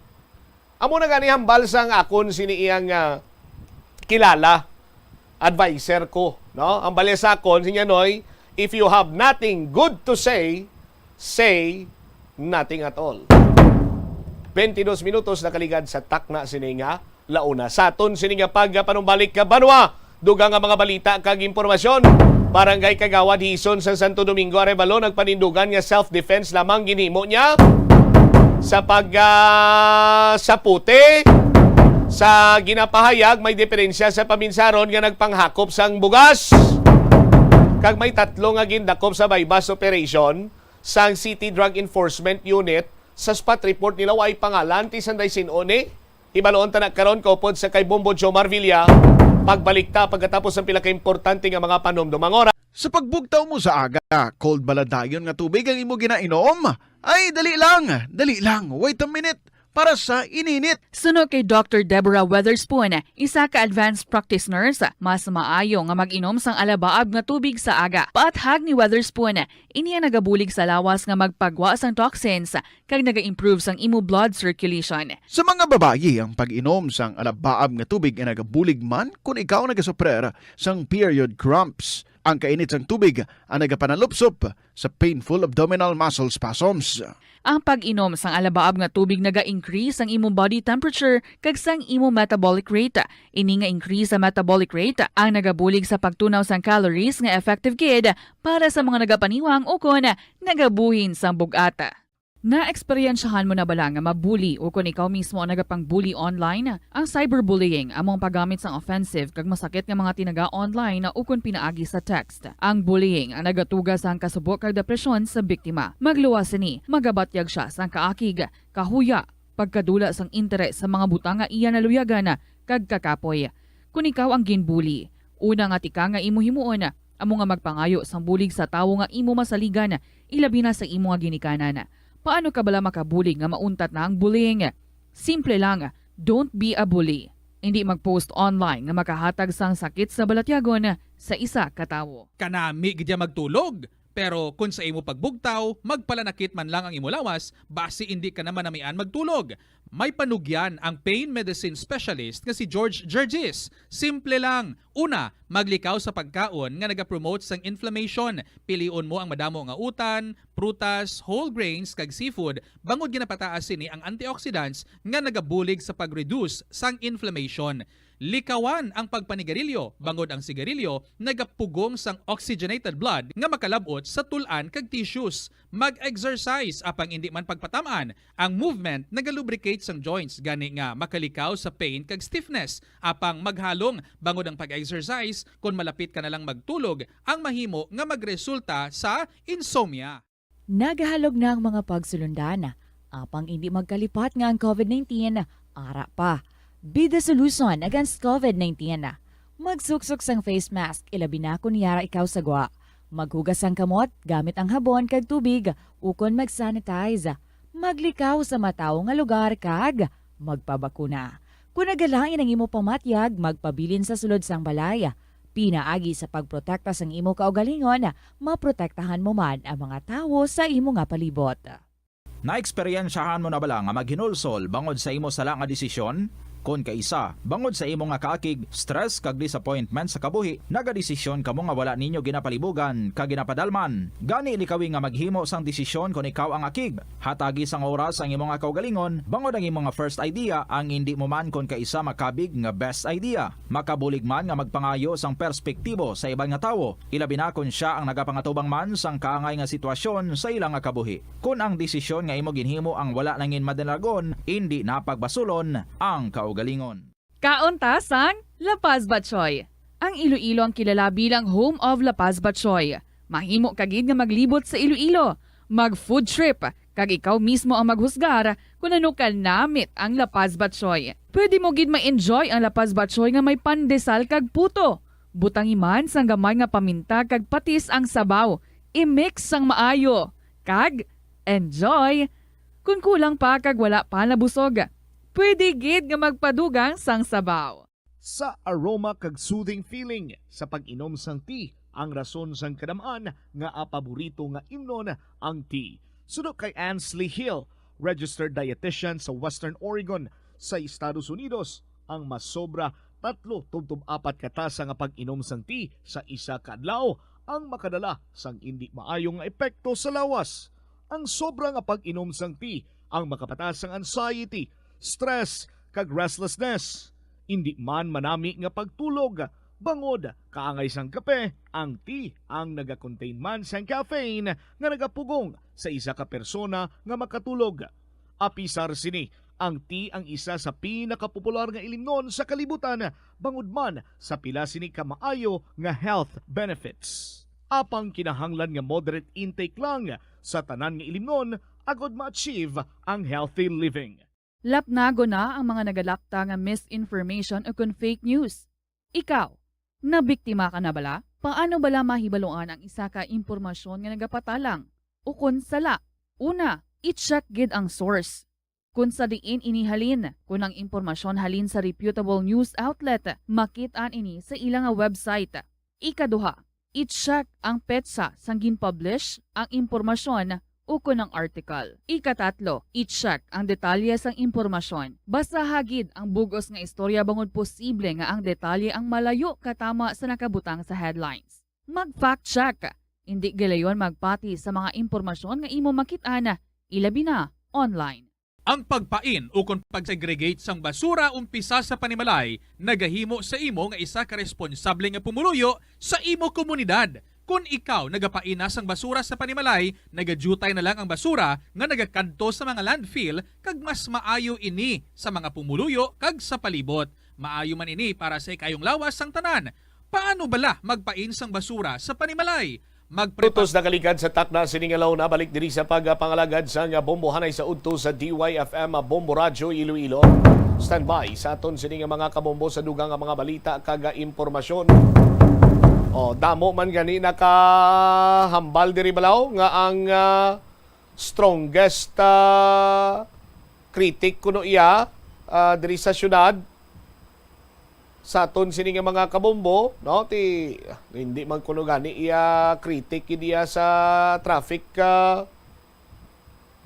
amo na gani hambal sang akon sini iyang kilala, advisor ko. No? Ang bali sa akon, sinya noy, if you have nothing good to say, say nothing at all. 22 minutos nakaligad sa takna sininga launa. Saton sininga pagpanumbalik ka Banwa. Dugang nga mga balita kag impormasyon. Barangay Kagawad Hison sa Santo Domingo Arevalo nagpanindugan nga self-defense lamang ginhimo niya sa saputi. Sa ginapahayag may diferensya sa paminsaron nga nagpanghakop sang bugas. Kag may 3 nga gindakop sa bypass operation sang City Drug Enforcement Unit. Sa spot report nila way pangalan ti Sanday Sinone. Ibaloon tanak karon kaupod sa kay Bombo Jomar Villa. Pagbalikta pagkatapos ng pila ka importante nga mga panomdomang oras. Sa pagbugtaw mo sa aga, cold baladayon nga tubig ang imo ginainom? Ay, dali lang, wait a minute. Para sa ininit. Suno kay Dr. Deborah Weatherspoon, isa ka advanced practice nurse, mas maayo nga mag-inom sang alabaab nga tubig sa aga. Paathag ni Weatherspoon, iniya nagabulig sa lawas nga magpagwa sang toxins kag naga-improve sang imo blood circulation. Sa mga babayi, ang pag-inom sang alabaab nga tubig ay nagabulig man kung ikaw nagasuprer sang period cramps. Ang kainit sang tubig ang nagapanalupsop sa painful abdominal muscle spasms. Ang pag-inom sang alabaab nga tubig naga-increase ang imong body temperature kag sang imong metabolic rate. Ini nga increase sa metabolic rate ang nagabulig sa pagtunaw sang calories nga effective gid para sa mga nagapaniwang o kon nagabuhin sang bugata. Na-eksperyensyahan mo na bala nga mabuli o kung ikaw mismo ang nagapang-bully online? Ang cyberbullying among paggamit sang offensive kag masakit nga mga tinaga online na ukon pinaagi sa text. Ang bullying ang nagatuga sang kasubok kag depresyon sa biktima. Magluwas ni, magabatyag siya sang kaakig, kahuya, pagkadula sang interes sa mga butang nga iya naluyagan kag kakapoy. Kung ikaw ang ginbully, una nga tika nga imo himuon, amo nga magpangayo sang bulig sa tawo nga imo masaligan, ilabi na sa imo nga ginikanan. Paano ka bala makabulig nga mauntat na ang bullying? Simple lang, don't be a bully. Hindi mag-post online nga makahatag sang sakit sa balatyagon sa isa ka tawo. Kanami gidya magtulog, pero kung sa imo pagbugtaw, magpalanakit man lang ang imo lawas, basi hindi ka naman namian magtulog. May panugyan ang pain medicine specialist nga si George Gergis. Simple lang. Una, maglikaw sa pagkaon nga nagapromote sang inflammation. Pilion mo ang madamo nga utan, prutas, whole grains kag seafood bangod ginapataas sini ang antioxidants nga nagabulig sa pag-reduce sang inflammation. likawan ang pagpanigarilyo, bangod ang sigarilyo nagapugong sang oxygenated blood nga makalabot sa tulan kag tissues. Mag-exercise apang hindi man pagpatamaan, ang movement nagalubricate sang joints gani nga makalikaw sa pain kag stiffness. Apang maghalong bangod ang pag-exercise kung malapit ka na lang magtulog, ang mahimo nga magresulta sa insomnia. Nagahalog na ang mga pagsulundan. Apang hindi magkalipat nga ang COVID-19, ara pa. Be the solution against COVID-19. Magsuksok sang face mask, ilabi na kung yara ikaw sagwa. Maghugas ang kamot gamit ang habon kag tubig, ukon mag-sanitize. Maglikaw sa mataw nga lugar kag magpabakuna. Kung nagalain ang imo pamatyag, magpabilin sa sulod sang balay. Pinaagi sa pagprotekta sang imo kaugalingon, maprotektahan mo man ang mga tawo sa imo nga palibot. Naeksperyensyahan mo na bala nga maghinulsol bangod sa imo sala nga desisyon? Kon kaisa, bangod sa imo nga kaakig, stress kag disappointment sa kabuhi, nagadesisyon kamo nga wala ninyo ginapalibugan kag ginapadalman. Gani likawi nga maghimo sang desisyon kon ikaw ang akig. Hatagi sang oras ang imo nga kaugalingon, bangod ang imo nga first idea ang hindi mo man kon kaisa makabig nga best idea. Makabulig man nga magpangayo sang perspektibo sa ibang nga tawo, ilabi na kon siya ang nagapangatubang man sang kaangay nga sitwasyon sa ilang nga kabuhi. Kun ang desisyon nga imo ginhimo ang wala nangin madalagon, hindi napagbasulon ang kaugalingon. Kauntasang La Paz Batchoy. Ang Iloilo ang kilala bilang home of La Paz Batchoy. Mahimo kagid nga maglibot sa Iloilo, mag-food trip, kag ikaw mismo ang maghusgar kung ano ka namit ang La Paz Batchoy. Pwede mo gid ma-enjoy ang La Paz Batchoy nga may pandesal kag puto. Butangi man sang gamay nga paminta kag patis ang sabaw. I-mix sang maayo. Kag enjoy. Kung kulang pa kag wala pa nabusog, pwede gid nga magpadugang sang sabaw. Sa aroma kag soothing feeling sa pag-inom sang tea, ang rason sang kadamaan nga paborito nga imnon ang tea. Sunod kay Ansley Hill, registered dietitian sa Western Oregon sa Estados Unidos, ang mas sobra 3-4 katasa nga pag-inom sang tea sa isa ka adlaw ang makadala sang hindi maayong nga epekto sa lawas. Ang sobra nga pag-inom sang tea ang makapatas sang anxiety, stress kag restlessness. Hindi man manami nga pagtulog, bangod kaangay sang kape, ang tea ang naga-contain man sang caffeine nga nagapugong sa isa ka persona nga makatulog. Apisar sini, ang tea ang isa sa pinakapopular nga ilimnon sa kalibutan, bangod man sa pila sini ka maayo nga health benefits. Apang kinahanglan nga moderate intake lang sa tanan nga ilimnon agod ma-achieve ang healthy living. Lapnago na ang mga nagalakta nga misinformation o kung fake news. Ikaw, nabiktima ka na bala? Paano bala mahibaluan ang isa ka impormasyon nga nagapatalang? O kung sala? Una, i-check gid ang source. Kung sa diin inihalin, kung ang impormasyon halin sa reputable news outlet, makit-an ini sa ilang nga website. Ikaduha, i-check ang petsa sang gin-publish ang impormasyon o kung ang article. Ikatatlo, i-check ang detalye sang impormasyon. Basta hagid ang bugos nga istorya bangod posible nga ang detalye ang malayo katama sa nakabutang sa headlines. Mag-fact check. Hindi gilayon magpati sa mga impormasyon nga imo makit-ana, ilabi na online. Ang pagpain o kung pag-segregate sang basura umpisa sa panimalay, nagahimo sa imo nga isa ka responsable nga pumuluyo sa imo komunidad. Kung ikaw nagapaina sang basura sa panimalay, nagadutay na lang ang basura nga nagakanto sa mga landfill kag mas maayo ini sa mga pumuluyo kag sa palibot. Maayo man ini para sa ikayong lawas sang tanan. Paano bala magpain sang basura sa panimalay? Tutos na kaligad sa takna siningalaw na balik diri sa pagpangalagad sa nga bombohanay sa udto sa DYFM Bombo Radio Iloilo. Standby sa aton sining mga kabombo sa dugang nga mga balita kag impormasyon. Damo man gani nakahambal diri balaw nga ang strongest critic kuno iya diri sa syudad sa aton sini nga mga kabombo, no, ti hindi man kuno gani iya critic diya sa traffic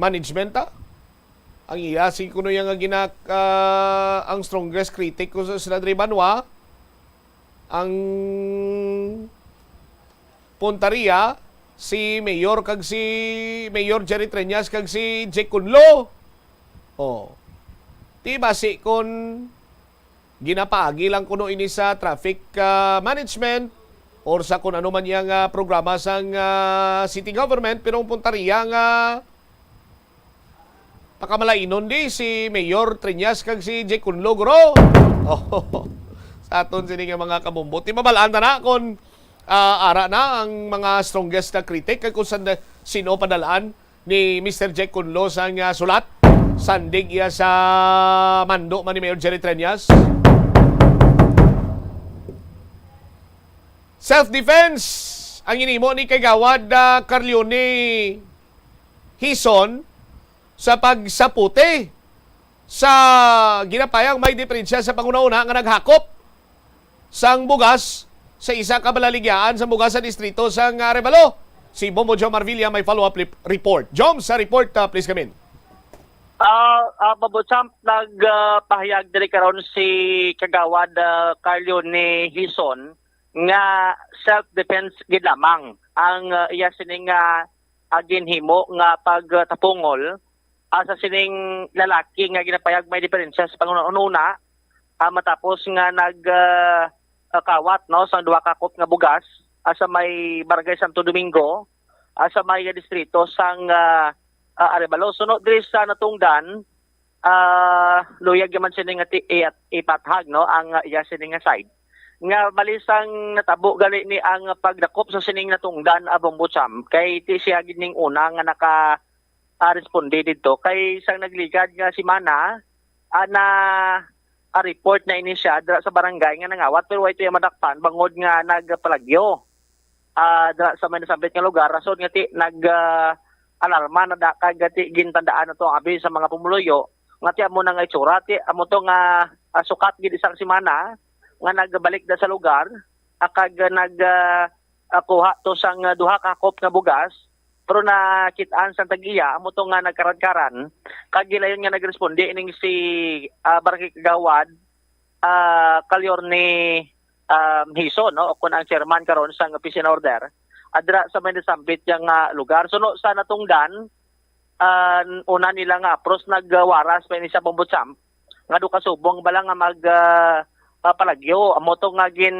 management ang iya si kuno yang ang strongest critic ko sa diri Banwa ang Puntaria si Mayor kag si Mayor Jerry Treñas kag si Jake Kunlo. Ti basi kon ginapaagi lang kuno ini sa traffic management or sa kung ano man yang programa sang city government, pero ang puntariya nga pakamalainon di si Mayor Triñas kag si Jake Kunlogro. Sa aton sini nga mga kabumbot. Di mabalaan na kung ara na ang mga strongest na kritik kag kung sino padalaan ni Mr. Jake Kunlo sang sulat. Sandig iya sa mando man ni Mayor Jerry Triñas. Self-defense ang inimo ni Kagawad Carleone Hison sa pagsaputi sa ginapayang may diferensya sa panguna-una nga naghakop sang bugas sa isa ka balaligyaan sa bugas sa distrito sang Arevalo. Si Bombo Jom Marvilla may follow-up report. Jom, sa report, please come in. Bobo Champ, nagpahayag diri karon si Kagawad Carleone Hison nga self-defense gid lamang ang iya sining ginhimo nga pagtapungol sa sining lalaki nga ginapayag may diferensya sa panguna-una matapos nga nagkawat sa duha ka kop nga bugas sa may Barangay Santo Domingo sa may distrito sang Arevalo. Sunod diri sa natungdan luyag man sining ipathag ang iya sining side nga malisang natabo gali ni ang pagdakop sa sining natungdan Bombo Champ kay ti siya gid ning una nga naka responde dito kay isang nagligad nga si Mana na report na ini siya sa barangay nga nangawat pero way ito yung madakpan bangod nga nagpalagyo sa may nasabit nga lugar rason nga ti alarma na dakag ti gintandaan na to ang abi sa mga pumuluyo nga ti amo na nga itsura ti amo to nga sukat gid isang si Mana nga nagbalik da sa lugar kag kuha to sang duha ka kop nga bugas pero nakitaan sa tag-iya amo to nga nagkaran-karan kag gilayon nga nagresponde ining si Barangay Kagawad Carleone Hison o kun ang chairman karon sa peace and order adra sa may nasambit yang lugar. So sa natungdan una nila nga apros nagwaras pa ni sa Bombo Champ nga do kasubong bala nga mag palagyo amo to nga gin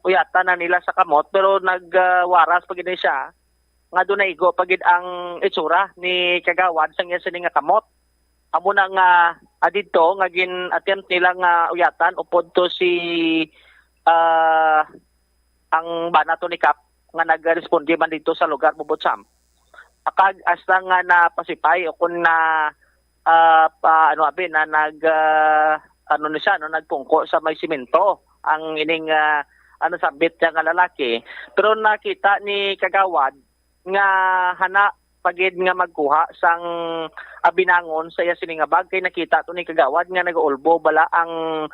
uyatan na nila sa kamot pero nagwaras pag siya nga doon na igo pagid ang itsura ni Kagawad sang yan sining nga kamot. Amo na nga adito nga gin attempt nila nga uyatan upod to si ang banato ni Kap nga nagresponde man dito sa lugar Bombo Champ. Akag hasta nga napasipay o kun na ni siya nagpungko sa may simento ang ining sabit nga lalaki pero nakita ni Kagawad nga hana pagid nga magkuha sang binangon sa iya sining bag kay nakita to ni Kagawad nga nag-ulbo bala ang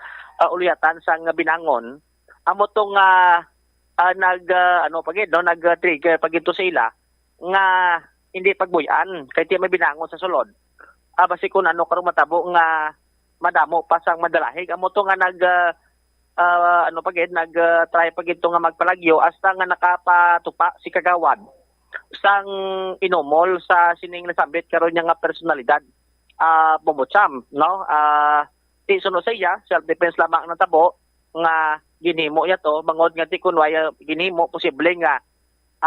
ulyatan sang binangon amo to nga nag-trigger pagid to sa ila nga hindi pagbuyan kay ti may binangon sa sulod basi kun ano karon matabo nga madamo pa sang madalahig amo to nga nag-try pagid to nga magpalagyo hasta nga nakapatupa si Kagawad sang inomol sa sining nasambit karon nya nga personalidad Bombo Champ no ti suno sa iya self defense lamang ng tabo nga ginhimo niya to bangod nga ti kun waya ginhimo posible nga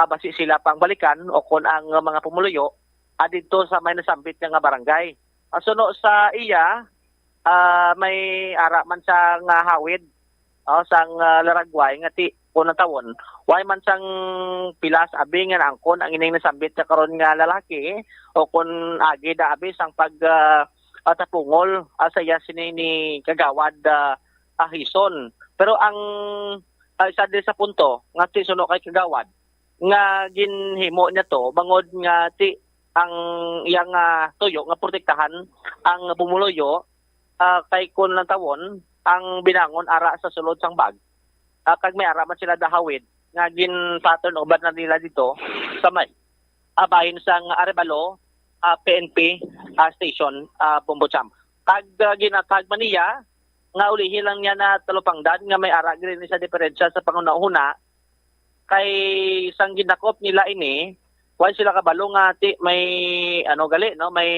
basi sila pang balikan o kun ang mga pumuluyo adito sa may nasambit nga barangay suno sa iya may ara man sa nga hawid sang laragway nga ti unang tawon way man sang pilas abi nga angkon ang ining nasambit sa karon nga lalaki o kun agi da abi sang pag tapungol sa yasin ni Kagawad Hison pero ang isa din sa punto nga ti suno kay Kagawad nga ginhimo niya to bangod nga ti ang iyang tuyo nga protektahan ang pumuluyo kay kun lang tawon ang binangon ara sa sulod sang bag kag may ara man sila dahawid nga gin pattern uban na nila dito sa may bahin sang Arevalo PNP station Bombo Champ kag ginatag man niya nga ulihin lang niya na talupangdan nga may ara gid sa diferensya sa panguna-una kay sang ginakop nila ini why sila kabalo nga ti may gali no may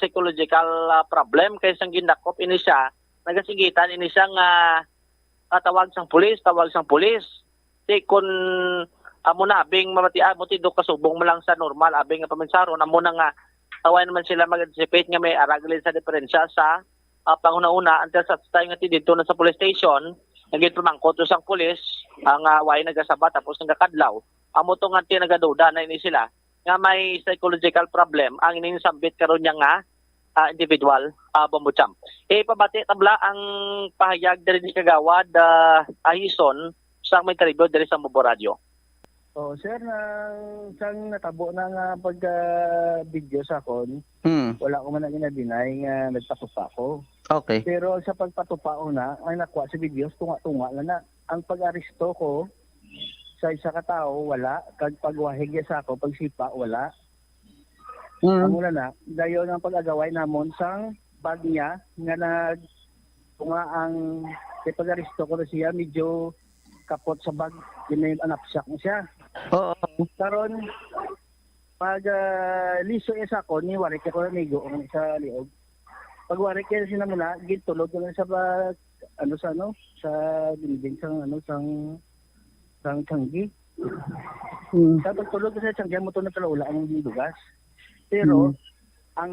psychological problem kay sang ginakop ini siya nagasigitan ini siyang tawag sang pulis. Di kun amo na abing mamatian mo tidok kasubong mo lang sa normal abing nga paminsaro amo na nga taway naman sila mag-anticipate nga may araglin sa diferensya sa panguna-una until sa time nga dito na sa police station naging pamangkot sang pulis ang way nagasabat tapos nagakadlaw amo to nga nagaduda na ini sila nga may psychological problem ang inisambit karon niya nga individual Bombocham. Pabati tabla ang pahayag diri ni Kagawad Ahison sa may karibyo diri sa Mubo Radio. Oh, sir, sang natabo na nga pagka-video sa akon, wala ko man na ginadinay nga nagpatupa ko. Okay. Pero sa pagpatupa ko na, ang nakuha sa videos, tunga-tunga na. Ang pag-aristo ko sa isa ka tao, wala. Kag pagwahig sa ako, pagsipa, wala. Ang una na, dayon ang pag-agaway namon sang bag niya, nga tunga ang pag-aristo ko na siya, medyo kapot sa bag, yun yung anapsak mo siya. Oo. Karon pag liso isa ko ni warik ko namigo sa liog. Pag warik kaya sinamula, gitulog ko sa sa dinding sang tanggi. Sa pagtulog sa tanggi mo to na talaula ang dugas. Pero ang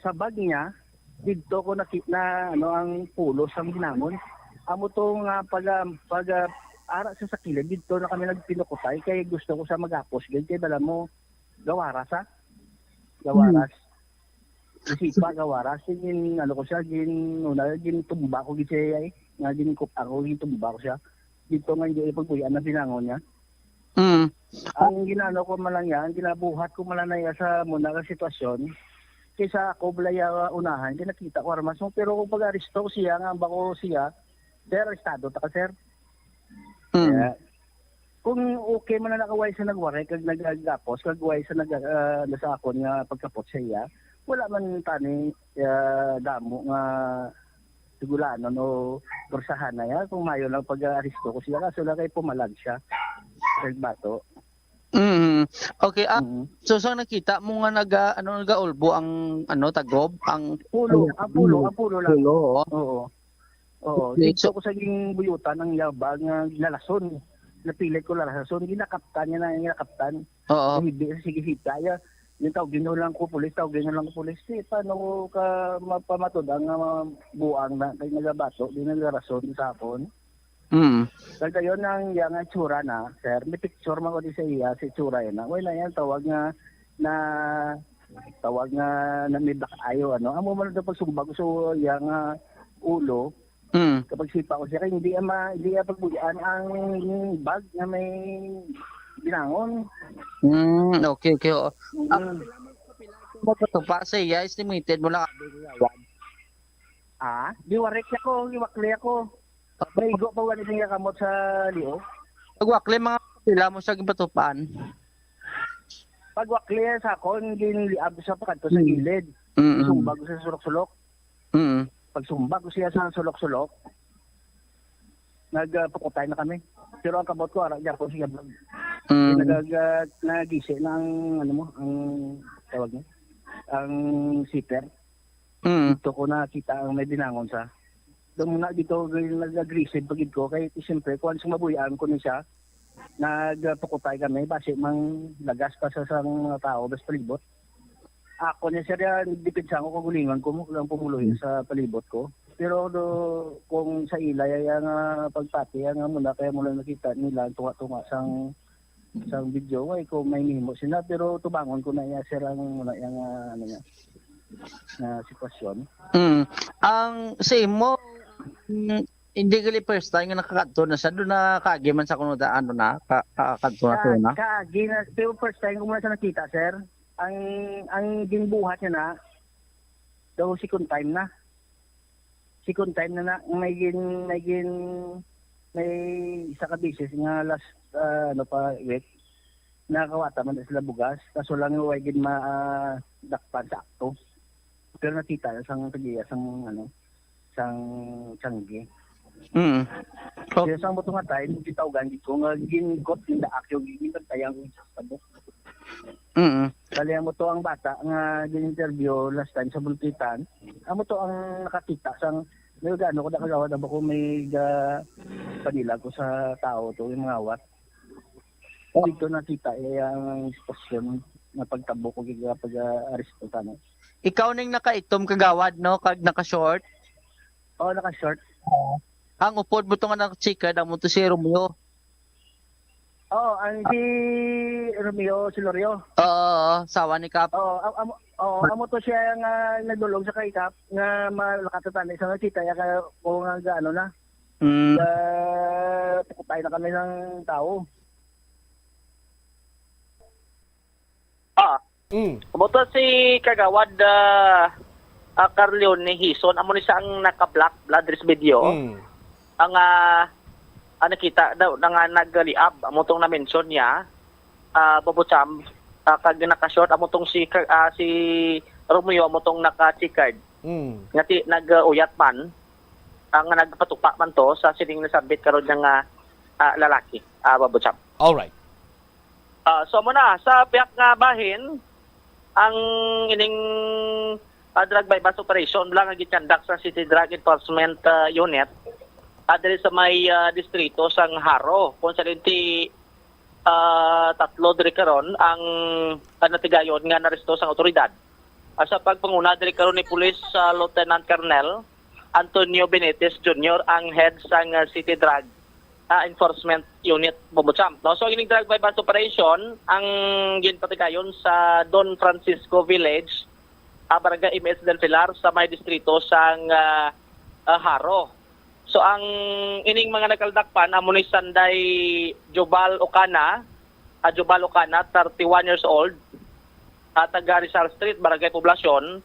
sabag niya dito ko nakita ang pulo sang ginamon. Amo to nga pag ara sa sakilid dito na kami nagpinukutay kay gusto ko sa magapos gid kay dala mo gawaras. Isipa gawaras gin ko siya gin tumba ko gid siya nga gin kup ako gin tumba ko siya dito nga hindi pagbuyan na pinangon niya. Ang ginano ko man lang yan, ginabuhat ko man lang sa muna ka sitwasyon kaysa ako balaya unahan kay nakita ko armas mo pero kung pag-aristo ko siya nga bako siya pero estado ta ka sir. Kung okay man na nakaway sa nagwaray kag nagagapos kag way sa nasa akon nga pagkapot sa iya wala man tani damo nga sigulanon o kursahan na ya kung mayo lang pag-aristo ko siya kaso lang kay pumalag siya sa bato. Okay, so nakita mo nga nagaulbo ang tagob ang pulo lang. Oo. Oo, dito ko sa ging buyutan ng yabag nga lalason. Napilit ko lalason, ginakaptan niya na ginakaptan. Oo. Hindi sige hita ya. Yung tawagin lang ko pulis. Paano ko ka mapamatod ang buang na kay nagabato, di nagarason sa hapon. Kaya yun ang yang tsura na, sir. May picture man ko di sa iya, si tsura yan. Wala yan, tawag nga na may black ayo, Amo man daw pagsumbag so yang ulo, kapag sipa ko siya, kaya hindi pagbulian ang bag na may binangon. Okay. Ang matutupa sa iya, estimated mo lang Diwarik ako, giwakli ako. Maigo pa wala siya kamot sa liyo. Pagwakli mga pila mo sa gipatupaan. Pagwakli sa akon, giniliab sa pakanto sa gilid. Sumbag ko sa sulok-sulok. Pagsumbag ko siya sa sulok-sulok, nagpukutay na kami. Pero ang kabot ko, arak ko siya bag. Nagisi na ang tawag niya, ang siper. Dito ko nakita ang may binangon sa. Doon muna dito nag-aggressive pagid ko. Kaya siyempre, kung sa mabuyan ko na siya, nagpukutay kami. Basi mang lagas pa sa mga tao, bas palibot. Ako niya siya, dipinsa ko kung gulingan ko lang pumuloy sa palibot ko. Pero kung sa ilay, ang pagpati, ang muna, kaya mula nakita nila, tunga-tunga sang video. Ay, kung may nimo sila, pero tubangon ko na niya, sir, ang muna, yung na sitwasyon. Ang sa imo, hindi gali first time nga nakakadto na sa doon na kaagi man sa kuno kakadto na to na. Kaagi na pero first time ko muna sa nakita sir. Ang ginbuhat niya na daw second time na. Second time na may isa ka business nga last week nakawata man sila bugas kaso lang yung gin dakpan sa akto. Pero nakita sang tagiya sang tanggi. Kaya sang buto nga tayo, gitawgan dito nga ginkot tinda akyo gintayang sa tabok. Kaliya mo to ang bata nga gin-interview last time sa Bultitan. Amo to ang nakakita sang May gaano ko nakagawa na ba kung may panila ko sa tao to yung mga awat. Dito nakita ang sitwasyon na pagtabo ko pag-aresto tano. Ikaw ning nakaitom kagawad no kag naka-short. Oo, naka-short. Ang upod mo to nga naka-chika na mo to si Romeo. Oo, ang si Romeo Silorio. Oo, sawa ni Kap. Oo, amo to siya nga nagdulog sa kay Kap nga malakatatan sa nakita ya ko nga gaano na. Takutay na kami ng tao. Amo to si kagawad Carleon ni Hison, amo ni siya ang naka-black blood risk video. Ang nakita daw nga nagliab amo tong na-mention niya Bobo Cham kag naka-short amo tong si Romeo amo tong naka-checkered. Ngati nag-uyat man ang nagpatupa man to sa sining nasabit karon nga lalaki Bobo Cham. All right. So muna sa biyak nga bahin ang ining drug bypass operation lang ang gikandak sa City Drug Enforcement Unit diri sa may distrito sang Haro. Kung sa dinti tatlo diri karon ang natigayon nga naresto sang otoridad. Sa pagpanguna diri karon ni Police Lieutenant Colonel Antonio Benitez Jr. ang head sang City Drug Enforcement Unit Bobo Cham. No? So ining drug bypass operation ang ginpatigayon sa Don Francisco Village, Barangay MS del Pilar sa may distrito sang Haro. So ang ining mga nagkaldakpan amo ni Sanday Jubal Ocana, 31 years old, taga Rizal Street, Barangay Poblacion,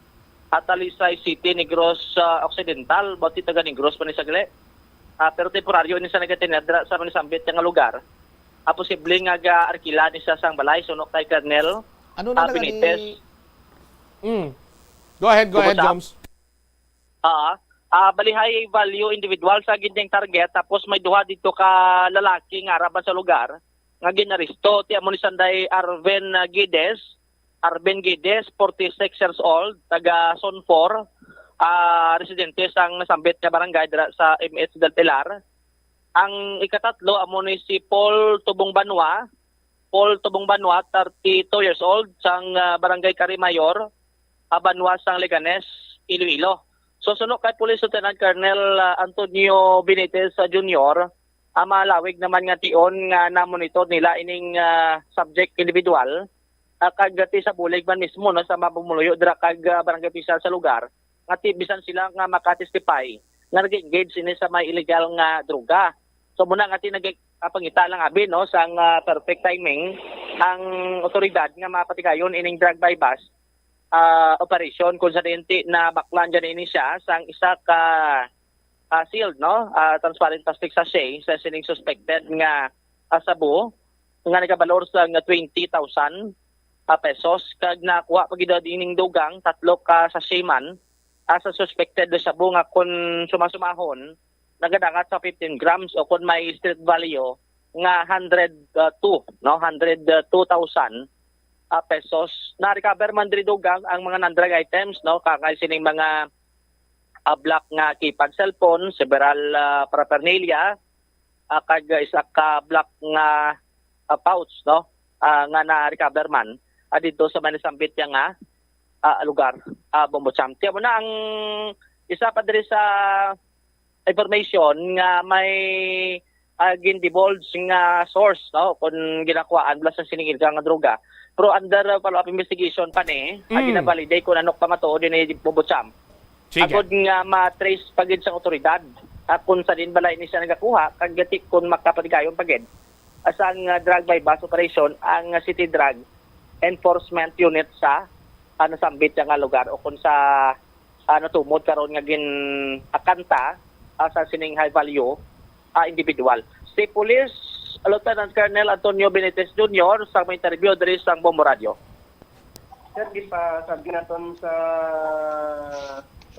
at Talisay City, Negros Occidental, bati taga Negros pa ni Sagle. Pero temporaryo ni sa nagatinadra sa manisambit nga lugar. Posible nga ga-arkila ni sa sang balay sunok kay Colonel Benitez. Go ahead, Joms. Bali high value individual sa ginding target tapos may duha dito ka lalaki nga araban sa lugar nga ginaristo ti amo ni Sanday Arben Gides, 46 years old, taga Son 4, residente sang nasambit nga barangay dira sa MS del Pilar. Ang ikatatlo amo ni si Paul Tubong Banwa, 32 years old, sang barangay Carimayor, Banwa sang Leganes, Iloilo. So sunod kay Police Lieutenant Colonel Antonio Benitez Jr., malawig naman nga tion nga na-monitor nila ining subject individual kagati sa bulig man mismo no, sa mabumuluyo dira kag barangay official sa lugar. Ngati bisan sila nga makatestify nga nag-engage ini sa may illegal nga droga. So muna ngati nagpangita lang abi no sang perfect timing ang otoridad nga mapatigayon ining drug bypass operation kung sa denti na baklan dyan ini siya sang isa ka sealed no transparent plastic sachet sa sining suspected nga sabu nga nagabalor sa 20,000 pesos kag nakuha pagida dining dugang 3 ka sachet man sa suspected na sabu nga kung sumasumahon nagadangat sa 15 grams o kung may street value nga 102,000 pesos. Na-recover man diri dugang ang mga non-drug items no kakay sining mga black nga keypad cellphone, several paraphernalia, kag isa ka black nga pouch no nga na-recover man dito sa manisambit nga lugar Bobo Cham. Tiyan mo na ang isa pa diri sa information nga may gindivulge nga source no kung ginakuhaan blas sa siningil nga droga. Pero under follow-up investigation pa ni, ginabalide kung anok pamatuod din ni Bobo Cham. Agod nga matrace pagid sa otoridad. Kung sa din balay ni siya nagakuha, kagati kung makapatigayon pagid. Asang drug bypass operation ang City Drug Enforcement Unit sa nasambit nga lugar o kung sa natumod karon nga gin akanta sa sining high value individual. Si Police Lieutenant Colonel Antonio Benitez Jr. sa may interview diri sa Bombo Radio. Sir, sabi natin sa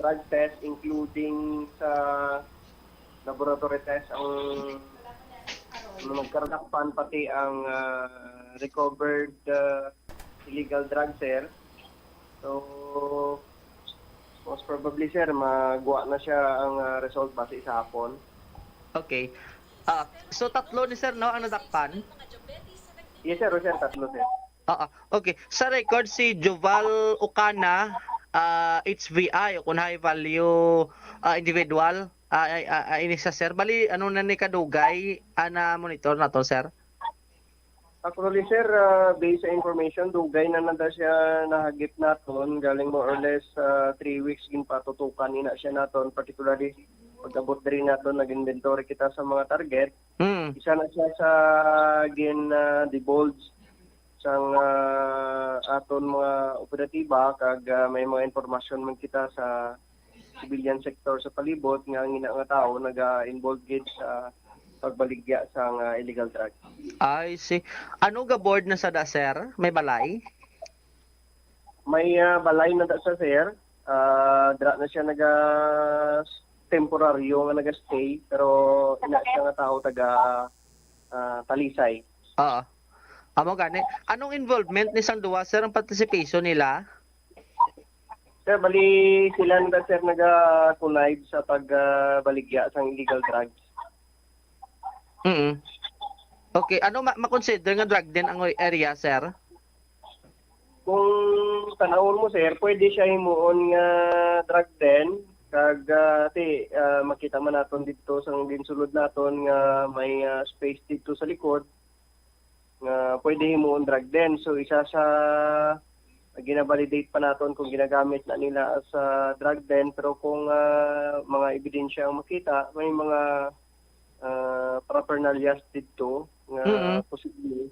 drug test including sa laboratory test ang nagkarakpan pati ang recovered illegal drugs, sir. So Most probably, sir, magawa na siya ang result base sa hapon. Okay. So tatlo ni sir no ang nadakpan? Yes, sir. Sir, tatlo, sir. Okay. Sa record si Joval Ocana, HVI kung high value individual ini sa sir. Bali ano na ni kadugay ana monitor na to sir? Actually, sir, based sa information, dugay na nanda siya nahagip naton. Galing more or less 3 weeks gin patutukan ina siya naton. Particularly, pag-abot na rin naton, nag-inventory kita sa mga target. Isa na siya sa divulge sang aton mga operatiba kag may mga informasyon man kita sa civilian sector sa palibot nga ang ina nga tao naga-involved gid sa pagbaligya sa illegal drug. I see. Ano ga board na sa da sir? May balay? May balay na da sa sir. Dra na siya temporaryo nga naga-stay pero ina siya nga tao taga Talisay. Amo gani. Anong involvement ni sang duwa sir ang participation nila? Sir, bali sila na sir naga-connive sa pagbaligya sa illegal drugs. Okay, ano ma-consider nga drug den ang area sir? Kung tanawon mo sir, pwede siya himuon nga drug den kag makita man naton dito sa ginsulod naton nga may space dito sa likod nga pwede himuon drug den. So isa sa gina-validate pa naton kung ginagamit na nila sa drug den, pero kung mga ebidensya ang makita, may mga paraphernalias dito nga posible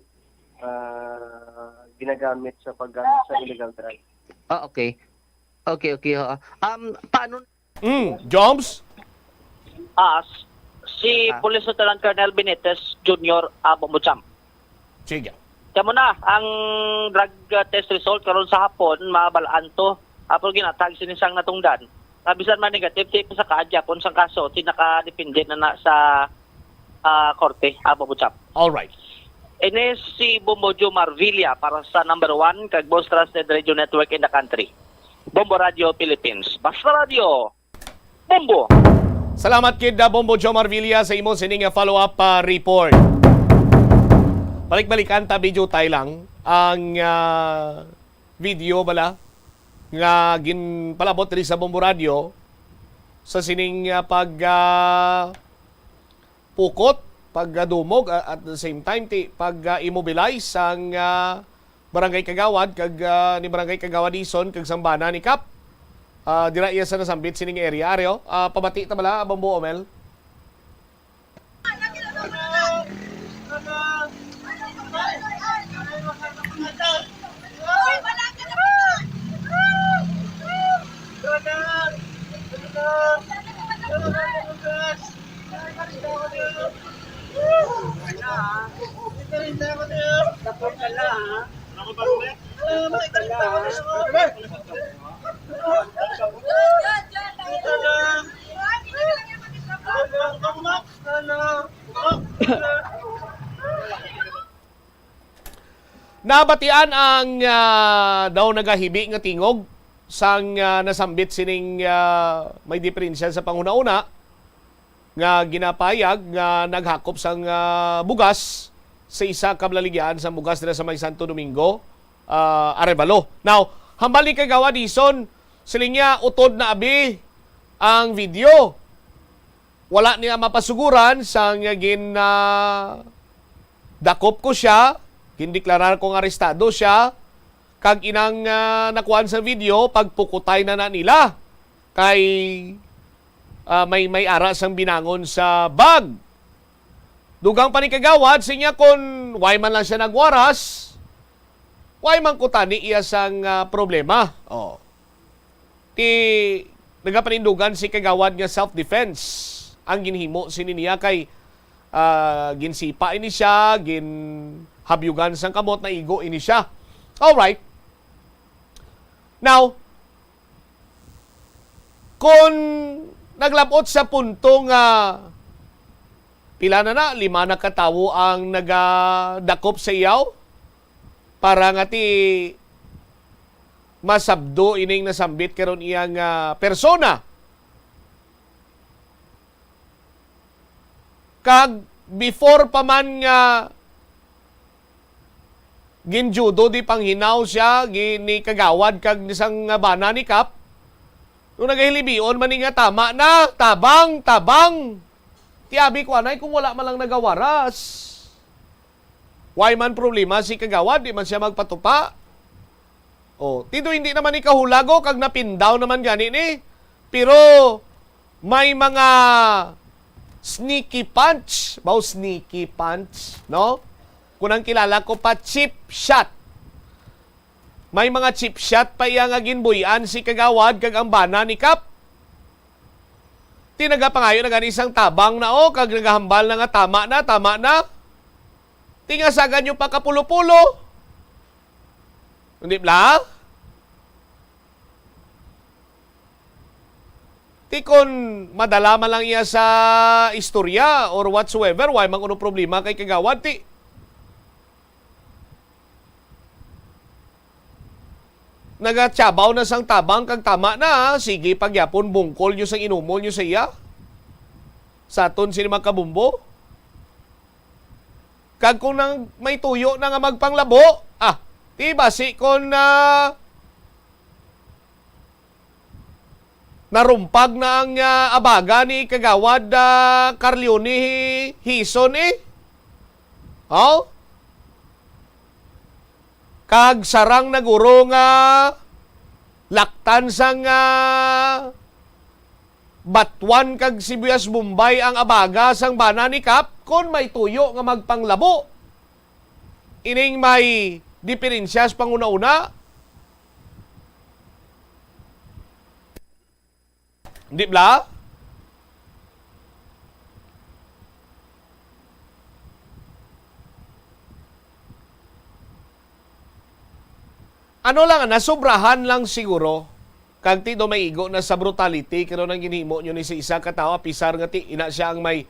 ginagamit sa paggamit sa illegal drug. Okay. Paano Joms? si Police Lieutenant Colonel Benitez Jr. Bombocham. Sige. Kamo na ang drug test result karon sa hapon mabalaan to. Apo ginatag sinisang natungdan. Bisan man negative tip sa kaadya kung sang kaso tinaka-depende na sa korte Bombocham. All right. Ines si Bombojo Marvilla para sa number 1 kag most trusted radio network in the country. Bombo Radio Philippines. Basta Radio. Bombo. Salamat kid Bombo Joe Marvilla sa imo sining follow-up report. Balik-balikan ta video tayo lang ang video bala nga ginpalabot diri sa Bombo Radio sa sining pukot, pagdumog at the same time pag-immobilize ang Barangay Kagawad kag ni Barangay Kagawad Ison kag Sambana ni Kap. Dira iya sa nasambit sining area areo. Pabati ta bala Bombo Omel. Nabatian ang daw nagahibi nga tingog sang nasambit sining may diferensya sa panguna-una nga ginapayag nga naghakop sang bugas sa isa kablaligyan sa bugas dira sa may Santo Domingo, Arevalo. Now, hambal ni Kagawad Ison, siling niya utod na abi ang video. Wala niya mapasuguran sang dakop ko siya, gindeklarar kong arestado siya, kag inang nakuhaan sa video, pagpukutay na nila kay may ara sang binangon sa bag. Dugang pa ni Kagawad, sinya kung why man lang siya nagwaras, why man kutani iya sang problema. Nagapanindugan si Kagawad nga self-defense ang ginhimo sininiya kay ginsipa ini siya, ginhabyugan sang kamot na igo ini siya. Alright. Now, kung naglabot sa punto nga pila na 5 na katawo ang nagadakop sa iyaw para nga ti masabdo ining nasambit karon iyang persona. Kag before pa man nga ginjudo di panghinaw siya ni kagawad kag isang bana ni Kap, nung nagahilibion man nga tama na, tabang tiabi ko anay kung wala man lang nagawaras. Why man problema si kagawad, di man siya magpatupa. Tido hindi naman ni kahulago kag napindaw naman gani ni. Pero may mga sneaky punch, no? Kung ang kilala ko pa, chip shot. May mga chip shot pa iya nga ginbuyan si kagawad kag ang bana ni Kap. Tinagapangayo na gani isang tabang na kag nagahambal na nga tama na. Tingasagan yung pakapulo-pulo. Hindi ba? Tikon madala man lang iya sa istorya or whatsoever, why mang uno problema kay kagawad ti. Nagatsabaw na sang tabang kag tama na, sige pagyapon bungkol nyo sang inumol nyo sa iya. Saton sini magkabumbo. Kag kung nang may tuyo na nga magpanglabo, ti basi kon narumpag na ang abaga ni kagawad Carleone Hison Kag sarang naguro nga laktan sang Batuan kag Sibuyas Bombay ang abaga sang bana ni Kap kon may tuyo nga magpanglabo. Ining may diferensya sa panguna-una. Di ba? Ano lang, nasobrahan lang siguro. Kag ti do may igo na sa brutality, kano nang ginhimo nyo ni si isa katawa, pisar nga ti, ina siya ang may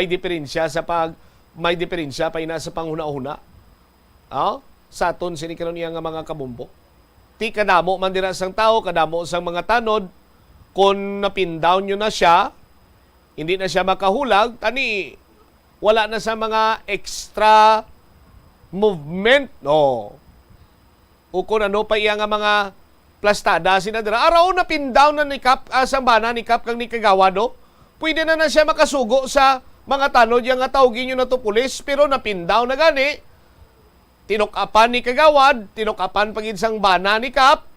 diferensya may diferensya pa ina sa panghuna-huna. Sa aton sini karon niya nga mga kabumbo. Ti kadamo man dira sang tao, kadamo sang mga tanod, kung napindown nyo na siya, hindi na siya makahulag, tani, wala na sa mga extra movement, O kung ano pa iya nga mga plastada sinadra. Araw na pindown na ni Kap, sa bana ni Kap kang ni kagawado, pwede na siya makasugo sa mga tanod yung nga tawagin nyo na to pulis, pero napindown na gani, tinukapan ni kagawad, tinukapan pagid sang bana ni Kap,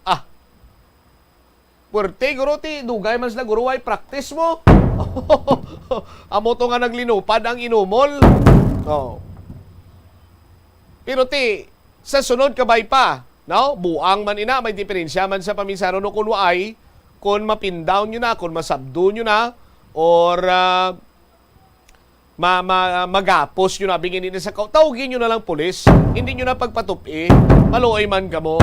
puwerte, guro, ti, dugay man sila, guro, ay practice mo. Amo to nga naglinupad ang inumol. Pero ti, sa sunod kabay pa, no? Buang man ina, may diferensya man sa paminsaro no kung waay, kung mapindown nyo na, kung masabdo nyo na, or magapos nyo na, bigyan nyo na sa tawagin nyo na lang pulis, hindi nyo na pagpatupi, maluoy man ka mo.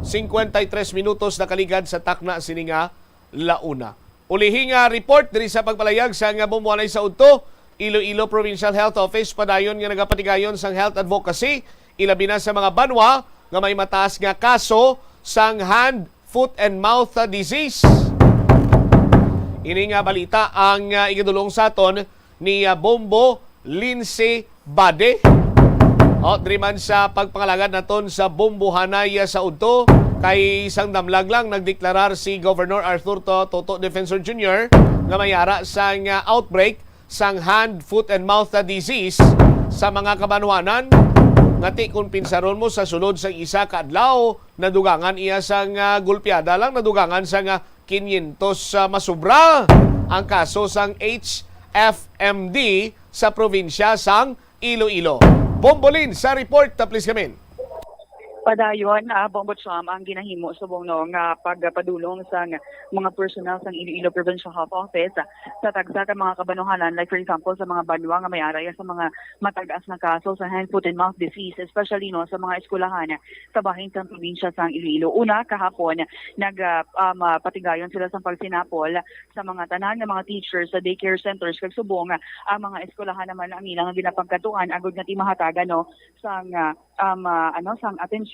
53 minutos na kaligad sa takna sininga launa. Ulihi nga report diri sa pagpalayag sa nga bumuanay sa udto, Iloilo Provincial Health Office padayon nga nagapatigayon sang health advocacy, ilabi na sa mga banwa nga may mataas nga kaso sang hand, foot and mouth disease. Ini nga balita ang igadulong sa aton ni Bombo Lindsay Bade. Diri man sa pagpangalagad naton sa Bombohanay sa udto, kay isang damlag lang nagdeklarar si Governor Arthur Toto Defensor Jr. nga mayara sang outbreak sang hand, foot and mouth disease sa mga kabanwanan. Ngati kung pinsaron mo sa sulod sang isa ka adlaw, nadugangan iya sang gulpiada lang, nadugangan sang 500 masubra ang kaso sang HFMD sa probinsya sang Iloilo. Bombolin sa report, please come in. Padayon, Bombocham ang ginahimo subong nga pagpadulong sa mga personnel sa Iloilo Provincial Health Office sa tagsa ka mga kabanuhanan, like for example sa mga banwa nga may araya sa mga matagaas na kaso sa hand, foot and mouth disease, especially sa mga eskwelahan sa bahin sa probinsya sa Iloilo. Una, kahapon patigayon sila sa pagsinapol sa mga tanan ng mga teachers sa daycare centers kag subong ang mga eskwelahan naman ang ilang ginapagkatuan agud nga timahatagan sang atensyon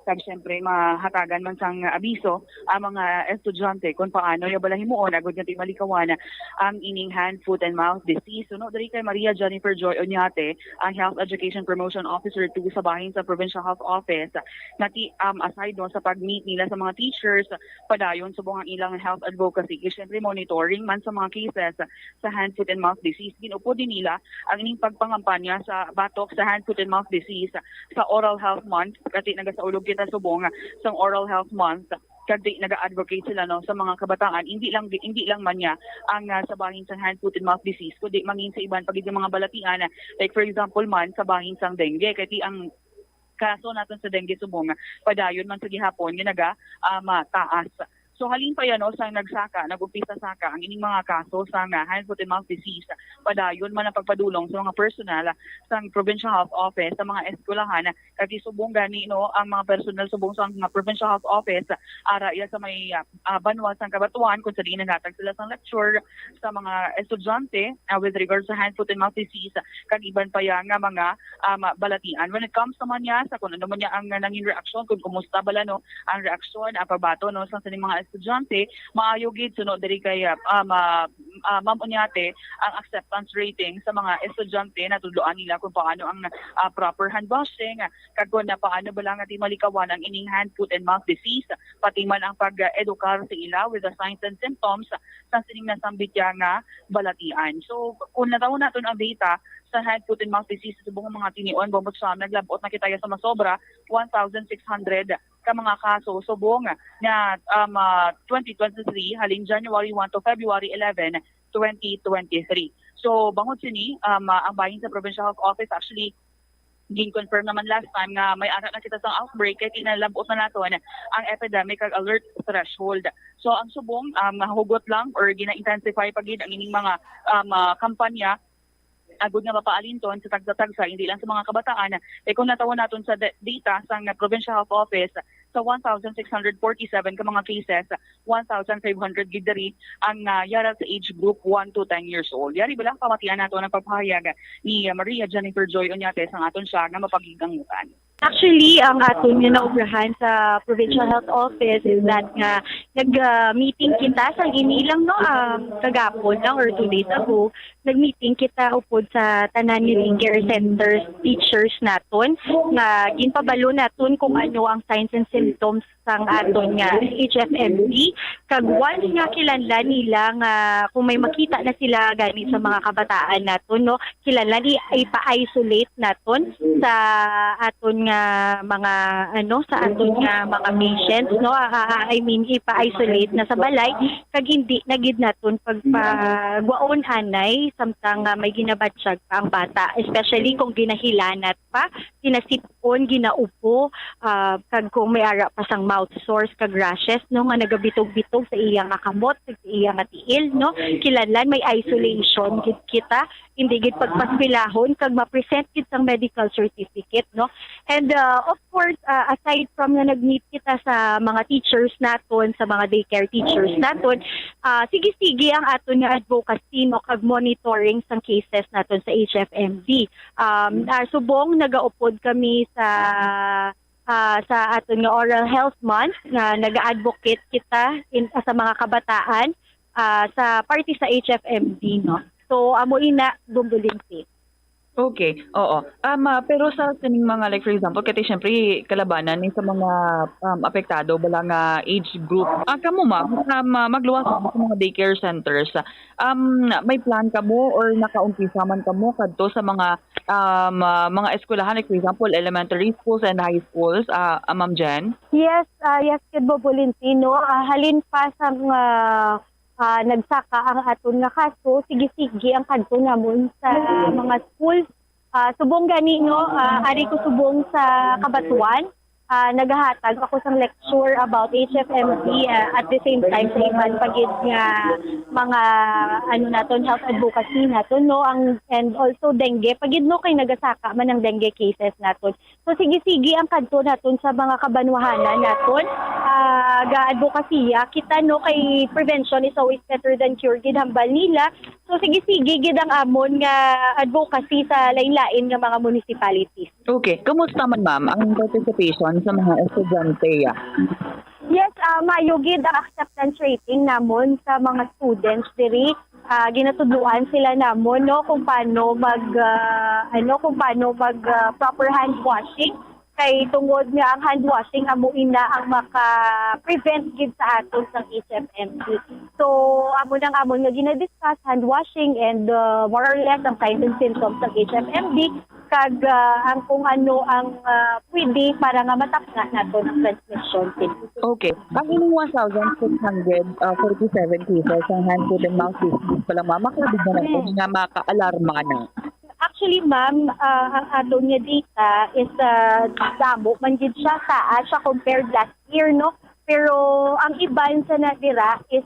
kag syempre mahatagan man sang abiso ang mga estudyante kung paano yung balahimuon agud nga malikawan ang ining hand, foot and mouth disease. So no, diri kay Maria Jennifer Joy Oñate, ang Health Education Promotion Officer 2 sa bahin sa Provincial Health Office, nati aside no sa pag-meet nila sa mga teachers, padayon subong ang ilang health advocacy, syempre monitoring man sa mga cases sa hand, foot and mouth disease. Ginupo din nila ang ining pagpangampanya sa batok sa hand, foot and mouth disease sa Oral Health Month, kasi nagasaulog kita subong sa Oral Health Month, kasi naga-advocate sila no sa mga kabataan, hindi lang man niya ang sa bahin sa hand, foot and mouth disease, kundi mangin sa iban pagid mga balatian, like for example man sa bahin sang dengue, kay ang kaso natin sa dengue subong padayon man sa gihapon nga mataas. So halin pa yan sa nag-umpisa saka ang ining mga kaso sa hand, foot and mouth disease, padayon man ang pagpadulong sa mga personal sa Provincial Health Office sa mga eskwelahan, kati subong gani ang mga personal subong sa mga Provincial Health Office ara iya sa may banwa sang Kabatuan kung sa diin nagatag sila sang lecture sa mga estudyante with regards sa hand, foot and mouth disease, kag iban pa yan nga mga balatian. When it comes naman niya sa kung ano man niya ang nanging reaksyon, kung kumusta bala ang reaksyon pabato sa mga estudyante, maayo gid sunod diri kay Ma'am Oñate ang acceptance rating sa mga estudyante na tudloan nila kung paano ang proper hand washing, kag kung paano ba lang malikawan ang ining hand, foot and mouth disease, pati man ang pag-edukar sa ila with the signs and symptoms sa sining nasambit nga balatian. So kung natawon naton ang data sa hand, foot and mouth disease sa buong mga tinion, Bombotsam, naglabot na kita sa masobra 1,600 ka mga kaso subong na 2023 halin January 1 to February 11, 2023. So bangod sini ang bahin sa Provincial Health Office actually gin-confirm naman last time nga may ara na kita sa outbreak kaya kinalabot na nato ang epidemic alert threshold. So ang subong mahugot lang or gina-intensify pagid ang ining mga kampanya agud nga mapaalinton sa tagsa-tagsa hindi lang sa mga kabataan. Kung natawon naton sa data sa Provincial Health Office sa 1,647 ka mga cases, 1,500 gid diri ang yara sa age group 1 to 10 years old. Yari bilang pamatian nato ng pagpahayag ni Maria Jennifer Joy Oñate sang aton siya nga mapagigangutan. Actually, ang aton nga naubrahan sa Provincial Health Office is that nga nag-meeting kita sa inilang kagapon lang or 2 days ago, nag-meeting kita upod sa tanan ni care centers teachers naton nga ginpabalo naton kung ano ang signs and symptoms sang aton nga HFMD, kag once nga kilanlan nila nga kung may makita na sila gani sa mga kabataan naton kilanlan ipa-isolate naton sa aton nga mga sa aton nga mga patients I mean ipa-isolate na sa balay kag hindi na gid naton pagpagwaon anay samtang may ginabatsyag pa ang bata, especially kung ginahilanat pa, ginasipon, ginaupo, kag kung may ara pa sang mouth sores kag rashes nga nagabitog-bitog sa iyang kamot, sa iyang tiil kilanlan may isolation gid kita, hindi gid pagpaspilahon kag ma-present gid sang medical certificate and of course aside from na nag-meet kita sa mga teachers naton, sa mga daycare teachers naton, sige-sige ang aton nga advocacy kag monitoring sang cases naton sa HFMD. Subong nagaupod kami sa aton nga Oral Health Month nga naga-advocate kita sa mga kabataan sa party sa HFMD So amo ina Gumbulinti. Okay, oo. Pero sa sining mga like for example, kasi syempre kalabanan ni sa mga apektado bala nga age group. Kamo magluwas sa mga daycare centers. May plan kamo or nakaumpisa man kamo kadto sa mga eskwelahan like for example elementary schools and high schools, Ma'am Jen? Yes, Kid Bobolintino. Halin pa sa nagsaka ang aton nga kaso, sige-sige ang kadto namon sa mga schools. Subong gani ari ko subong sa Kabatuan. Nagahatag ako sang lecture about HFMD at the same time sa iban pagid nga mga naton health advocacy naton and also dengue pagid kay nagasaka man ang dengue cases naton. So sige-sige ang kadto naton sa mga kabanwahanan naton ga-advokasya kita kay prevention is always better than cure gid hambal nila. So sige-sige gid ang amon nga advocacy sa lain-lain nga mga municipalities. Okay, kumusta man ma'am ang participation ma'am sa mga estudyante? Yes, mayugid ang acceptance rating namon sa mga students diri. Ginatudluan sila namon no kung paano mag proper hand washing. Kay tungod nga ang hand washing amo ina ang maka-prevent gid sa aton sa HFMD. So amo nga gina-discuss hand washing and more or less ang signs and symptoms ng HFMD kag ang kung ano ang pwede para nga matakna nato ng transmission. Okay. Ang inyong 1,647 cases ang hand, foot, and mouth disease pala ma'am, makabigyan na ito nga maka-alarma na. Actually, ma'am, ang aton nga data is damo man gid siya taas siya compared last year, no? Pero ang iban sa nadira is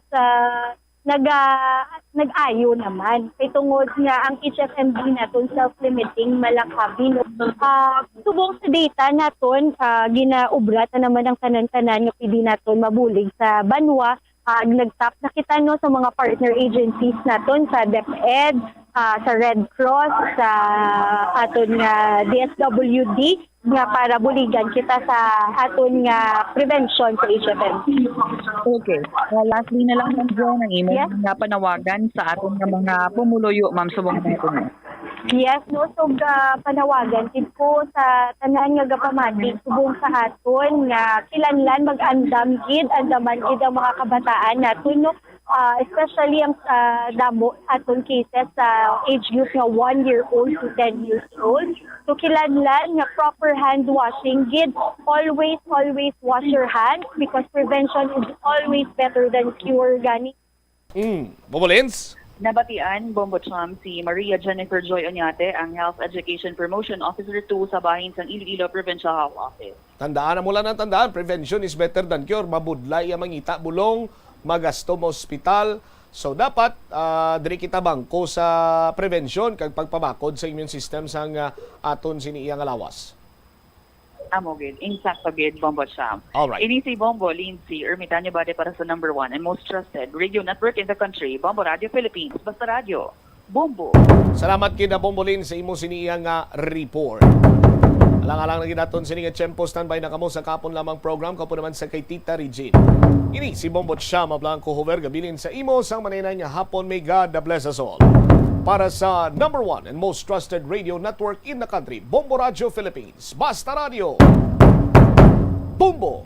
nag-ayo naman. Kay tungod nga ang HFMD naton self-limiting malakabi, no? Subong sa data naton, ginaubrat na naman ang tanan-tanan nga pwede naton mabulig sa banwa. Nag-tap na kita no sa mga partner agencies naton sa DepEd, sa Red Cross, sa aton nga DSWD nga para buligan kita sa aton nga prevention sa HFMD. Okay. Lastly na lang ma'am John, ang email nga panawagan sa aton nga mga pumuluyo ma'am subong natin. Yes, no, so panawagan ko sa tanan nga gapamati subong sa aton nga kilanlan mag-andam gid andaman gid ang mga kabataan naton, no, especially ang damo aton cases sa age group nga 1 year old to 10 years old. So kilanlan nga proper hand washing gid, always wash your hands because prevention is always better than cure gani. Bumulins? Nabatian, Bombocham, si Maria Jennifer Joy Oñate, ang Health Education Promotion Officer 2 sa bahin sa Iloilo Provincial Health Office. Tandaan na mula ng tandaan, prevention is better than cure. Mabudlay ang mangita bulong, magasto mo ospital. So dapat diri kita bangko sa prevention kag pagpabakod sa immune system sang aton siniiyang alawas. Amogid, intact pagid, Bombocham. Alright. Ini si Bombo Lindsay, Ermitanyo Bade para sa number 1 and most trusted radio network in the country, Bombo Radio Philippines, Basta Radio, Bombo. Salamat kina Bombolin sa imo siniiyang report. Alang-alang na ginaton sining tiyempo standby na kamo sa kapon lamang program kapo naman sa kay Tita Regine. Ini si Bombo Chama Blanco Hover gabilin sa imo sang manaynan nga hapon. May God bless us all. Para sa number 1 and most trusted radio network in the country, Bombo Radio Philippines, Basta Radio, Bombo.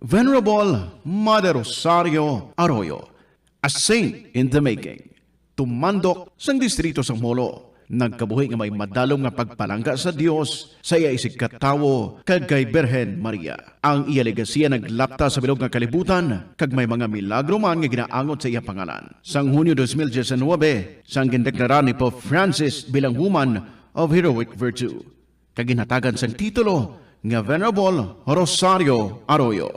Venerable Mother Rosario Arroyo, a saint in the making, tumandok sang distrito sang Molo, nagkabuhi nga may madalong nga pagpalangga sa Dios sa iya isig katawo kag kay Birhen Maria. Ang iya legasiya naglapta sa bilog nga kalibutan kag may mga milagro man nga ginaangot sa iya pangalan. Sang Hunyo 2019, sang gindeklara ni Pope Francis bilang woman of heroic virtue, kag ginhatagan sang titulo nga Venerable Rosario Arroyo.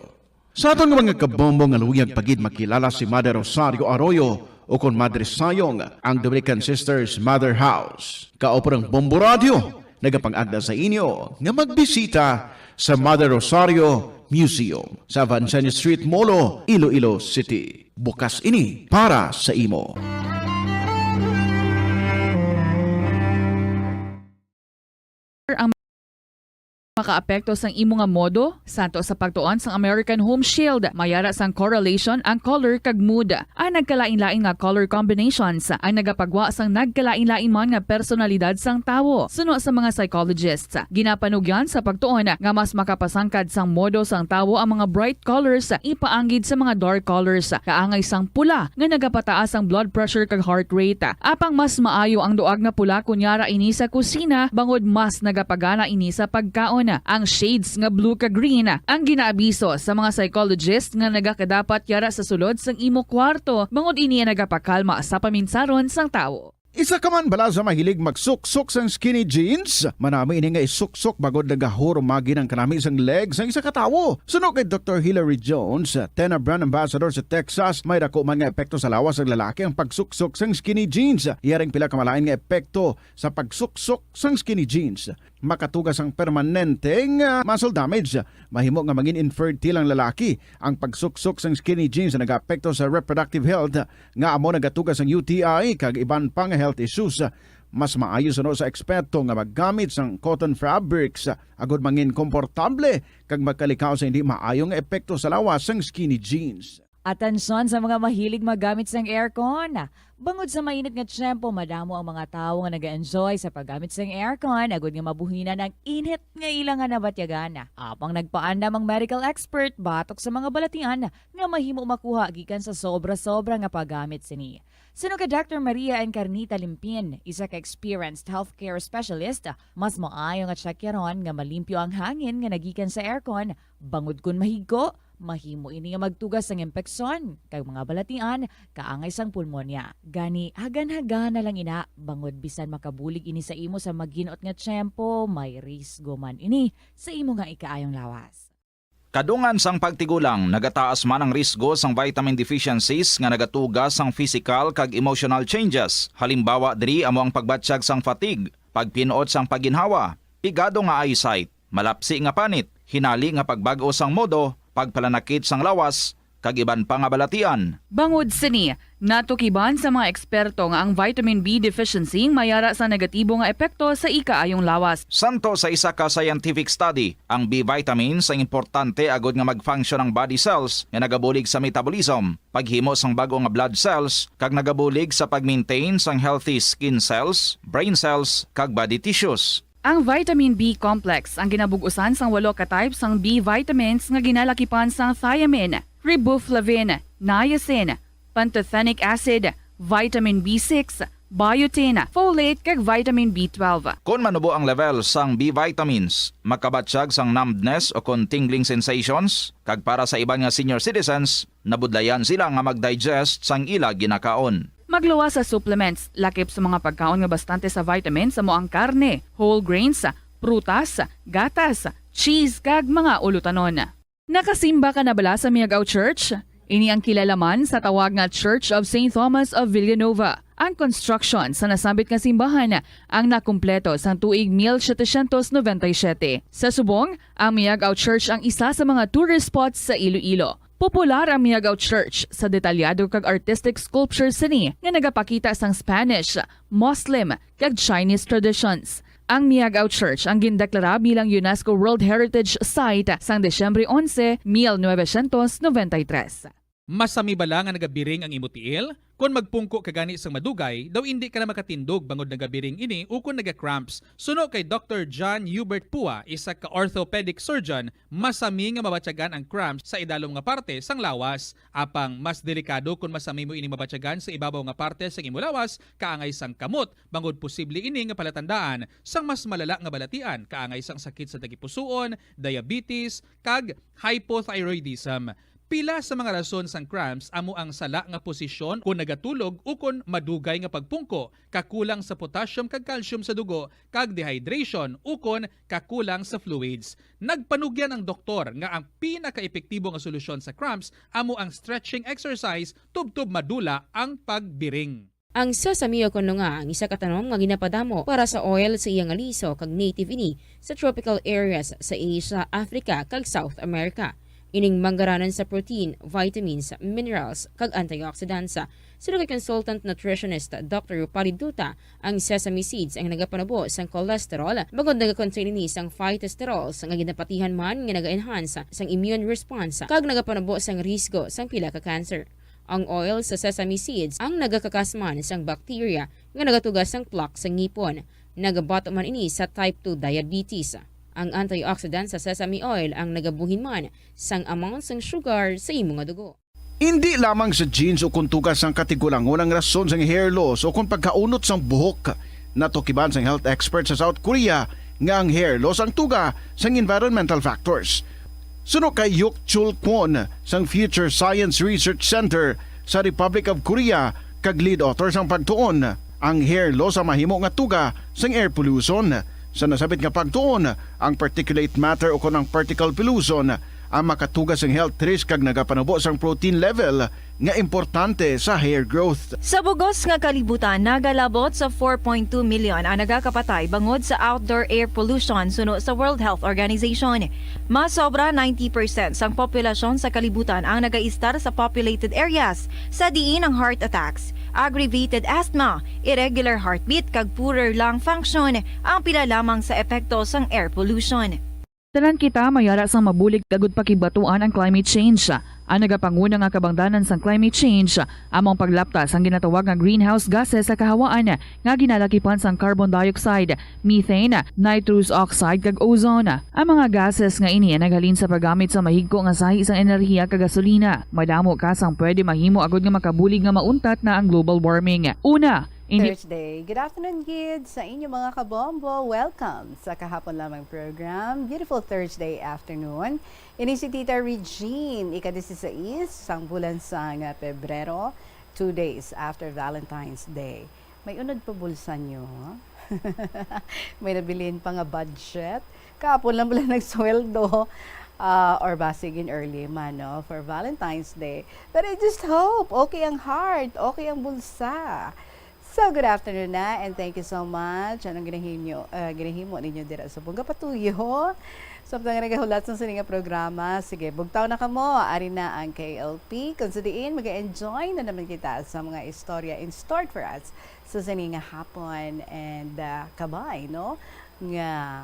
Sa aton nga mga kabombo nga luyag pagid makilala si Mother Rosario Arroyo o kon Madre Sayong, ang Dominican Sisters Mother House. Kaoperang Bombo Radio, nagapang-agda sa inyo nga magbisita sa Mother Rosario Museum sa Avancenia Street, Molo, Iloilo City. Bukas ini para sa imo. Makaapekto sang imo nga modo santo sa pagtuon sang American Home Shield mayara sang correlation ang color kag mood. Ang nagkalain-lain nga color combinations ang nagapagwa sang nagkalain-lain man nga personalidad sang tawo. Suno sa mga psychologists, ginapanugyan sa pagtuon nga mas makapasangkad sang modo sang tawo ang mga bright colors ipaanggid sa mga dark colors. Kaangay sang pula nga nagapataas ang blood pressure kag heart rate. Apang mas maayo ang duag na pula kunyara ini sa kusina bangod mas nagapagana ini sa pagkaon. Ang shades nga blue ka green ang ginaabiso sa mga psychologist nga nagakadapat yara sa sulod sang imo kwarto bangod ini nagapakalma sa paminsaron sang tawo. Isa ka man bala sa mahilig magsuksok sang skinny jeans? Manami ini nga isuksok bagod nagahuro magi ng kanami sang legs ang isa katawo. Suno kay Dr. Hilary Jones, Tena Brand Ambassador sa Texas, may dako man nga epekto sa lawas ng lalaki ang pagsuksok sang skinny jeans. Iyaring pila kamalain nga epekto sa pagsuksok sang skinny jeans. makatugas ang permanenteng muscle damage. Mahimo nga maging infertile ang lalaki. Ang pagsuksok sang skinny jeans na nag-apekto sa reproductive health nga amo nagatugas ang UTI kag iban pang health issues. Mas maayo sa eksperto nga maggamit sang cotton fabrics agud mangin komportable kag magkalikaw sa hindi maayong epekto sa lawas sang skinny jeans. Atensyon sa mga mahilig magamit sang aircon. Bangod sa mainit nga tiyempo, madamo ang mga tao nga nag-enjoy sa paggamit sang aircon, agud nga mabuhinan ang init nga ilang nga nabatyagan. Apang nagpaanda mang medical expert batok sa mga balatian nga mahimo makuha gikan sa sobra-sobra nga paggamit sini. Suno ka Dr. Maria Encarnita Limpin, isa ka experienced healthcare specialist, mas maayo nga tsakyaron nga malimpyo ang hangin nga nagikan sa aircon, bangod kun mahigko, mahimo ini nga magtugas sang impeksyon kag mga balatian kaangay sang pulmonya. Gani hagan-hagan na lang ina bangod bisan makabulig ini sa imo sa maginot nga tiyempo, may risgo man ini sa imo nga ikaayong lawas. Kadungan sang pagtigulang, nagataas man ang risgo sang vitamin deficiencies nga nagatugas sang physical kag emotional changes. Halimbawa diri amo ang pagbatsyag sang fatigue, pagpinuot sang paginhawa, pigado nga eyesight, malapsi nga panit, hinali nga pagbag-o sang modo, pagpalanakit sang lawas, kag iban pa nga balatian. Bangod sini, natukiban sa mga eksperto nga ang vitamin B deficiency mayara sa negatibo nga epekto sa ikaayong lawas. Santo sa isa ka scientific study, ang B vitamins ang importante agod nga mag-function ang body cells nga nagabulig sa metabolism, paghimo sang bago nga blood cells, kag nagabulig sa pag-maintain sang healthy skin cells, brain cells, kag body tissues. Ang vitamin B complex ang ginabugusan sang 8 ka types sang B vitamins nga ginalakipan sang thiamine, riboflavin, niacin, pantothenic acid, vitamin B6, biotin, folate kag vitamin B12. Kung manubo ang level sang B vitamins, makabatsyag sang numbness o kon tingling sensations, kag para sa iban nga senior citizens, nabudlayan sila nga mag-digest sang ila ginakaon. Magluwa sa supplements, lakip sa mga pagkaon nga bastante sa vitamins sa moang karne, whole grains, prutas, gatas, cheese kag mga ulutanon. Nakasimba ka na bala sa Miagao Church? Ini ang kilalaman sa tawag nga Church of St. Thomas of Villanova. Ang construction sa nasabit nga simbahan ang nakumpleto sa tuig 1797. Sa subong, ang Miagao Church ang isa sa mga tourist spots sa Iloilo. Popular ang Miagao Church sa detalyado kag artistic sculptures sini nga nagapakita sang Spanish, Muslim kag Chinese traditions. Ang Miagao Church ang gindeklara bilang UNESCO World Heritage Site sang Desyembre 11, 1993. Masami bala nga nagabiring ang imo tiil? Kung magpungko ka gani sang madugay, daw hindi ka na makatindog bangod nagabiring ini o kung naga-cramps. Suno kay Dr. John Hubert Pua, isa ka orthopedic surgeon, masami nga mabatyagan ang cramps sa idalom nga parte sang lawas. Apang mas delikado kung masami mo ini mabatyagan sa ibabaw nga parte sang imo lawas, kaangay sang kamot, bangod posible ini nga palatandaan sang mas malala nga balatian, kaangay sang sakit sa tagipusoon, diabetes, kag hypothyroidism. Pila sa mga rason sang cramps amo ang sala nga posisyon kung nagatulog o kung madugay nga pagpungko, kakulang sa potassium kag calcium sa dugo, kag dehydration o kung kakulang sa fluids. Nagpanugyan ang doktor nga ang pinaka-epektibo nga solusyon sa cramps amo ang stretching exercise tubtob madula ang pagbiring. Ang sesame kuno nga ang isa ka tanom nga ginapadamo para sa oil sa iyang aliso kag native ini sa tropical areas sa Asia, Africa kag South America. Ining manggaranan sa protein, vitamins, minerals, kag antioxidants. Sino kay consultant nutritionist Dr. Rupali Duta, ang sesame seeds ang nagapanabo sang cholesterol, bagod nagakontain ini sang phytosterols nga ginapatihan man nga naga-enhance sang immune response, kag nagapanabo sang risgo sang pila ka cancer. Ang oil sa sesame seeds ang nagakakasman sang bacteria nga nagatugas sang plaque sa ngipon. Nagabato man ini sa type 2 diabetes. Ang antioxidant sa sesame oil ang nagabuhin man sang amount sang sugar sa imong dugo. Hindi lamang sa genes o kung tugas ang katigulangon ang rason sang hair loss o kung pagkaunot sang buhok. Natukiban sang health expert sa South Korea nga ang hair loss ang tuga sang environmental factors. Suno kay Yuk Chul Kwon sang Future Science Research Center sa Republic of Korea kag lead author sang pagtuon, ang hair loss ang mahimo nga tuga sang air pollution. Sa nasabit nga pagtuon, ang particulate matter o kunang particle pollution ang makatugas ang health risk kag nagapanubo sang protein level nga importante sa hair growth. Sa bugos nga kalibutan, nagalabot sa 4.2 million ang nagakapatay bangod sa outdoor air pollution suno sa World Health Organization. Mas sobra 90% sang populasyon sa kalibutan ang nagaistar sa populated areas sa diin ang heart attacks, aggravated asthma, irregular heartbeat kag poorer lung function ang pila lamang sa epekto sang air pollution. Tanan kita mayara sang mabulig kagud pakibatuan ang climate change. Ang nagapanguna nga kabangdanan sang climate change among paglaptas ang ginatawag nga greenhouse gases sa kahawaan nga ginalakipan sang carbon dioxide, methane, nitrous oxide kag ozone. Ang mga gases nga ini naghalin sa paggamit sa mahigko nga sahi sang enerhiya kag gasolina. Madamo ka sang pwede mahimo agud nga makabulig nga mauntat na ang global warming. Una, Thursday. Good afternoon, kids, sa inyo mga kabombo. Welcome sa Kahapon Lamang program. Beautiful Thursday afternoon. Ini si Tita Regine, ika-16 sang bulan sang Pebrero, 2 days after Valentine's Day. May unod pa bulsa nyo? May nabilin pa nga budget? Kahapon lang pala nagsweldo. Or basig in early man, no, for Valentine's Day. But I just hope okay ang heart, okay ang bulsa. So, good afternoon na and thank you so much. Anong ginahimo ninyo dira sa Bunga Patuyo. So, ang nagahulat sa sininga programa. Sige, bugtaw na kamo. Ari na ang KLP. Kung sa diin, mag-enjoy na naman kita sa mga istorya in store for us sa sininga hapon and kabay, no? Nga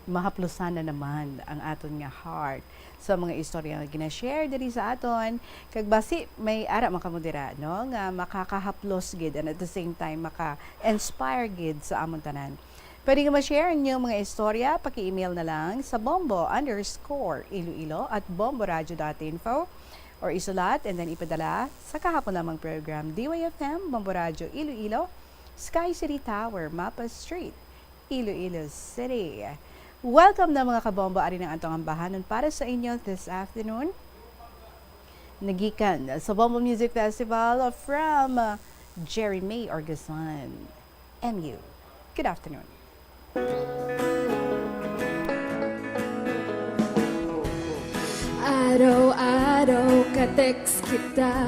mahaplusan na naman ang aton nga heart sa mga istorya nga gina-share diri sa aton kag basi may ara makamudira no nga makakahaplos gid and at the same time maka-inspire gid sa amon tanan. Pwede nga ma-share niyo mga istorya, paki-email na lang sa bombo_iloilo@bomboradio.info or isulat and then ipadala sa Kahapon Lamang program DYFM Bombo Radio Iloilo, Sky City Tower, Mapa Street, Iloilo City. Welcome na mga kabombo, ari ng atong ambahanon para sa inyo this afternoon. Nagikan sa Bombo Music Festival from Jerry May Orgasan, MU. Good afternoon. Araw-araw ka-text kita,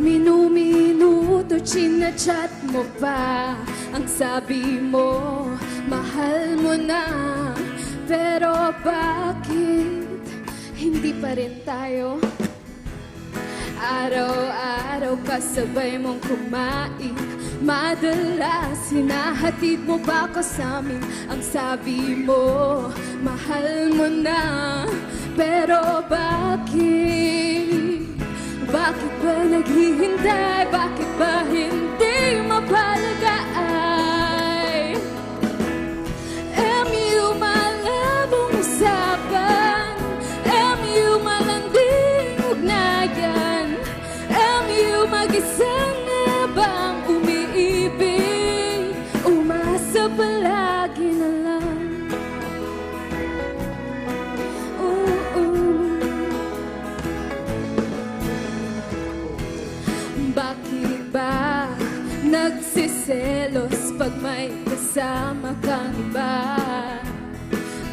minu-minuto chinachat mo pa. Ang sabi mo, mahal mo na. Pero bakit hindi pa rin tayo? Araw-araw kasabay mong kumain, madalas hinahatid mo ba ko sa amin? Ang sabi mo, mahal mo na. Pero bakit? Bakit ba naghihintay? Bakit ba hindi mapalagay? MU malabong usapan, MU malanding ugnayan, MU mag-isa na bang umiibig? Umasa palagi na lang. Bakit ba nagsiselos pag may kasama kang iba?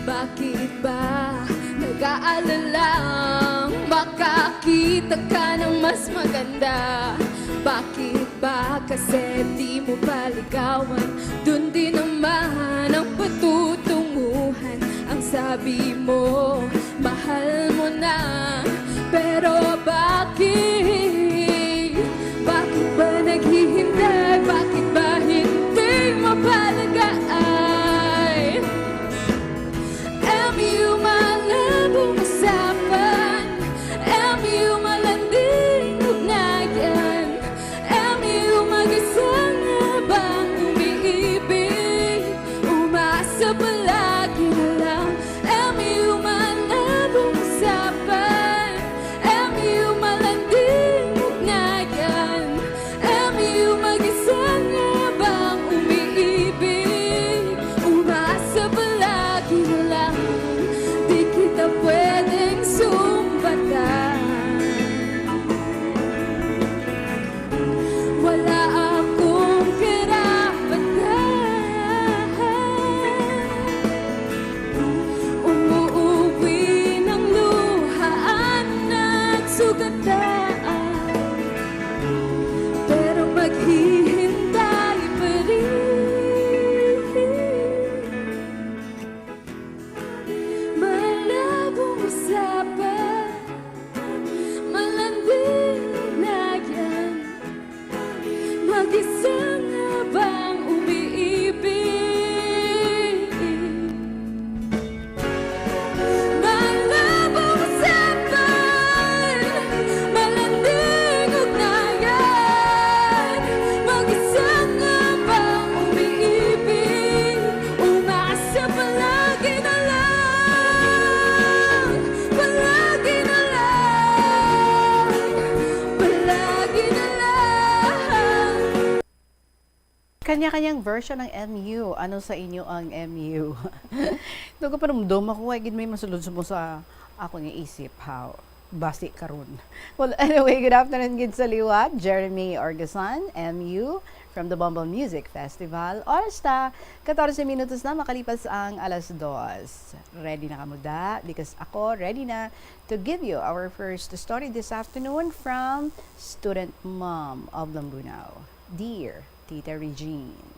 Bakit ba nag-aalalang makakita ka ng mas maganda? Bakit ba kasi di mo paligawan? Dun din naman ang patutunguhan. Ang sabi mo, mahal mo na. Pero bakit? Bakit ba naghihintay? Bakit ba hindi mapalagay? MU malabong usapan, MU malanding ugnayan, MU mag-isa nga bang umiibig? Umasa palagi na lang. MU malabong usapan, MU Mag-isa nga bang umiibig? Malabong usapan, malanding ugnayan. Mag-isa nga bang umiibig? Umaasa palagi na lang, palagi na lang, palagi na lang. Kanya-kanyang version ng MU. Ano sa inyo ang MU? Doon ko pa namdom ako, ay gid may masulod mo sa ako nga isip, how? Basi karon. Well, anyway, good afternoon gid sa liwat. Jeremy Orgason, MU, from the Bumble Music Festival. Oras ta, 14 minutos na makalipas ang alas 2. Ready na kamuda? Because ako ready na to give you our first story this afternoon from Student Mom of Lambunaw. Dear Tita Regine.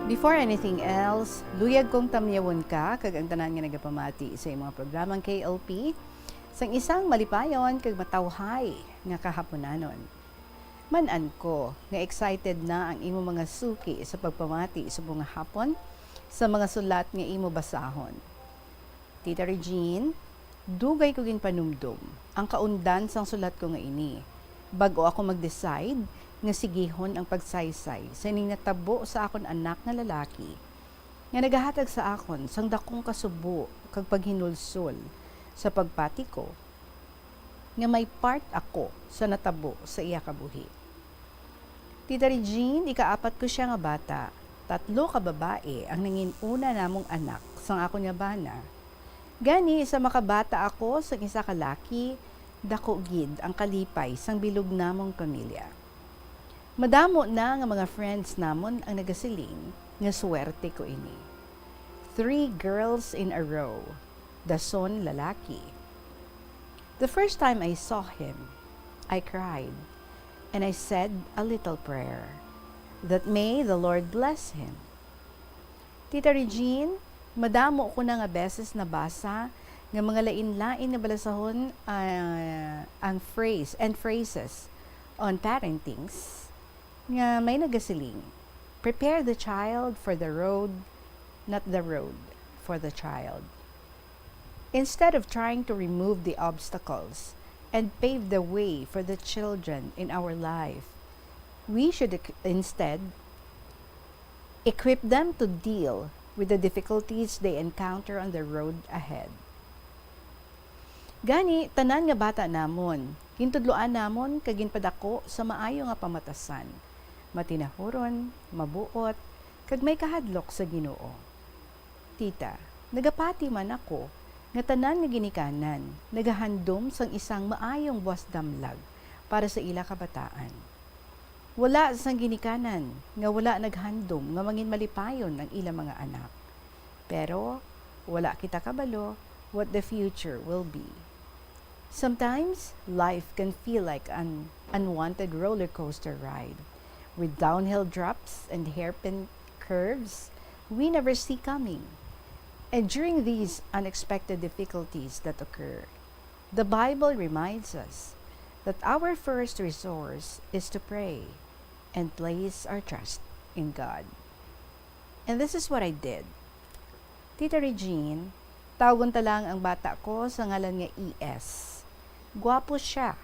Before anything else, luyag kong tamyawon ka kag ang tanan nga nagapamati sa imong programang KLP sang isang malipayon kag matawhay nga kahaponanon. Manan ko nga excited na ang imo mga suki sa pagpamati sa bunga hapon sa mga sulat nga imo basahon. Tita Regine, dugay ko gin panumdum ang kaundan sang sulat ko nga ini. Bago ako mag-decide nga sigihon ang pagsaysay sa ining natabo sa akon anak nga lalaki nga nagahatag sa akon sang dakong kasubo kag paghinulsol sa pagpati ko nga may part ako sa natabo sa iya kabuhi. Tita Regine, ikaapat ko siya nga bata, 3 ka babae ang nanginuna namong anak sang akon nga bana. Gani sa makabata ako sang isa ka laki, dako gid ang kalipay sang bilog namong pamilya. Madamo na nga mga friends namon ang nagasiling nga swerte ko ini. 3 girls in a row, dason lalaki. The first time I saw him, I cried and I said a little prayer that may the Lord bless him. Tita Regine, madamo ko na nga beses nabasa nga mga lain-lain na balasahon ang phrases on parentings nga may nagasiling. Prepare the child for the road, not the road for the child. Instead of trying to remove the obstacles and pave the way for the children in our life, we should instead equip them to deal with the difficulties they encounter on the road ahead. Gani, tanan nga bata namon, hintudloan namon kaginpadako sa maayo nga pamatasan, matinahuron, mabuot, kag may kahadlok sa Ginoo. Tita, nagapati man ako, nga tanan nga ginikanan, nagahandom sang isang maayong buwas damlag para sa ila kabataan. Wala sang ginikanan, nga wala naghandom nga mangin malipayon ng ila mga anak. Pero, wala kita kabalo what the future will be. Sometimes, life can feel like an unwanted roller coaster ride, with downhill drops and hairpin curves we never see coming. And during these unexpected difficulties that occur, the Bible reminds us that our first resource is to pray and place our trust in God. And this is what I did. Tita Regine, tawagon ta lang ang bata ko sa ngalan nga ES. Gwapo siya.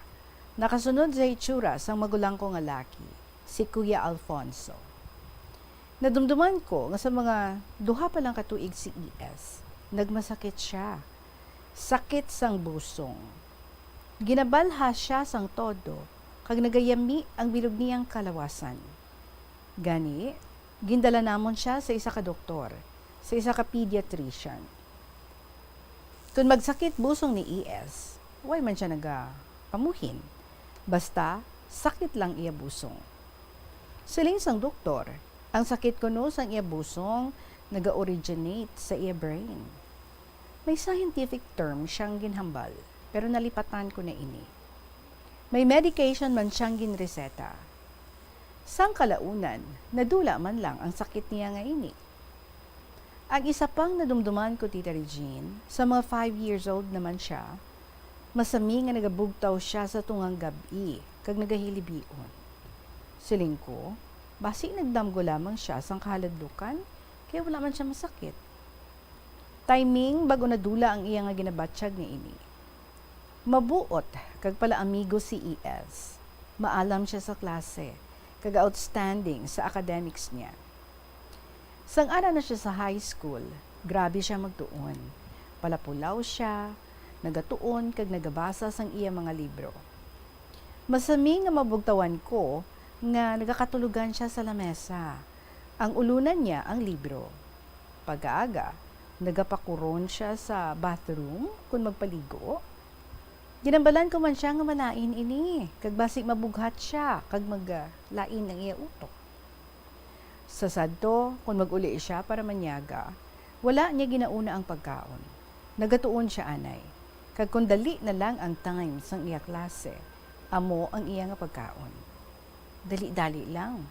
Nakasunod sa itsura sang magulang ko nga laki, si Kuya Alfonso. Nadumduman ko nga sa mga 2 pa lang katuig si ES, nagmasakit siya. Sakit sang busong. Ginabalha siya sang todo, kag nagayami ang bilog niyang kalawasan. Gani, gindala namon siya sa isa ka doktor, sa isa ka pediatrician. Kung magsakit busong ni ES, way man siya pamuhin. Basta, sakit lang iya busong. Siling sang doktor, ang sakit kuno sang iya busong naga-originate sa iya brain. May scientific term siyang ginhambal, pero nalipatan ko na ini. May medication man siyang ginreseta. Sang kalaunan, nadula man lang ang sakit niya nga ini. Ang isa pang nadumduman ko, Tita Regine, sa mga 5 years old naman siya, masami nga nagabugtaw siya sa tungang gabi, kag nagahilibion. Siling ko, basi nagdamgo lamang siya sang kahaladlukan, kaya wala man siya masakit. Timing bago nadula ang iya nga ginabatsyag ni ini. Mabuot, kag pala amigo si ES. Maalam siya sa klase, kag outstanding sa academics niya. Sang ara na siya sa high school, grabe siya magtuon. Palapulaw siya, nagatuon kag nagabasa sang iya mga libro. Masami nga mabugtawan ko nga nagakatulugan siya sa lamesa. Ang ulunan niya ang libro. Pag-aaga, nagapakuron siya sa bathroom kung magpaligo. Ginambalan ko man siya nga malain ini, kag basig mabughat siya, kag maglain ang iya utok. Sa sadto, kung mag-uli siya para manyaga, wala niya ginauna ang pagkaon. Nagatuon siya anay, kag kung dali na lang ang time sang iya klase, amo ang iya nga pagkaon. Dali-dali lang.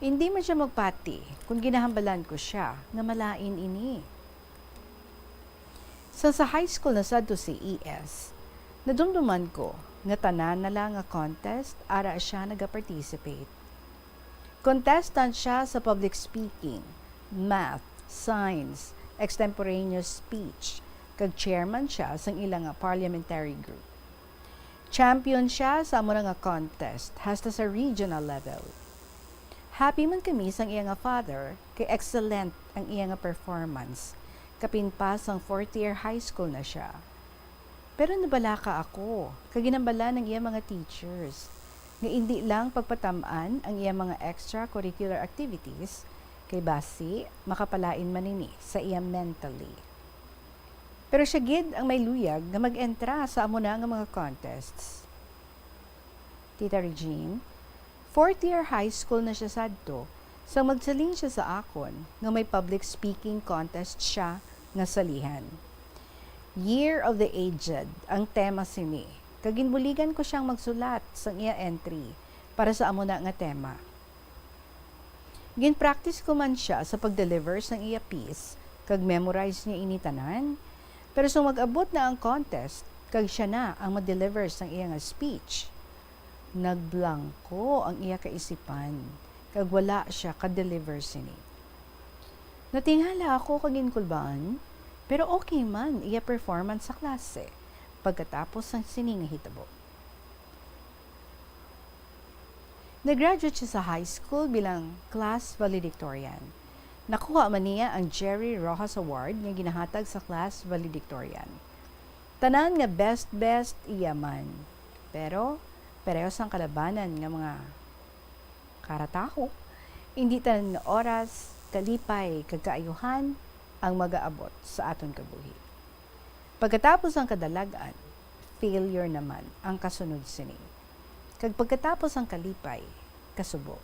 Hindi man siya magpati kung ginahambalan ko siya nga malain ini. Sa high school na sadto si ES, nadumduman ko nga tanan na lang nga contest ara siya nagaparticipate. Contestant siya sa public speaking, math, science, extemporaneous speech, kag chairman siya sang ilang nga parliamentary group. Champion siya sa amo nga contest hasta sa regional level. Happy man kami sang iya nga father kay excellent ang iya nga performance. Kapin pa sang 4th year high school na siya. Pero nabalaka ako, kaginambala ng iya mga teachers, nga hindi lang pagpatamaan ang iya mga extracurricular activities, kay basi makapalain man ini sa iya mentally. Pero siya gid ang may luyag nga mag-entra sa amo na nga mga contests. Tita Regine, 4th year high school na siya sadto, sang magsaling siya sa akon nga may public speaking contest siya nga salihan. Year of the Aged ang tema sini. Kaginbuligan ko siyang magsulat sang iya entry para sa amo na nga tema. Gin-practice ko man siya sa pag-deliver sang iya piece, kag memorize niya initanan. Pero so mag-abot na ang contest, kag siya na ang ma-deliver sang iya nga speech. Nagblanko ang iya kaisipan, kag wala siya ka-deliver sini. Natingala ako kag inkulbaan, pero okay man iya performance sa klase, pagkatapos ng sini nga hitabo. Nag-graduate siya sa high school bilang class valedictorian. Nakuha man niya ang Jerry Rojas Award nga ginahatag sa class valedictorian. Tanan nga best iya man. Pero pareho sang kalabanan nga mga karataho. Hindi tanan nga oras, kalipay, kagkaayuhan ang mag-aabot sa aton kabuhi. Pagkatapos ang kadalagan, failure naman ang kasunod sini. Kag pagkatapos ang kalipay, kasubo.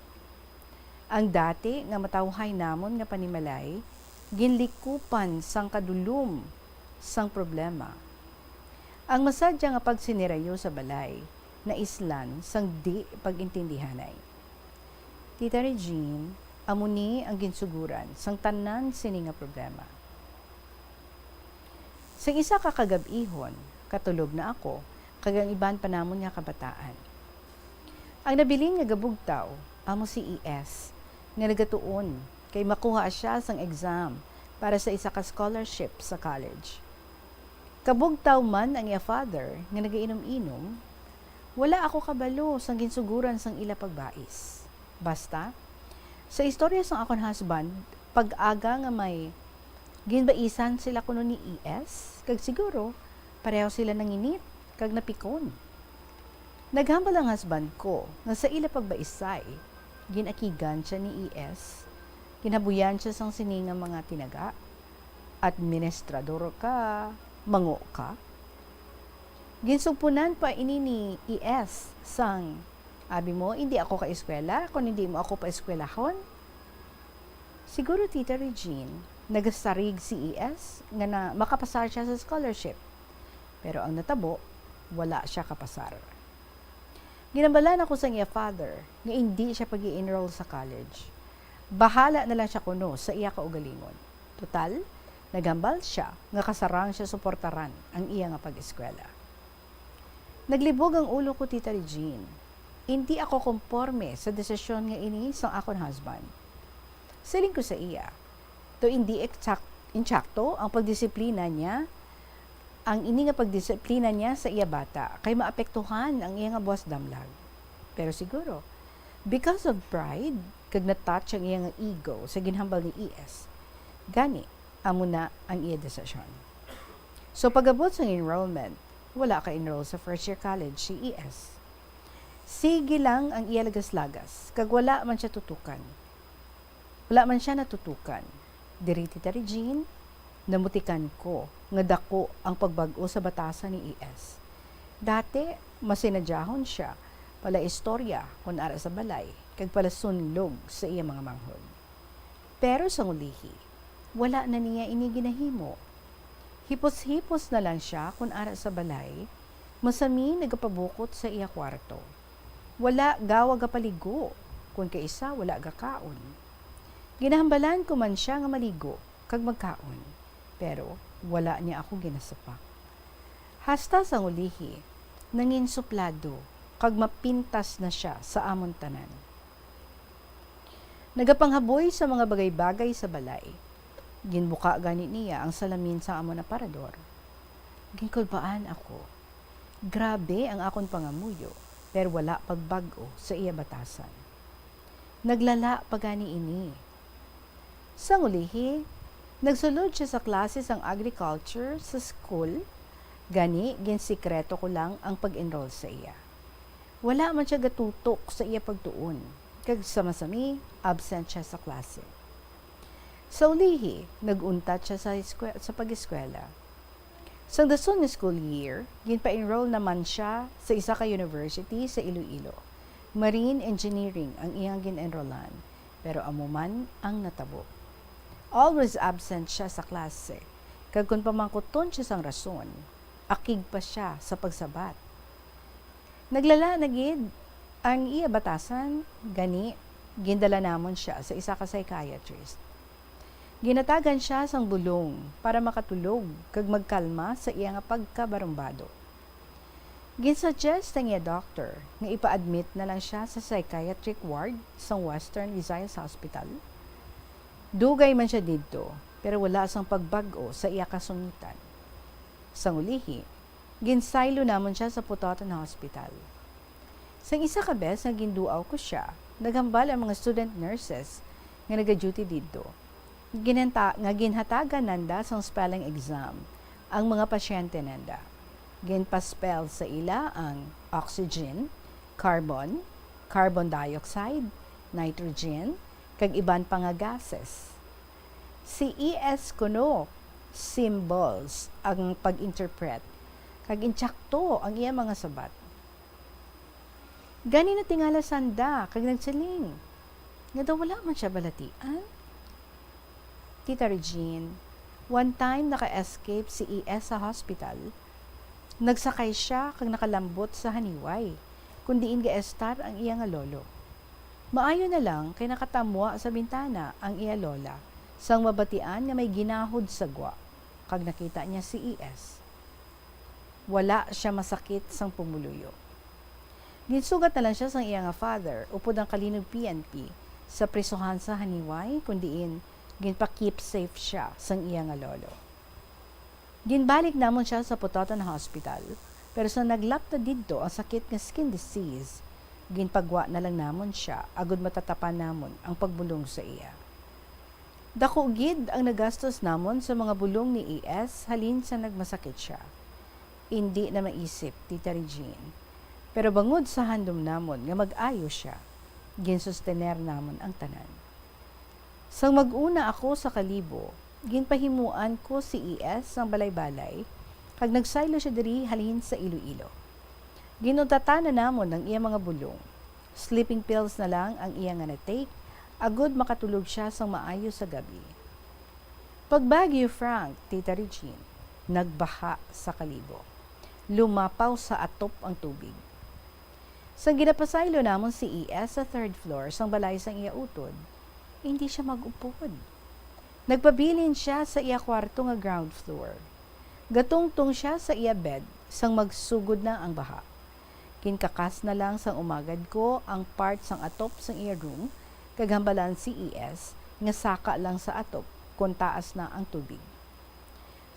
Ang dati nga matawhay namon nga panimalay, ginlikupan sang kadulom sang problema. Ang masadya nga pagsinirayo sa balay, na islan sang di pagintindihanay. Tita Regine, amuni ang ginsuguran sang tanan sini nga problema. Sa isa ka kagab-ihon, katulog na ako, kag ang iban pa namon nga kabataan. Ang nabilin nga gabugtaw, amo si ES, nga nagatuon kay makuha siya sang exam para sa isa ka scholarship sa college. Kabugtaw man ang iya father nga nagainom-inom, wala ako kabalo sang ginsuguran sang ila pagbais. Basta, sa istorya sang akon husband, pag-aga nga may ginbaisan sila kuno ni ES, kag siguro pareho sila nanginit kag napikon. Naghambal ang husband ko nga sa ila pagbaisay, ginakigan siya ni ES, kinabuyan siya sang siningang mga tinaga, administrador ka, mango ka. Ginsugpunan pa ini ni ES sang abi mo, hindi ako ka-eskwela, kung hindi mo ako pa-eskwelahon. Siguro, Tita Regine, nagasarig si ES nga na makapasar siya sa scholarship. Pero ang natabo, wala siya kapasar. Ginambalan ako sa iya father nga hindi siya pag-i-enroll sa college. Bahala na lang siya kuno sa iya kaugalingon. Total, nagambal siya nga kasarang siya suportaran ang iya nga pag-eskwela. Naglibog ang ulo ko, Tita Regine. Hindi ako konforme sa desisyon nga ini sa akon husband. Siling ko sa iya, to hindi insakto ang pagdisiplina niya, ang ini nga pagdisiplina niya sa iya bata, kay maapektuhan ang iya nga buwas damlag. Pero siguro, because of pride, kag natouch ang iya nga ego sa ginhambal ni ES, gani, amo na ang iya desisyon. So pagabot sa enrollment, wala ka enroll sa first year college si ES. Sige lang ang iya lagas-lagas, kag wala man siya tutukan. Wala man siya natutukan. Diri, Tita Regine, namutikan ko nga dako ang pagbago sa batasan ni ES. Dati, masinadyahon siya pala istorya kung ara sa balay, kag pala sunlog sa iya mga manghod. Pero sa ulihi, wala na niya ini ginahimo. Hipos-hipos na lang siya kung ara sa balay, masami nagapabukot sa iya kwarto. Wala gawa gapaligo, kung kaisa wala gakaon. Ginahambalan ko man siya nga maligo, kag magkaon, pero wala niya ako ginasapak. Hasta sa ulihi, nangin suplado, kag mapintas na siya sa amon tanan. Nagapanghaboy sa mga bagay-bagay sa balay. Ginbuka gani niya ang salamin sa amon aparador. Ginkulbaan ako. Grabe ang akon pangamuyo, pero wala pagbago sa iya batasan. Naglala pa gani ini. Sa ulihi, nagsulod siya sa klase sang agriculture sa school, gani ginsikreto ko lang ang pag-enroll sa iya. Wala man siya gatutok sa iya pagtuon, kag sama-sami, absent siya sa klase. Sa ulihi, naguntat siya sa pag-eskwela. Sa dason nga school year, ginpa-enroll naman siya sa isa ka university sa Iloilo. Marine Engineering ang iyang gin-enrollan, pero amuman ang natabo. Always absent siya sa klase, kag kung pamangkuton siya sang rason, akig pa siya sa pagsabat. Naglala na gid ang iya batasan, gani, gindala namon siya sa isa ka psychiatrist. Ginatagan siya sang bulong para makatulog kag magkalma sa iya nga pagkabarumbado. Ginsuggest ang iya doctor nga ipa-admit na lang siya sa psychiatric ward sa Western Visayas Hospital. Dugay man siya didto, pero wala sang pagbago sa iya kasungitan. Sang ulihi, ginsaylo namon siya sa Putoton Hospital. Sang isa ka bes nga ginduaw ko siya, naghambal ang mga student nurses nga naga-duty didto. Ginhatagan nanda sang spelling exam ang mga pasyente nanda. Ginpa-spell sa ila ang oxygen, carbon, carbon dioxide, nitrogen, kag iban pa nga gases. Si ES kuno symbols ang pag-interpret, kag intsakto ang iya mga sabat. Gani na tingala sanda, kag nagsiling. Nga daw wala man siya balatian. Tita Regine, one time naka-escape si ES sa hospital. Nagsakay siya kag nakalambot sa haniway, kundiin ga-estar ang iya nga lolo. Maayo na lang kay nakatamwa sa bintana ang iya lola, sang mabatian nga may ginahod sa gwa, kag nakita niya si ES. Wala siya masakit sang pumuluyo. Ginsugat na lang siya sang iya nga father, upod ang kalinog PNP, sa prisuhan sa haniway, kundiin ginpa-keep safe siya sang iya nga lolo. Ginbalik namon siya sa Putoton Hospital, pero sa naglapta didto ang sakit nga skin disease, ginpagwa na lang namon siya, agud matatapan namon ang pagbulong sa iya. Dako gid ang nagastos namon sa mga bulong ni ES halin sa nagmasakit siya. Hindi na maisip, Tita Regine. Pero bangod sa handom namon nga mag-ayo siya, ginsustener namon ang tanan. Sang mag-una ako sa Kalibo, ginpahimuan ko si ES ng balay-balay Kag nagsaylo siya diri halin sa Iloilo. Ginutatan na namon ng iya mga bulong. Sleeping pills na lang ang iya nga na-take, agud makatulog siya sang maayo sa gabi. Pag Baguio Frank, Tita Regine, nagbaha sa Kalibo. Lumapaw sa atop ang tubig. Sa ginapasaylo namon si ES sa 3rd floor sang balay sang iya utod, hindi siya mag-upod. Nagpabilin siya sa iya kwarto nga ground floor. Gatungtong siya sa iya bed sang magsugod na ang baha. Kinkakas na lang sang umagad ko ang part sang atop sang iya room, kaghambalan si ES nga saka lang sa atop kung taas na ang tubig.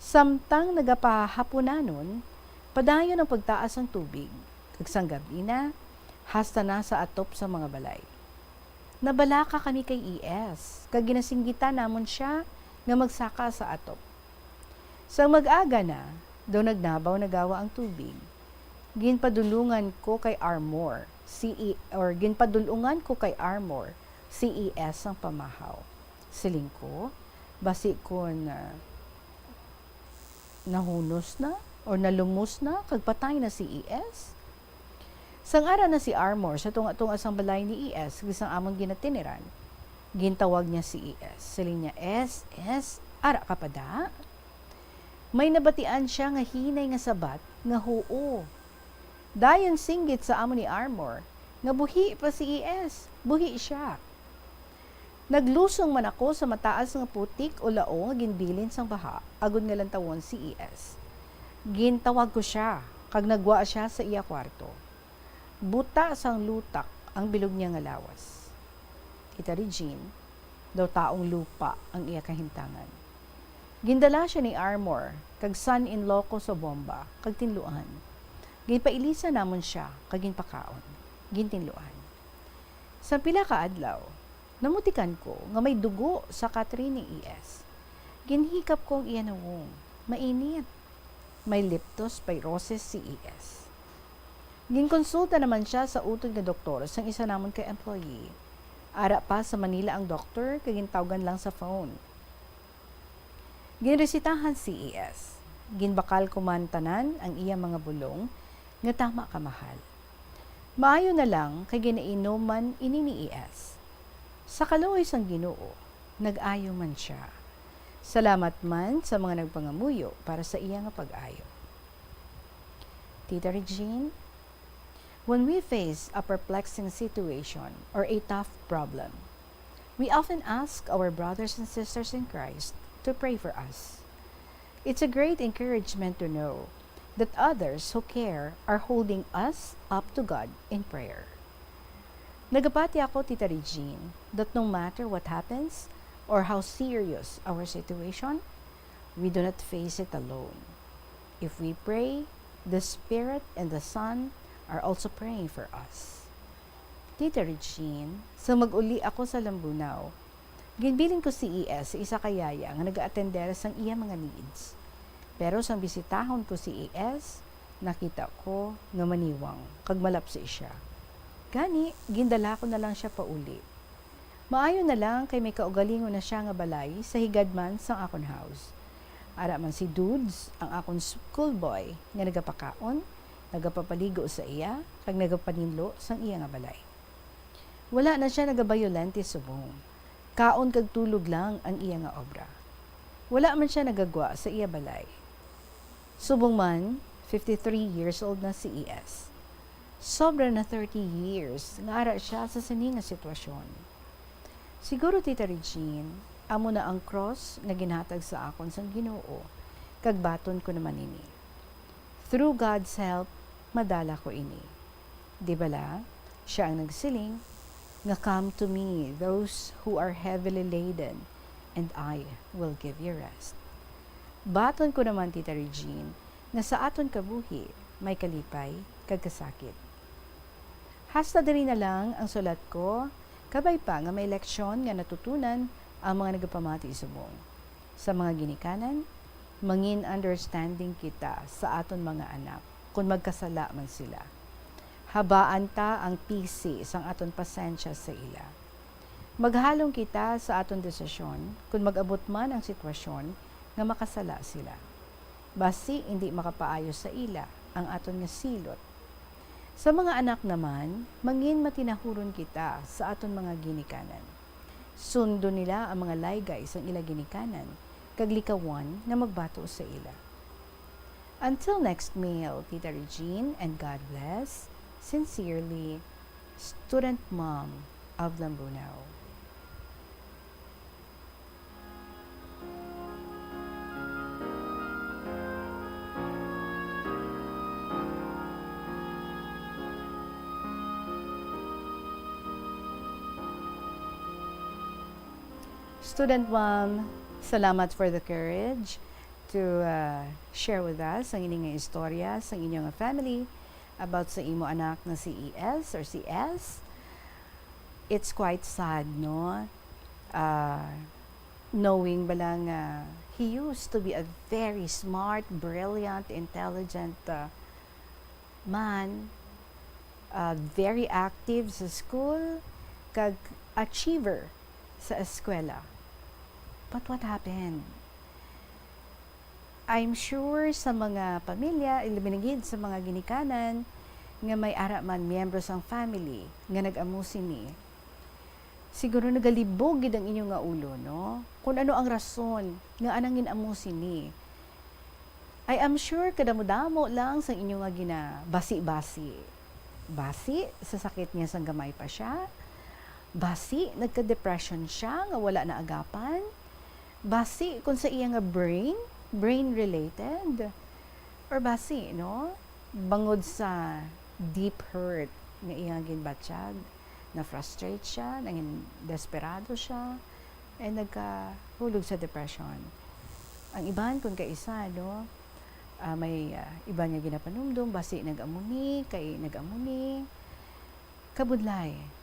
Samtang nagapahapunanon, padayon ang pagtaas ng tubig, kagsang gabi na, hasta na sa atop sa mga balay. Nabalaka kami kay ES, kag ginasinggitan namon siya nga magsaka sa atop. Sa mag-aga na, daw nagnabaw nagawa ang tubig. Ginpadulungan ko kay Armor, CES ang pamahaw. Siling ko, basi ko na nahunos na o nalumos na, kag patay na si ES. Sang ara na si Armor sa tunga-tunga sang balay ni ES, gisang among ginatiniran, gintawag niya si ES. Siling niya, S, ara ka pa da? May nabatian siya nga hinay nga sabat, nga huo. Dayon singgit sa amo ni Armor, nga buhi pa si ES, buhi siya. Naglusong man ako sa mataas nga putik o lao nga ginbilin sang baha, agud nga lantawon si ES. Gintawag ko siya, kag nagwa siya sa iya kwarto. Buta sang lutak ang bilog niya nga lawas. Tita Regine, daw taong lupa ang iya kahintangan. Gindala siya ni Armor, kag son-in-law ko sa bomba, kag tinluan. Ginpailisa namon siya, kag ginpakaon, gintinluan. Sa pila ka adlaw, namutikan ko nga may dugo sa katri ni ES. Ginhikap kong iya nawong, mainit. May leptospirosis si ES. Ginkonsulta naman siya sa utod nga doktor sang isa namon kay employee. Ara pa sa Manila ang doktor, kag gintawgan lang sa phone. Ginresitahan si ES. Ginbakal ko man tanan ang iya mga bulong nga tama ka mahal. Maayo na lang kay ginainuman ini ni ES. Sa kaluoy sang Ginoo, nag-ayo man siya. Salamat man sa mga nagpangamuyo para sa iya nga pag-ayo. Tita Regine, when we face a perplexing situation or a tough problem, we often ask our brothers and sisters in Christ to pray for us. It's a great encouragement to know that others who care are holding us up to God in prayer. Nagapati ako, Tita Regine, that no matter what happens or how serious our situation, we do not face it alone. If we pray, the Spirit and the Son are also praying for us. Tita Regine, sa mag-uli ako sa Lambunaw, ginbilin ko si ES sa isa kayaya nga nag-aatendera sang iya mga needs. Pero sang bisitahon ko si ES, nakita ko nga maniwang, kag malapsi siya. Gani, gindala ko na lang siya pauli. Maayo na lang kay may kaugalingon na siya nga balay sa higadman sang akon house. Ara man si Dudes, ang akon schoolboy, nga nagapakaon, nagapapaligo sa iya, kag nagapaninlo sang iya nga balay. Wala na siya nagabayolente subong. Kaon kag tulog lang ang iya nga obra. Wala man siya nagagwa sa iya balay. Subong man, 53 years old na si ES. Sobra na 30 years nga ara siya sa sini nga sitwasyon. Siguro, Tita Regine, amo na ang cross nga ginhatag sa akon sang Ginoo, kag baton ko naman ini. Through God's help, madala ko ini. Di bala, siya ang nagsiling, nga come to me those who are heavily laden, and I will give you rest. Baton ko naman, Tita Regine, nga sa aton kabuhi, may kalipay, kag kasakit. Hasta diri na lang ang sulat ko, kabay pa nga may leksyon nga natutunan ang mga nagapamati subong. Sa mga ginikanan, mangin understanding kita sa aton mga anak, kung magkasala man sila. Habaan ta ang PC sang aton pasensya sa ila. Maghalong kita sa aton desisyon, kung mag-abot man ang sitwasyon nga makasala sila. basi hindi makapaayos sa ila ang aton nga silot. Sa mga anak naman, mangin matinahuron kita sa aton mga ginikanan. Sundo nila ang mga laygay sa ila ginikanan, kaglikawan na magbato sa ila. Until next mail, Tita Regine, and God bless. Sincerely, Student Mom of Lambunaw. Student Mom, salamat for the courage to share with us ang inyong istorya sa inyong family about sa imo anak na si ES or si S. It's quite sad, no? Knowing balang he used to be a very smart, brilliant, intelligent man, very active sa school, kag achiever sa eskwela. But what happened? I'm sure sa mga pamilya, ilibinigid sa mga ginikanan, nga may ara man miyembro sang family, nga nag-amusi ni. Siguro nagalibog gid ang inyong nga ulo, no? Kung ano ang rason nga anang ginamusi ni. I am sure kadamo-damo lang sa inyong nga ginabasi-basi. Basi, sa sakit niya sang gamay pa siya. Basi, nagka-depression siya, nga wala na agapan. Basi, kung sa iya nga brain-related. Or basi, no? Bangod sa deep hurt nga iya ginbatsyag, na-frustrate siya, naging desperado siya, and nagkahulog sa depression. Ang iban, kung kaisa, no? May iba niya ginapanumdum, basi nag-amuni, kay nag-amuni. Kabudlay.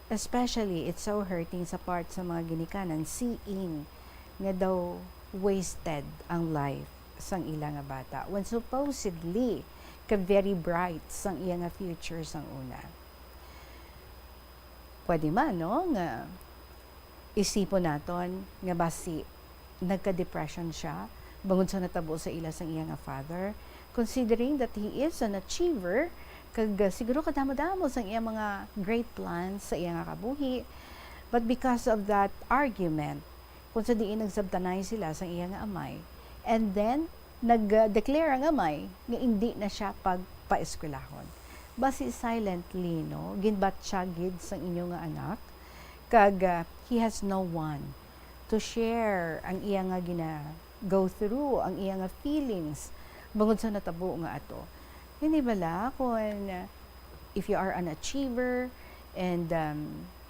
Especially, it's so hurting sa part sa mga ginikanan, seeing nga daw wasted ang life sang ila nga bata. When supposedly, ka-very bright sang iya nga future sang una. Pwede man, no? Nga isipon naton nga basi nagka-depression siya, bangod sa natabo sa ila sang iya nga father, considering that he is an achiever, kag siguro kadamo-damo sa iya mga great plans sa iya nga kabuhi, but because of that argument, kung sa diin nagsabtanay sila sa iya nga amay, and then nag-declare ang amay nga hindi na siya pagpa-eskwelahon. Basi silently, no, ginbatsyagid sa inyo nga anak, kag he has no one to share ang iya nga go through, ang iya nga feelings, bangod sa natabo nga ato. Hindi bala kung if you are an achiever and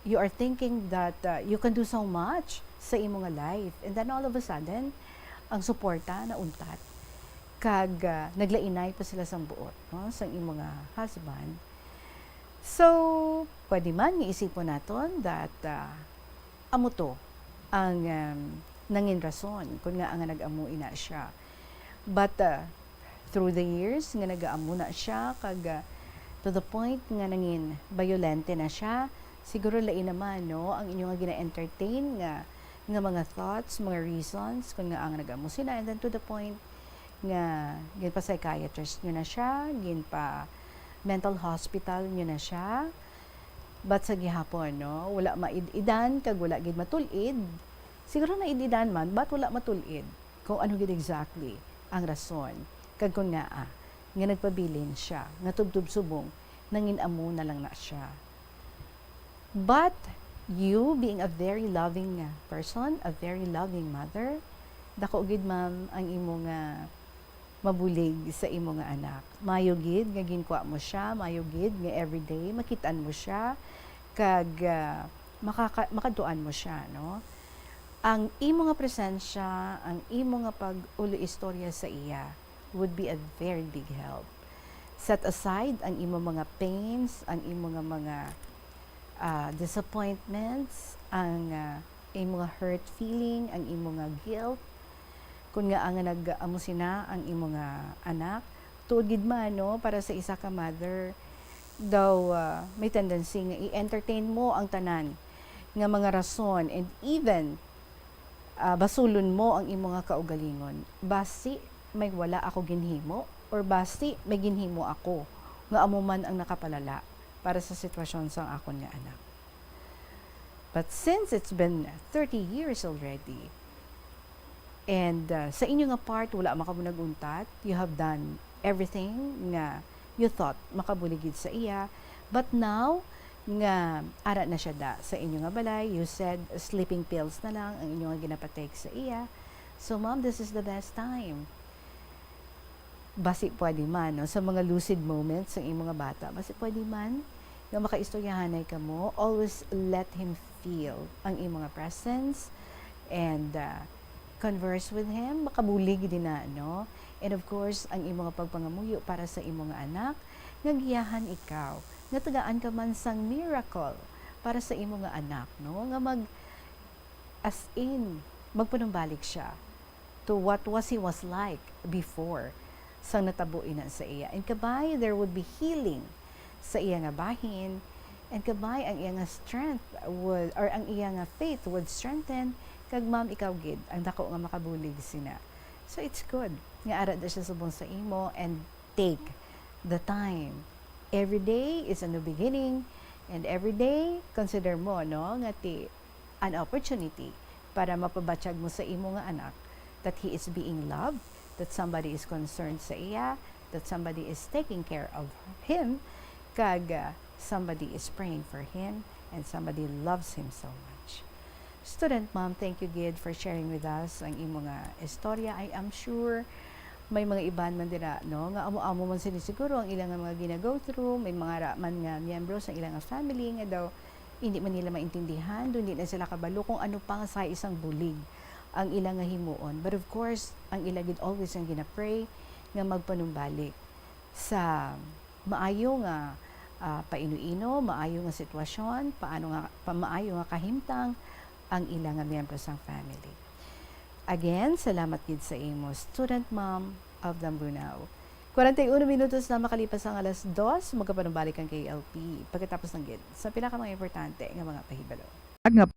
you are thinking that you can do so much sa imo nga life, and then all of a sudden ang suporta na untat kag naglainay pa sila sang buot, no, sang imo nga husband. So pwede man nga isipon naton that amo to ang nangin rason kung nga ang nag-amuin na siya, but through the years nga nag-aamo na siya kag to the point nga nangin violente na siya, siguro lain naman, no, ang inyo nga gina-entertain nga mga thoughts, mga reasons kung nga ang nag-aamo sila, and then to the point nga gin pa psychiatrist nyo na siya, gin pa mental hospital nyo na siya, but sa gihapon, no, wala maid-idan kag wala gid matulid. Siguro na ididan man, but wala matulid kung ano gid exactly ang rason. Kag kung nga nagpabilin siya, nga tubtub-subong, nangin-amo na lang na siya. But you being a very loving person, a very loving mother, dako gid ma'am ang imo nga mabulig sa imo nga anak. Mayo gid nga ginkuha mo siya, mayo gid nga everyday makitaan mo siya, kag makatuan mo siya, no? Ang imo nga presensya, ang imo nga pag-ulo istorya sa iya would be a very big help. Set aside ang imo mga pains, ang imo nga mga disappointments, ang imo nga hurt feeling, ang imo nga guilt. Kung nga ang nag-amo sina ang imo nga anak, tuod gid man, no, para sa isa ka mother, daw may tendency nga i-entertain mo ang tanan nga mga rason, and even basulon mo ang imo nga kaugalingon. Basi may wala ako ginhimo or basti may ginhimo ako nga amo man ang nakapalala para sa sitwasyon sa akon nga anak. But since it's been 30 years already, and sa inyo nga part, wala makabunaguntat, you have done everything nga you thought makabuligid sa iya, but now, nga ara na siya da sa inyo nga balay, you said sleeping pills na lang ang inyo nga ginapatake sa iya. So mom, this is the best time. Basi pwede man, no? Sa mga lucid moments ng imong mga bata, basi pwede man, nga makaistoryahanay ka mo, always let him feel ang imong presence and converse with him, makabulig din na, no? And of course, ang imong pagpangamuyo para sa imong anak, nga giyahan ikaw, nga tagaan ka man sang miracle para sa imong anak, no? Nga as in, magpanumbalik siya to what he was like before sang natabuin na sa iya. And kabay, there would be healing sa iya nga bahin, and kabay ang iya nga strength would, or ang iya nga faith would strengthen, kag ma'am ikaw gid ang dako nga makabulig sina. So it's good nga ara da siya subong sa imo, and take the time. Every day is a new beginning, and every day consider mo, no, nga ti an opportunity para mapabatsyag mo sa imo nga anak that he is being loved, that somebody is concerned sa iya, that somebody is taking care of him, kag somebody is praying for him, and somebody loves him so much. Student mom, thank you gid for sharing with us ang imo nga istorya. I am sure may mga iban man dira, no, nga amo-amo man sila siguro ang ilang mga gina-go through, may mga man nga miyembro sa ilang family nga daw hindi man nila maintindihan, hindi na sila kabalo kung ano pa nga sa isang bulig ang ilang nga himuon. But of course, ang ilagid always ang ginapray nga magpanumbalik sa maayo nga painuino, maayo nga sitwasyon, maayo nga kahimtang ang ilang nga miyembro sang family. Again, salamat gid sa imo, student mom of Dambunaw. 41 minutos na makalipas ang alas 2, magkapanumbalik ang KLP. Pagkatapos ng gid, sa pinaka mga importante nga mga pahibalo.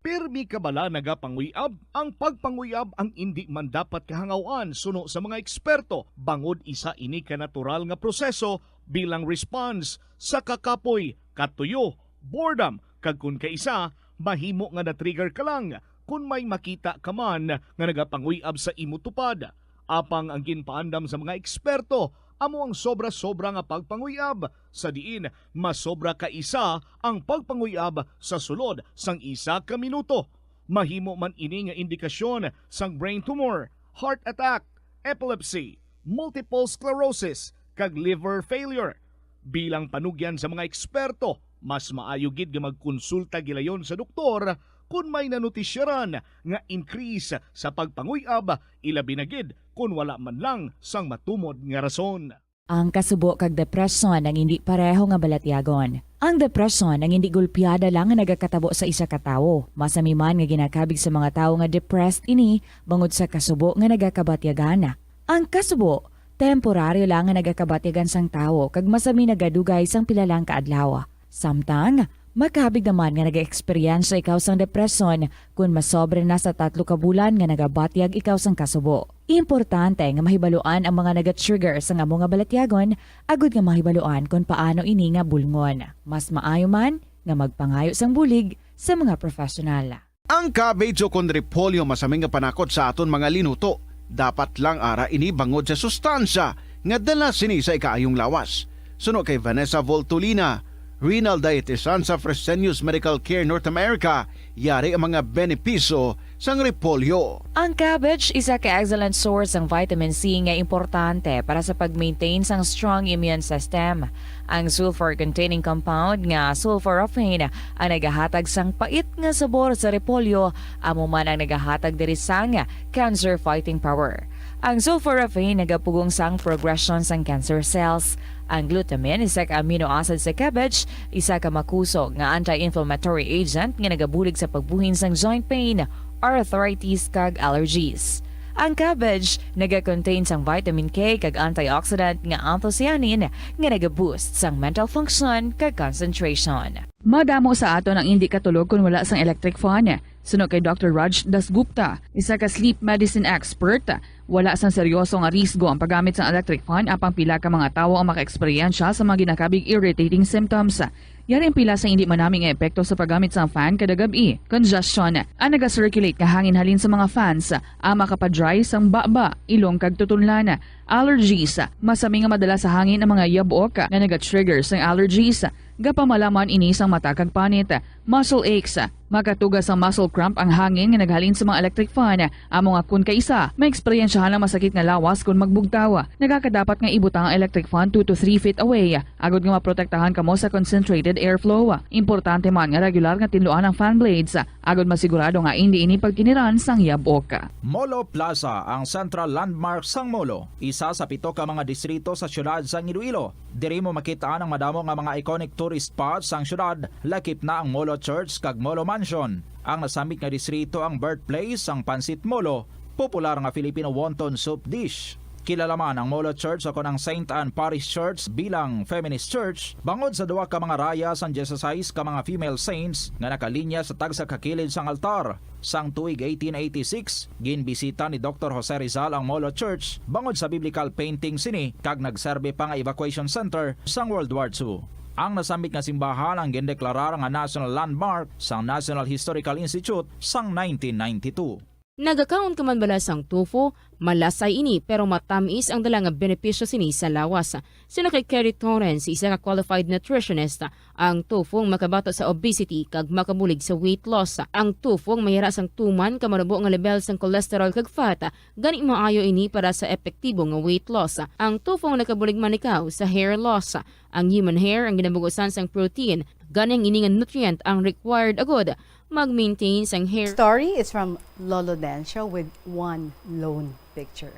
Pirmi kabala nagapanguyab, ang pagpanguyab ang hindi man dapat kahangawan suno sa mga eksperto, bangod isa ini ka natural nga proseso bilang response sa kakapoy, katuyo, boredom, kag kun kaisa, mahimo nga na-trigger ka lang kung may makita ka man nga nagapanguyab sa imo tupad. Apang ang ginpaandam sa mga eksperto, amo ang sobra-sobra nga pagpanguyab, sa diin masobra ka isa ang pagpanguyab sa sulod sang isa ka minuto. Mahimo man ini nga indikasyon sang brain tumor, heart attack, epilepsy, multiple sclerosis, kag liver failure. Bilang panugyan sa mga eksperto, mas maayo gid nga magkonsulta gilayon sa doktor kung may nanutisyaran nga increase sa pagpanguyab, ilabi na gid kung wala man lang sang matumod nga rason. Ang kasubo kag depresyon ang hindi pareho nga balatyagon. Ang depresyon ang hindi gulpiyada lang nga nagakatabo sa isa ka tawo. Masami man nga ginakabig sa mga tawo nga depressed ini bangod sa kasubo nga nagakabatyagan. Ang kasubo temporaryo lang nga nagakabatyagan sang tawo kag masami nagadugay sang pilalang kaadlaw. Samtang makabig naman nga nag-experience ikaw sang depresyon kung masobre na sa 3 ka bulan nga nagabatyag ikaw sang kasubo. Importante nga mahibaluan ang mga naga-trigger sa amo nga balatyagon, agud nga mahibaluan kung paano ini nga bulngon. Mas maayo man nga magpangayo sang bulig sa mga profesional. Ang cabbage o repolyo masaming nga panakot sa aton mga linuto. Dapat lang ara ini bangod sa sustansya nga dala sini sa ikaayong lawas. Suno kay Vanessa Voltolina, renal dietitian sa Fresenius Medical Care North America, yari ang mga benepisyo sang repolyo. Ang cabbage isa ka excellent source ng vitamin C nga importante para sa pag-maintain sang strong immune system. Ang sulfur-containing compound nga sulforaphane ang nagahatag sang pait nga sabor sa repolyo, amo man ang nagahatag diri sang cancer-fighting power. Ang sulforaphane nagapugong sang progression sang cancer cells. Ang glutamine, isa ka amino acid sa cabbage, isa ka makusog nga anti-inflammatory agent nga nagabulig sa pagbuhin sang joint pain, arthritis kag allergies. Ang cabbage naga-contain sang vitamin K kag antioxidant nga anthocyanin nga naga-boost sang mental function kag concentration. Madamo sa aton ang hindi katulog kung wala sang electric fan. Suno kay Dr. Raj Dasgupta, isa ka sleep medicine expert, Wala sang seryoso nga risgo ang paggamit sa electric fan apang pila ka mga tawo ang maka-eksperyensya sa mga ginakabig irritating symptoms. Yari ang pila sa hindi manaming epekto sa paggamit sa fan kada gabi. Congestion, ang naga-circulate ka hangin halin sa mga fans, ang makapadry sang baba, ilong kag tutunlan. Allergies, masami nga madala sa hangin ang mga yabok na naga-trigger sang allergies. Gapamalaman ini sang mata kag panit. Muscle aches, makatugas ang muscle cramp ang hangin nga naghalin sa mga electric fan. Amo nga kun kaisa, may eksperyensyahan ang masakit nga lawas kung magbugtaw. Nagakadapat nga ibutang ang electric fan 2 to 3 feet away. Agod nga maprotektahan kamo sa concentrated airflow. Importante man nga regular nga tinluan ang fan blades. Agod masigurado nga hindi ini pagkiniran sang yabok. Molo Plaza ang central landmark sang Molo. Isa sa 7 ka mga distrito sa syudad sang Iloilo. Diri mo makitaan ang madamo nga mga iconic tourist spots sang syudad. Lakip na ang Molo Church kag Molo Mansion. Ang nasamit nga distrito ang birthplace sang Pansit Molo, popular nga Filipino wonton soup dish. Kilala man ang Molo Church o ang St. Anne Parish Church bilang feminist church bangod sa duwa ka mga raya sang 16 ka mga female saints nga nakalinya sa tagsa kakilid sang altar. Sang tuig 1886, ginbisita ni Dr. Jose Rizal ang Molo Church bangod sa biblical painting sini kag nagserbe pa nga evacuation center sang World War II. Ang nasamit nga simbahan ang gindeklarar nga national landmark sang National Historical Institute sang 1992. Nagakaon ka man bala sang tofu, malasay ini pero matamis ang dala nga benepisyo sini sa lawas. Sino kay Kerry Torrens, isa ka qualified nutritionist, ang tofu makabato sa obesity kag makabulig sa weight loss. Ang tofu mayara sang tuman ka manubo nga level sang cholesterol kag fat, gani maayo ini para sa epektibo nga weight loss. Ang tofu nakabulig man ikaw sa hair loss. Ang human hair ang ginabugusan sang protein, gani ang ini nga nutrient ang required agod mag-maintain sang hair. Story is from Lolo Densho with one lone picture.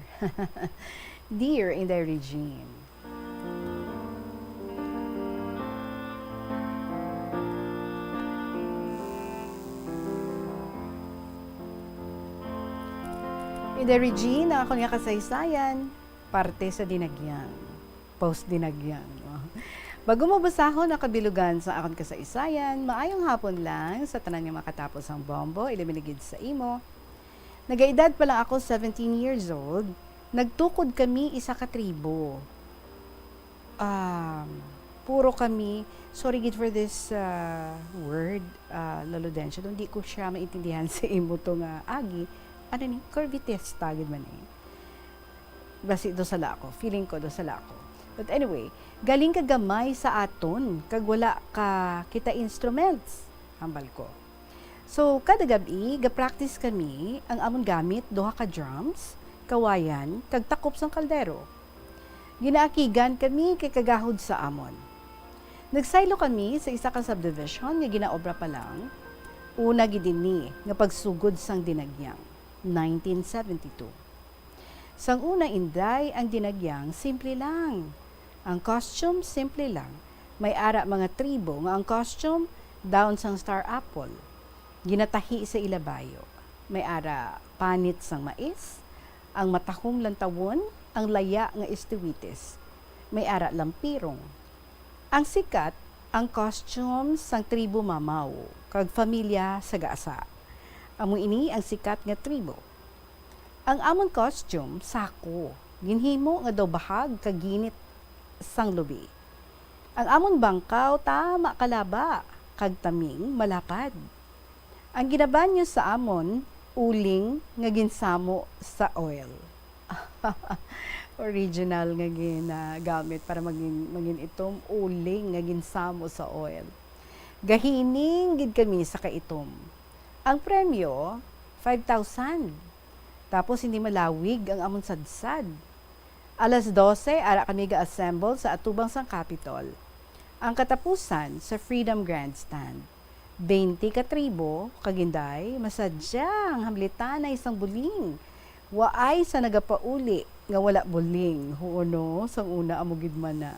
Dear Inday Regine. Inday Regine, ang ako nga kasaysayan, parte sa dinagyang. Post-dinagyang. Bago mabasahon ang kabilugan sa akong kasaysayan, maayong hapon lang sa tanan nga makatapos ang bombo, iliminigid sa imo. Nagaedad pa lang ako 17 years old, nagtukod kami isa ka tribo. Puro kami, sorry gid for this word, Lolo Densho, hindi ko siya maintindihan sa imo to nga agi. Ano ni? Curvites tagid man eh. Basi do sala ako, feeling ko do sala ako. But anyway, galing ka gamay sa aton, kag wala ka kita instruments, hambal ko. So, kada gabi, ga-practice kami ang amon gamit, duha ka drums, kawayan, kag takop sang kaldero. Ginaakigan kami kay kagahod sa amon. Nagsaylo kami sa isa ka subdivision nga ginaobra pa lang, una gidini nga pagsugod sang dinagyang, 1972. Sang una inday, ang dinagyang, simple lang. Ang costume, simple lang. May ara mga tribo nga ang costume, down sang star apple. Ginatahi sa ilabayo. May ara panit sang mais, ang matahong lantawon, ang laya nga istiwitis. May ara lampirong. Ang sikat, ang costume sang tribo Mamaw, kag familia sa Gaasa. Amo ini ang sikat nga tribo. Ang amon costume, sako. Ginhimo nga daw bahag kaginit sang lubi. Ang amon bangkaw, tama kalaba, kag taming malapad. Ang ginabanyo sa amon, uling nga ginsamo sa oil. Original nga ginagamit para maging itom, uling nga ginsamo sa oil. Gahining gid kami sa kaitom. Ang premyo, 5,000. Tapos hindi malawig ang amon sadsad. Alas 12, ara kami ga-assemble sa atubang sang Capitol. Ang katapusan sa Freedom Grandstand. 20 ka tribo, kaginday, masadya ang hamlitan na isang buling. Waay sa nagapauli, nga wala buling, huono, sang una amugid man na.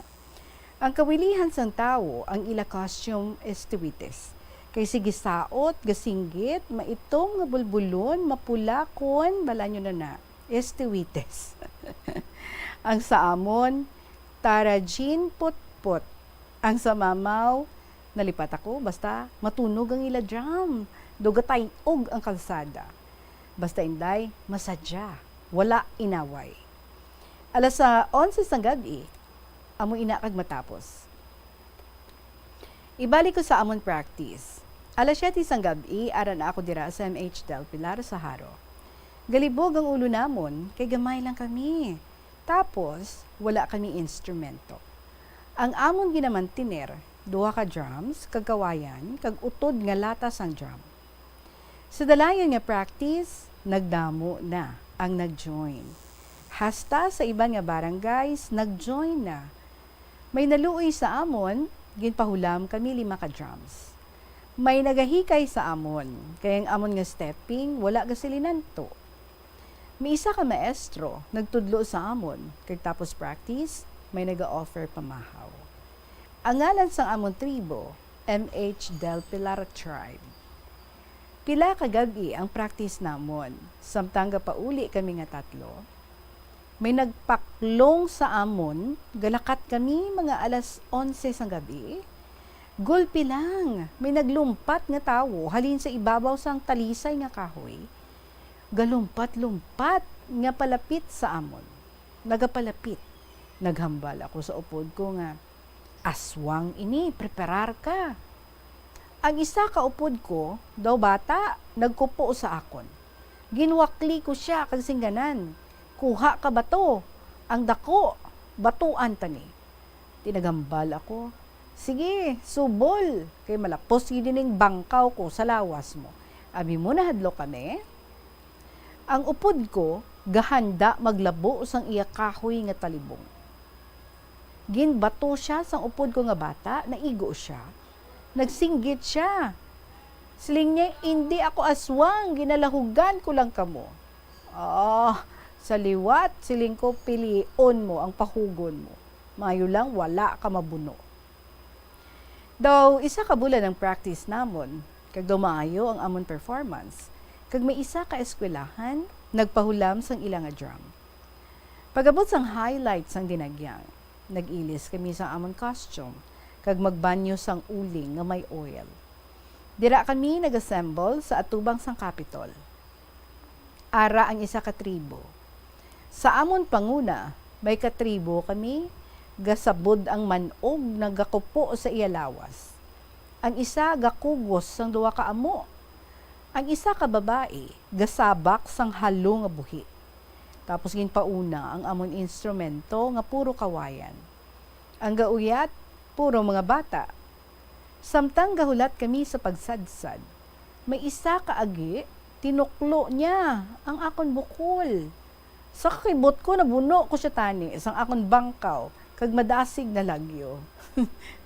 Ang kawilihan sang tao, ang ila costume estiwites. Kay sige saot, gasinggit, maitong nga bulbulon, mapulakon, bala nyo na. Estiwites. Ang sa amon, tarajin put-put. Ang sa Mamaw, nalipat ako, basta matunog ang ila drum. Dugatay og ang kalsada. Basta inday, masadya, wala inaway. Alas sa 11 ng gabi, amo ina kag matapos. Ibalik ko sa amon practice. Alas 7 ng gabi, aran ako dira sa MH Del Pilar sa Haro. Galibog ang ulo namon, kay gamay lang kami. Tapos, wala kami instrumento. Ang amon ginamantiner, 2 ka drums, kag kawayan, kag utod nga latas ang drum. Sa dalayan nga practice, nagdamo na ang nag-join. Hasta sa iban nga barangays, nag-join na. May naluoy sa amon, ginpahulam kami 5 ka drums. May nagahikay sa amon, kaya ang amon nga stepping, wala gasilinan to. May isa ka maestro, nagtudlo sa amon, kag tapos practice, may naga-offer pamahaw. Ang ngalan sang amon tribo, MH Del Pilar Tribe. Pila ka gabi ang practice namon, samtang pauli kami nga 3. May nagpaklong sa amon, galakat kami mga alas 11 sang gabi. Gulpi lang, may naglumpat nga tawo halin sa ibabaw sang talisay nga kahoy. Galumpat-lumpat nga palapit sa amon. Nagapalapit. Naghambal ako sa upod ko nga, aswang ini, preparar ka. Ang isa ka upod ko, daw bata, nagkupo sa akon. Ginwakli ko siya kag singganan. Kuha ka bato, ang dako, batuan tani. Tinagambal ako, sige, subol, kay malapos gining bangkaw ko sa lawas mo. Abi mo na hadlo kami. Ang upod ko, gahanda maglabo sang iya kahoy nga talibong. Ginbato siya sang upod ko nga bata, naigo siya. Nagsinggit siya. Siling niya, hindi ako aswang, ginalahugan ko lang kamo. Sa liwat, siling ko, pilion mo ang pahugon mo. Mayo lang, wala ka mabuno. Daw, isa ka bulan ng practice namon, kag dumaayo ang amon performance, kag may isa ka eskwelahan, nagpahulam sang ilang drum. Pagabot sang highlights sang dinagyang, nag-ilis kami sa amon costume, kag magbanyo sang uling nga may oil. Dira kami nag-assemble sa atubang sang Capitol. Ara ang isa ka tribo. Sa amon panguna, may katribo kami, gasabod ang manog nagakupo sa iya lawas. Ang isa gakugos sang 2 ka amo. Ang isa ka babae, gasabak sang halo nga buhi. Tapos ginpauna ang amon instrumento nga puro kawayan. Ang gauyat, puro mga bata. Samtang gahulat kami sa pagsadsad, may isa ka agi, tinuklo niya ang akon bukol. Sa kakibot ko, nabuno ko siya tani, isang akon bangkaw, kag madasig na lagyo.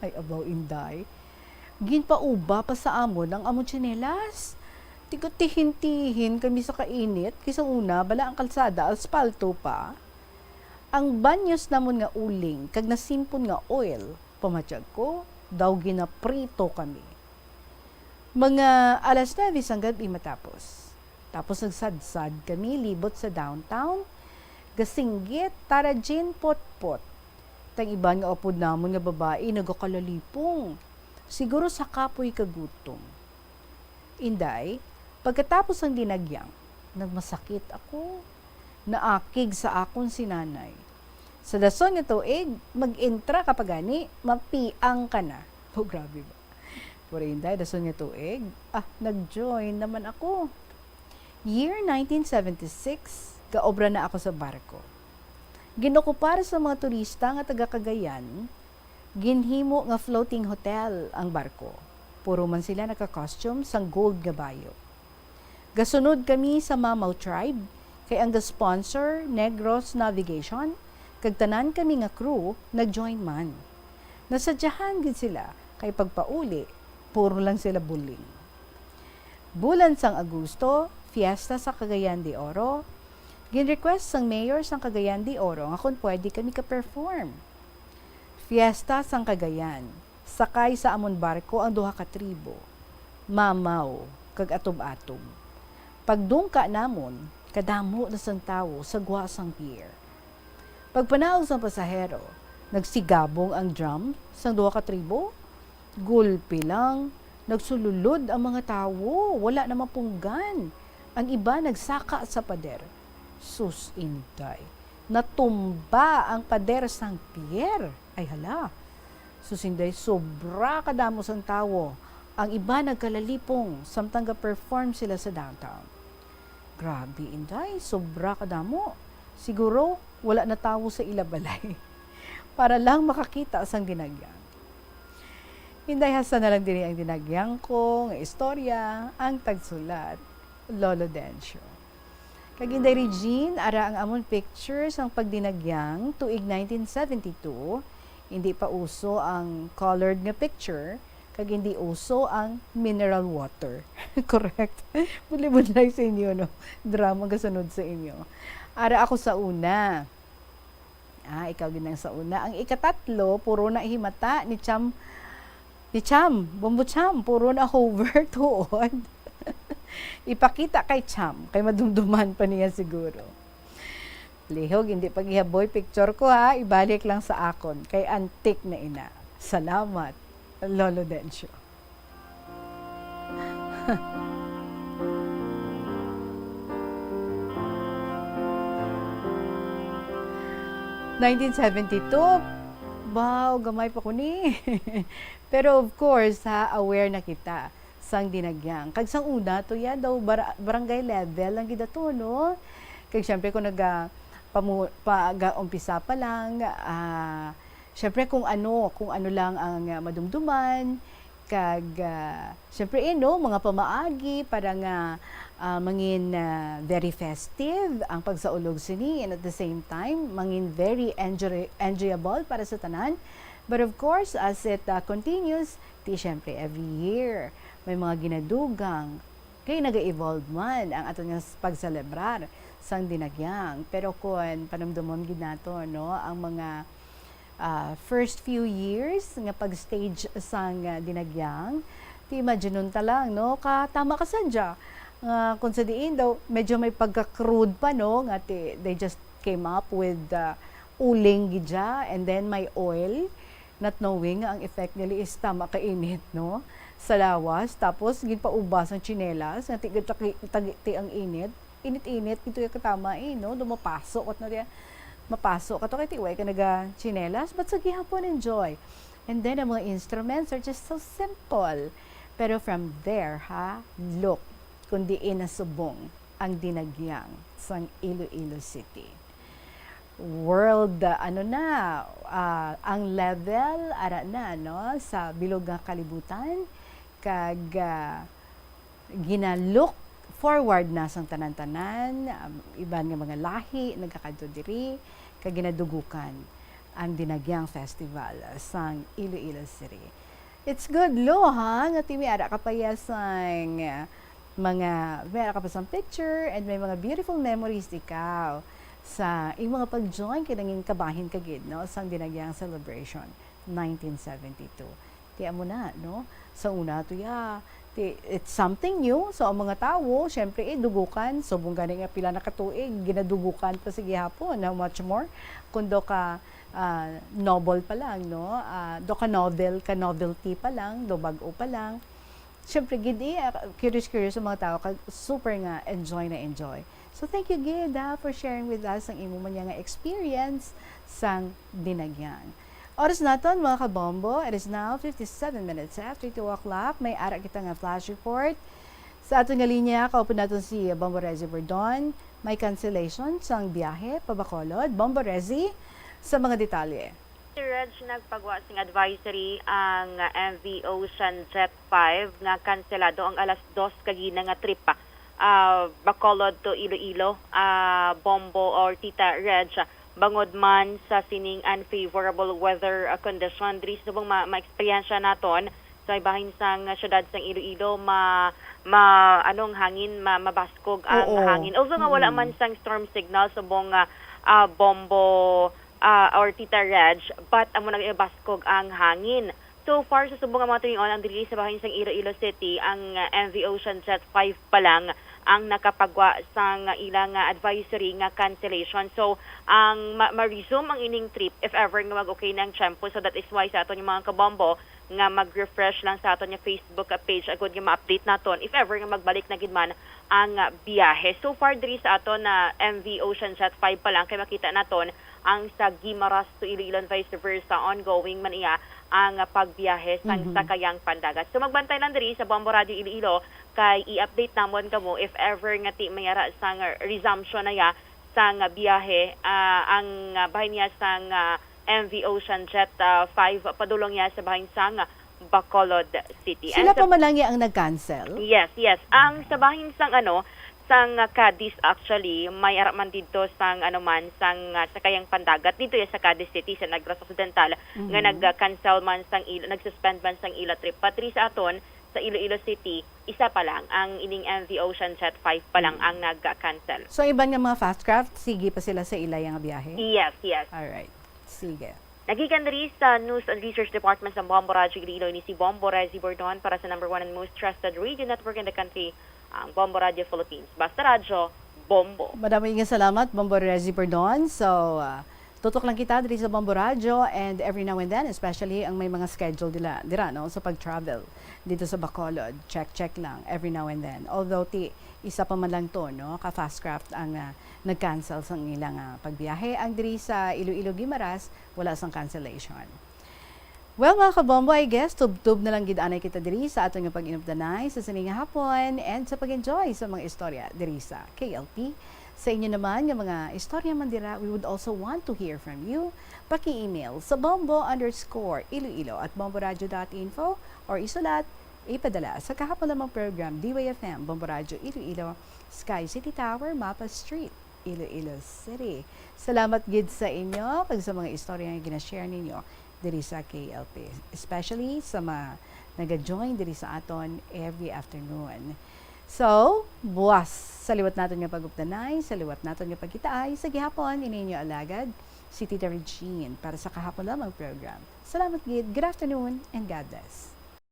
Ay, abaw inday. Ginpauba pa sa amon ang amon tsinelas. Tihin-tihin kami sa kainit, kaysa una, bala ang kalsada, aspalto pa. Ang banyos namon nga uling, kag nasimpon nga oil, pamatsyag ko, daw ginaprito kami. Mga alas 9 ang gabi matapos. Tapos nagsadsad kami, libot sa downtown, gasinggit, tarajin, pot-pot. Tang iban nga upod namon nga babae, nagakalalipong. Siguro sa kapoy kagutom. Inday, pagkatapos ang dinagyang, nagmasakit ako. Naakig sa akon si nanay. Sa dason nga tuig, mag-intra ka pa gani, mapiang ka na. Oh, grabe ba? Pero inday, dason nga tuig, nag-join naman ako. Year 1976, gaobra na ako sa barko. Ginokupar sa mga turista nga taga Cagayan, ginhimo nga floating hotel ang barko. Puro man sila naka-costume sang gold nga bayo. Gasunod kami sa Mamaw Tribe, kay ang sponsor Negros Navigation, kag tanan kami nga crew nag-join man. Nasadyahan gid sila, kay pagpauli, puro lang sila buling. Bulan sang Agosto, fiesta sa Cagayan de Oro, gin-request sang mayor sang Cagayan de Oro nga kung pwede kami ka-perform. Fiesta sang Cagayan, sakay sa amon barko ang 2 ka tribo, Mamaw, kag atob-atob. Pagdungka namon, kadamo na sang tawo sa gwa sang pier. Pagpanaog sang pasahero, nagsigabong ang drum sang 2 ka tribo, gulpi lang, nagsululod ang mga tawo, wala na mapunggan. Ang iba nagsaka sa pader. Sus Inday. Natumba ang pader sang Pierre. Ay hala. Sus Inday, sobra kadamos ang tawo. Ang iba nagkalalipong samtang ga-perform sila sa downtown. Grabe Inday, sobra kadamo. Siguro wala na tawo sa ilabalay para lang makakita sang dinagyang. Inday hasa na lang din ang dinagyang ko, nga istorya, ang tagsulat, Lolo Dencio. Kag Inday Regine, ara ang amon pictures ang pagdinagyang tuig 1972, hindi pa uso ang colored nga picture, kag hindi uso ang mineral water. Correct? Bulibulay sa inyo, no? Drama kasunod sa inyo. Ara ako sa una. Ikaw ginang sa una. Ang ikatatlo, puro na himata ni Cham, Bombo Cham, puro na hover tuod. Ipakita kay Cham, kay madumduman pa niya siguro. Lihog, hindi paghihaboy picture ko ha, ibalik lang sa akon, kay antik na ina. Salamat, Lolo Dencio. (1972) Wow, gamay pa ko ni. Pero of course, aware na kita sang dinagyang. Kag sang una, to yan daw barangay level lang gida to, no? Kag syempre kung umpisa pa lang, syempre kung ano lang ang madumduman, kag syempre no, mga pamaagi para nga mangin very festive ang pagsaulog sini, and at the same time mangin very enjoyable para sa tanan. But of course, as it continues, syempre every year may mga ginadugang kay naga-evolve man ang ato nga pagselebrar sang dinagyang. Pero kung panamdumon gid nato, no, ang mga first few years nga pag-stage sang dinagyang, ti imagine ta lang, no, tama ka sadya. Kung sa diin daw, medyo may pagka-crude pa, no, nga they just came up with uling gidya, and then may oil, not knowing ang effect nila is tama kainit, no, sa lawas. Tapos gid pa ubas ang tsinelas, nga ti ang init, init-init, ito yung katama no, dumapasok at na mapasok ato kay tiway ka naga tsinelas, but sa gihapon enjoy. And then ang mga instruments are just so simple. Pero from there, look, kundi inasubong ang dinagyang sa Iloilo City. World, ang level, ara na, no, sa bilog nga kalibutan, kag ginalook forward na sang tanan-tanan, iban nga mga lahi, nagkakadto diri, kag ginadugukan ang Dinagyang Festival sang Iloilo City. It's good, lo, nga timi ara kapayasang may ara kapasang picture, and may mga beautiful memories ikaw sa mga pag-join kinanging kabahin kagid, no, sang Dinagyang Celebration 1972. Tiya mo na, no, sa una to it's something new. So ang mga tawo, syempre dugukan, so bung gani nga pila na katuig ginadugukan pa sa gihapon. How much more kung do ka novel pa lang, no, do ka novelty pa lang, do bag-o pa lang. Syempre gid curious sa mga tao, kag super nga enjoy. So thank you gid for sharing with us ang imo man nga experience sang dinagyang. Oras naton mga kabombo, it is now 57 minutes after 2 o'clock. May ara kita nga flash report. Sa ato nga linya, kaupo naton si Bombo Rezi Bordon. May cancellation sang biyahe pa Bacolod. Bombo Rezi, sa mga detalye. Si Reg, nagpagawa sing advisory ang MV Ocean Jet 5 nga kanselado ang alas 2 kagina nga trip Bacolod to Iloilo, Bombo or Tita Reg, bangod man sa sining unfavorable weather condition diri subong ma-experience naton sa ibahin sang syudad sang Iloilo, anong hangin, mabaskog ang hangin. Although nga wala man sang storm signal subong Bombo or Tita Reg, but amo nag-baskog ang hangin. So far sa subong nga mga tulingon ang dili sa bahin sang Iloilo City, ang MV Ocean Jet 5 pa lang ang nakapagwa sang ilang advisory nga cancellation. So ang ma-resume ang ining trip if ever nga mag-okay ng tiyempo. So that is why sa ato yung mga kabombo, nga mag-refresh lang sa aton nga Facebook page agud nga ma-update naton if ever nga magbalik na gid man ang biyahe. So far diri sa aton na MV Ocean Jet 5 pa lang kay makita naton ang sa Guimaras to Iloilo and vice versa ongoing man iya ang pagbiyahe sang sakayang pandagat. So magbantay lang diri sa Bombo Radio Iloilo kay i-update namon kamo if ever nga ti mayara sang resumption na ya sang biyahe ang bahin niya sang MV Ocean Jet 5 padulong niya sa bahin sang Bacolod City. Sila pa man lang ang nag-cancel? Yes. Ang sa bahin sang sang Cadiz actually may araman dito sang sang sakayang pandagat dito sa Cadiz City sa Negros Occidental nga nag-cancel man sang nag-suspend man sang ila trip. Patri sa aton sa Iloilo City, isa pa lang ang ining MV Ocean Jet 5 pa lang ang nag-cancel. So iban nga mga fast craft, sige pa sila sa ilay nga biyahe? Yes. Alright, sige. Nagikan diri sa News and Research Department sa Bombo Radio Iloilo ni si Bombo Rezi Bordon para sa number 1 and most trusted radio network in the country, ang Bombo Radio Philippines. Basta radyo, Bombo. Maraming salamat, Bombo Rezi Bordon. So, tutok lang kita diri sa Bombo Radio and every now and then, especially ang may mga schedule dira no, sa pag-travel dito sa Bacolod. Check lang every now and then. Although isa pa man lang to, no, ka-fast craft ang nag-cancel sa ilang pagbiyahe. Ang diri sa Iloilo Guimaras, wala sang cancellation. Well, mga kabombo, I guess, tub-tub na lang gid-anay kita diri sa atong pag-inupdanay sa sining hapon and sa pag-enjoy sa mga istorya diri sa KLP. Sa inyo naman, yung mga istorya man dira, we would also want to hear from you. Paki-email sa bombo_iloilo@bomboradio.info or isulat, ipadala sa kahapon lamang program DYFM, Bombo Radio Iloilo, Sky City Tower, Mapa Street, Iloilo City. Salamat gid sa inyo kag sa mga istorya nga gina-share ninyo diri sa KLP, especially sa mga naga-join diri sa aton every afternoon. So, buwas sa liwat naton nga pag-updanay, sa liwat naton nga pagkitaay, sa gihapon ininyo alagad si Tita Regine para sa kahapon lamang program. Salamat gid, good afternoon and God bless.